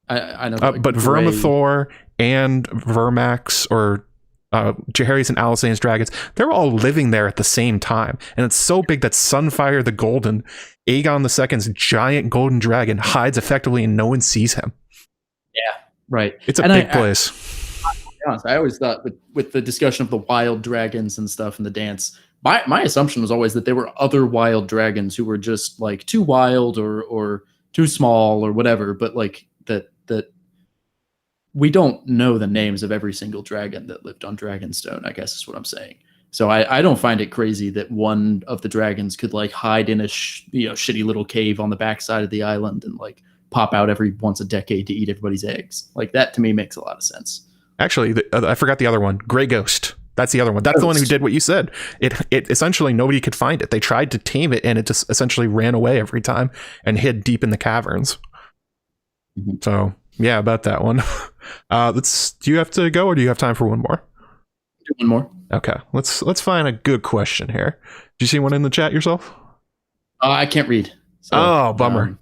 B: I know,
A: but Vermithor and Vermax, or Jaehaerys and Alysanne's dragons, they're all living there at the same time. And it's so big that Sunfire the Golden, Aegon II's giant golden dragon, hides effectively and no one sees him.
B: Yeah, right.
A: It's a big place.
B: I always thought with the discussion of the wild dragons and stuff in the dance, my assumption was always that there were other wild dragons who were just like too wild or too small or whatever, but like that we don't know the names of every single dragon that lived on Dragonstone, I guess is what I'm saying. So I don't find it crazy that one of the dragons could like hide in a shitty little cave on the backside of the island and like pop out every once a decade to eat everybody's eggs. Like that to me makes a lot of sense.
A: Actually, I forgot the other one. Grey Ghost. That's the other one. That's the one who did what you said. It essentially nobody could find it. They tried to tame it and it just essentially ran away every time and hid deep in the caverns. Mm-hmm. So yeah, about that one. Do you have to go or do you have time for one more?
B: One more.
A: Okay. Let's find a good question here. Did you see one in the chat yourself?
B: I can't read.
A: So, bummer.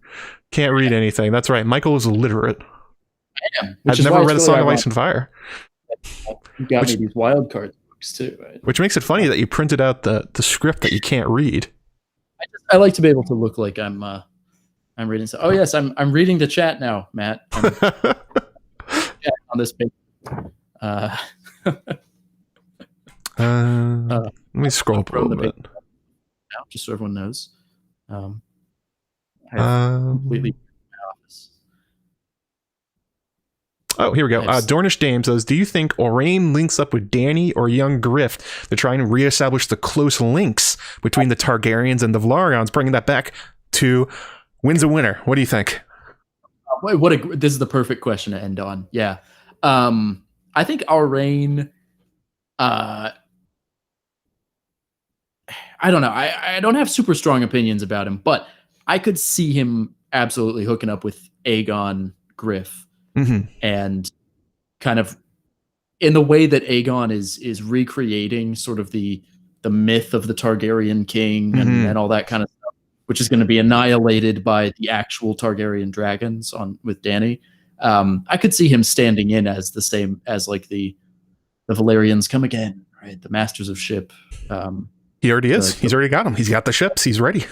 A: Can't read anything. That's right. Michael is illiterate.
B: I am.
A: I've never read A Song of Ice and Fire.
B: You got me these wild card books too, right?
A: Which makes it funny that you printed out the script that you can't read.
B: I like to be able to look like I'm reading. So, oh yes, I'm reading the chat now, Matt. On this page.
A: Let me scroll up a little bit.
B: Now, just so everyone knows. I completely my office.
A: Oh, here we go. Dornish Dame says, do you think Aurane links up with Dany or young Griff to try and reestablish the close links between the Targaryens and the Velaryons, bringing that back to wins a winner? What do you think?
B: This is the perfect question to end on. Yeah. I think Aurane, I don't know. I don't have super strong opinions about him, but I could see him absolutely hooking up with Aegon, Griff, and kind of in the way that Aegon is recreating sort of the myth of the Targaryen king and all that kind of stuff, which is going to be annihilated by the actual Targaryen dragons with Dany. I could see him standing in as the same as like the Velaryons come again, right? The masters of ship.
A: He already is. He's already got them. He's got the ships. He's ready.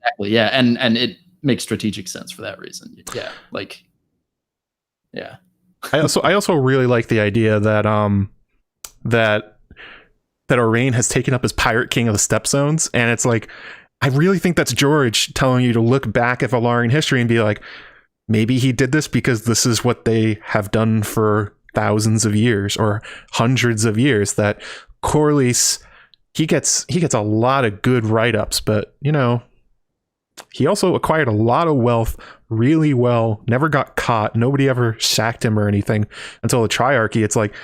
B: Exactly. Yeah, and it makes strategic sense for that reason. Yeah, like, yeah.
A: I also really like the idea that that Aurane has taken up as Pirate King of the Stepstones, and it's like I really think that's George telling you to look back at Velaryon history and be like, maybe he did this because this is what they have done for thousands of years or hundreds of years. That Corlys, he gets a lot of good write-ups, but he also acquired a lot of wealth really well, never got caught, nobody ever sacked him or anything until the Triarchy. It's like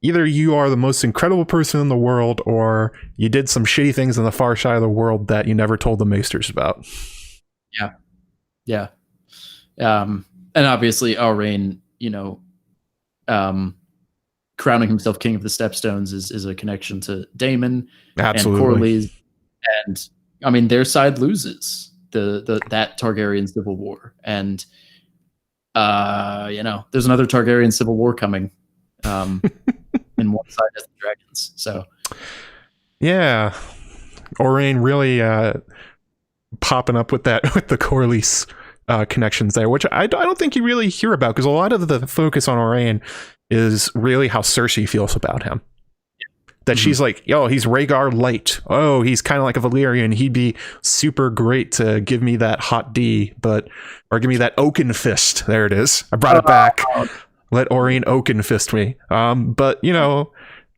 A: either you are the most incredible person in the world or you did some shitty things in the far side of the world that you never told the Maesters about.
B: Yeah. And obviously Aurane, crowning himself king of the Stepstones is a connection to Daemon and Corlys, and I mean their side loses that Targaryen civil war, and there's another Targaryen civil war coming, and one side has the dragons. So
A: yeah, Aurane really popping up with the Corlys connections there, which I don't think you really hear about, because a lot of the focus on Aurane is really how Cersei feels about him. That she's like, yo, he's Rhaegar light. Oh, he's kind of like a Valyrian. He'd be super great to give me that hot D, or give me that Oaken Fist. There it is. I brought it back. Let Aurane Oaken Fist me. But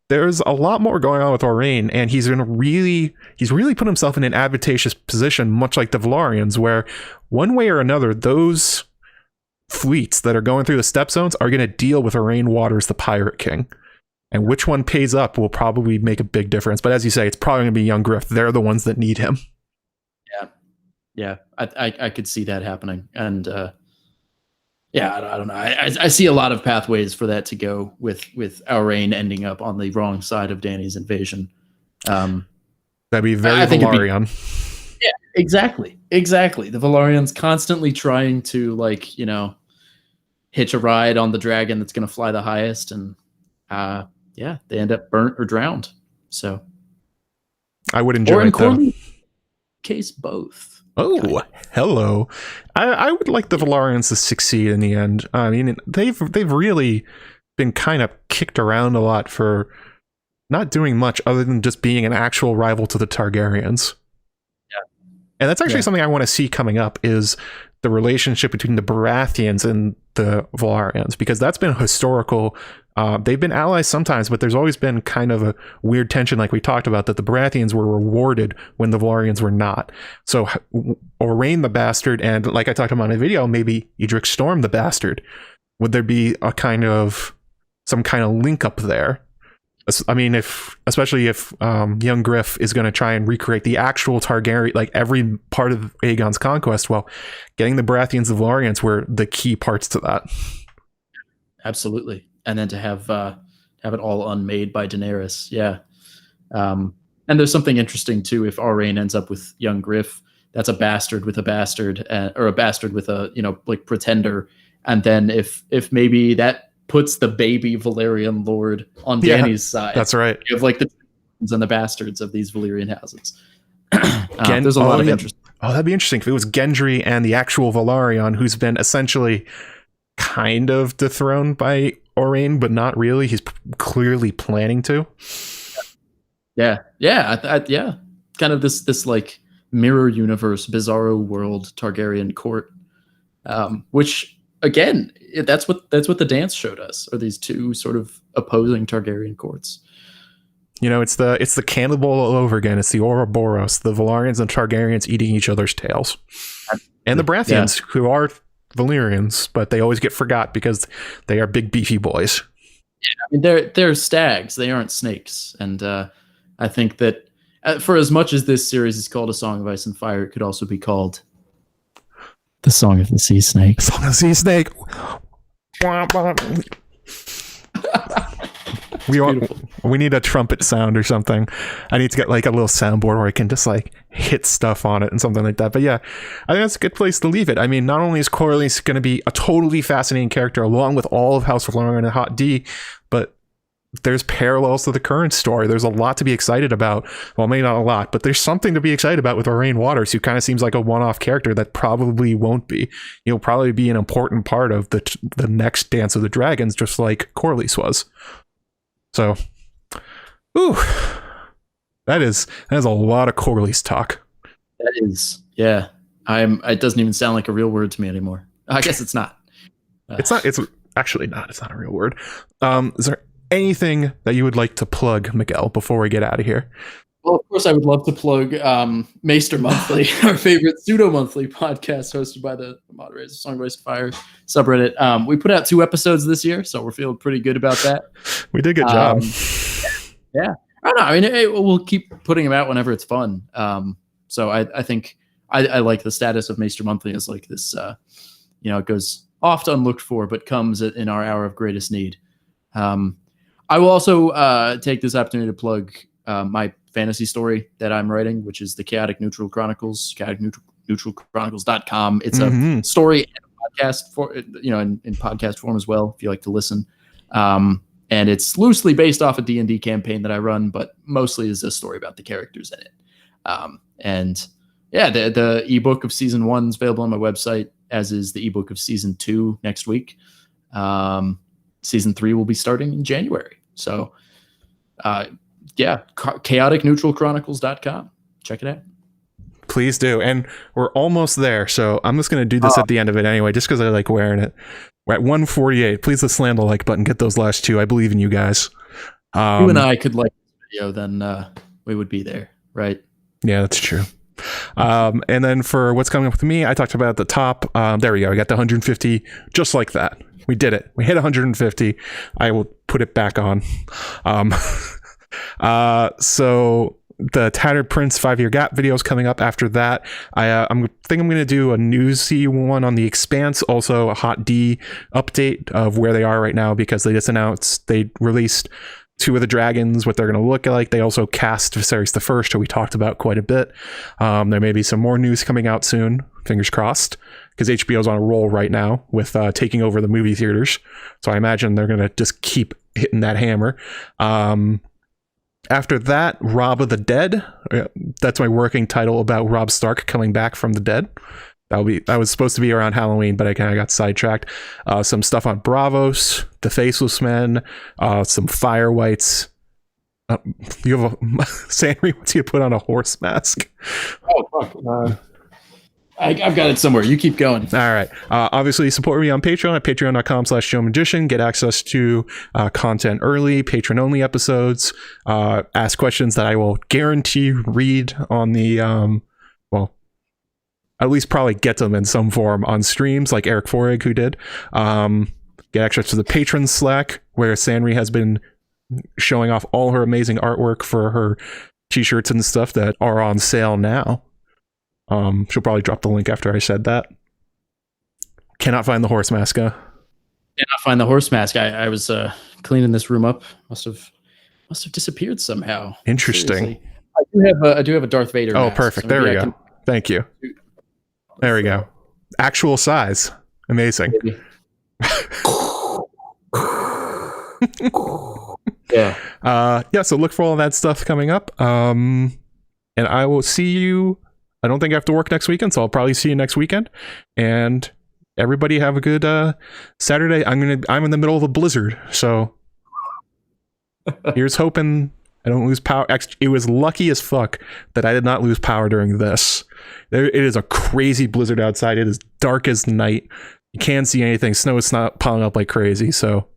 A: there's a lot more going on with Aurane, and he's really put himself in an advantageous position, much like the Velaryons, where one way or another, those fleets that are going through the Stepstones are going to deal with Aurane Waters, the Pirate King. And which one pays up will probably make a big difference. But as you say, it's probably going to be young Griff. They're the ones that need him.
B: Yeah. I could see that happening. And I don't know. I see a lot of pathways for that to go with Aurane ending up on the wrong side of Dany's invasion. That'd
A: be very Velaryon.
B: Yeah, exactly. The Velaryons constantly trying to hitch a ride on the dragon that's going to fly the highest, and they end up burnt or drowned. So
A: I would enjoy it, though.
B: Case both.
A: Oh, hello. I would like the Velaryons to succeed in the end. I mean, they've really been kind of kicked around a lot for not doing much other than just being an actual rival to the Targaryens.
B: Yeah.
A: And that's actually something I want to see coming up, is the relationship between the Baratheons and the Velaryons, because that's been historical. They've been allies sometimes, but there's always been kind of a weird tension, like we talked about, that the Baratheons were rewarded when the Velaryons were not. So Owain the Bastard, and like I talked about in a video, maybe Edric Storm the Bastard. Would there be some kind of link up there? I mean, especially if young Griff is going to try and recreate the actual Targaryen, like every part of Aegon's conquest, well, getting the Baratheons and Velaryons were the key parts to that.
B: Absolutely. And then to have it all unmade by Daenerys. Yeah. And there's something interesting too. If Owain ends up with young Griff, that's a bastard with a bastard, or a bastard with a, like pretender. And then if maybe that puts the baby Valyrian lord on Dany's side.
A: That's right.
B: You have like the and the bastards of these Valyrian houses. There's a lot of interest.
A: Oh, that'd be interesting if it was Gendry and the actual Velaryon, who's been essentially kind of dethroned by Owain, but not really. He's clearly planning to.
B: Yeah. Kind of this like mirror universe, bizarro world Targaryen court, which again, that's what the dance showed us, are these two sort of opposing Targaryen courts.
A: It's the cannibal all over again. It's the Ouroboros, the Velaryons and Targaryens eating each other's tails, and the Baratheons, who are Valyrians, but they always get forgot because they are big beefy boys.
B: Yeah, I mean, they're stags. They aren't snakes, and I think that for as much as this series is called A Song of Ice and Fire, it could also be called The Song of the Seasnake.
A: Song of the Seasnake. We need a trumpet sound or something. I need to get like a little soundboard where I can just like hit stuff on it and something like that. But yeah, I think that's a good place to leave it. I mean, not only is Corlys going to be a totally fascinating character along with all of House of Velaryon and Hot D, but there's parallels to the current story. There's a lot to be excited about. Well, maybe not a lot, but there's something to be excited about with Owain Waters, who kind of seems like a one-off character that probably won't be. He'll probably be an important part of the next Dance of the Dragons, just like Corlys was. So, that is a lot of Corlys talk.
B: That is, yeah. It doesn't even sound like a real word to me anymore. I guess it's not.
A: It's not. It's actually not. It's not a real word. Is there anything that you would like to plug, Miguel, before we get out of here?
B: Well, of course, I would love to plug Maester Monthly, our favorite pseudo-monthly podcast hosted by the moderators of Song of Ice and Fire subreddit. We put out 2 episodes this year, so we're feeling pretty good about that.
A: We did a good job.
B: Yeah. I don't know. I mean, we'll keep putting them out whenever it's fun. So I think I like the status of Maester Monthly as like this, it goes oft unlooked for, but comes in our hour of greatest need. I will also take this opportunity to plug my fantasy story that I'm writing, which is the Chaotic Neutral Chronicles, chaoticneutralchronicles.com. It's a story and a podcast for, in podcast form as well, if you like to listen. And it's loosely based off a D&D campaign that I run, but mostly is a story about the characters in it. The ebook of season 1 is available on my website, as is the ebook of season 2 next week. Season 3 will be starting in January. So, chaoticneutralchronicles.com. Check it out.
A: Please do. And we're almost there. So I'm just going to do this at the end of it anyway, just because I like wearing it. We're at 148. Please just slam the like button. Get those last 2. I believe in you guys.
B: You and I could like this video, then we would be there, right?
A: Yeah, that's true. And then for what's coming up with me, I talked about at the top. There we go. I got the 150 just like that. We did it. We hit 150. I will put it back on. So the Tattered Prince 5-year gap video is coming up after that. I think I'm going to do a newsy one on the Expanse, also a Hot D update of where they are right now, because they just announced they released 2 of the dragons, what they're going to look like. They also cast Viserys the First, who we talked about quite a bit. There may be some more news coming out soon, fingers crossed, because HBO's on a roll right now with taking over the movie theaters. So I imagine they're going to just keep hitting that hammer. After that, Rob of the Dead. That's my working title about Robb Stark coming back from the dead. That was supposed to be around Halloween, but I kind of got sidetracked. Some stuff on Bravos, The Faceless Men, some Fire Whites. You have a Sandry wants you to put on a horse mask.
B: Oh fuck! I've got it somewhere. You keep going.
A: All right. Obviously, support me on Patreon at patreon.com/JoeMagician. Get access to content early, patron-only episodes. Ask questions that I will guarantee read on the, at least probably get them in some form on streams, like Eric Forig, who did. Get access to the patron Slack, where Sandry has been showing off all her amazing artwork for her t-shirts and stuff that are on sale now. She'll probably drop the link after I said that. Cannot find the horse mask.
B: Cannot find the horse mask. I was cleaning this room up. Must have disappeared somehow.
A: Interesting.
B: Seriously. I do have a Darth Vader.
A: Oh,
B: mask,
A: perfect.
B: so
A: there we go. Thank you. There we go. Actual size. Amazing. Yeah. So look for all that stuff coming up. And I will see you. I don't think I have to work next weekend, so I'll probably see you next weekend. And everybody have a good Saturday. I'm in the middle of a blizzard, so here's hoping I don't lose power. It was lucky as fuck that I did not lose power during this. It is a crazy blizzard outside. It is dark as night. You can't see anything. Snow is not piling up like crazy. So,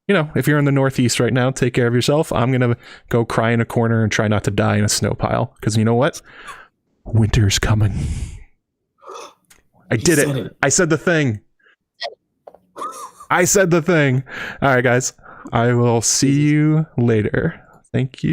A: if you're in the Northeast right now, take care of yourself. I'm going to go cry in a corner and try not to die in a snow pile. Because you know what? Winter's coming. I did it. I said the thing. All right, guys. I will see you later. Thank you.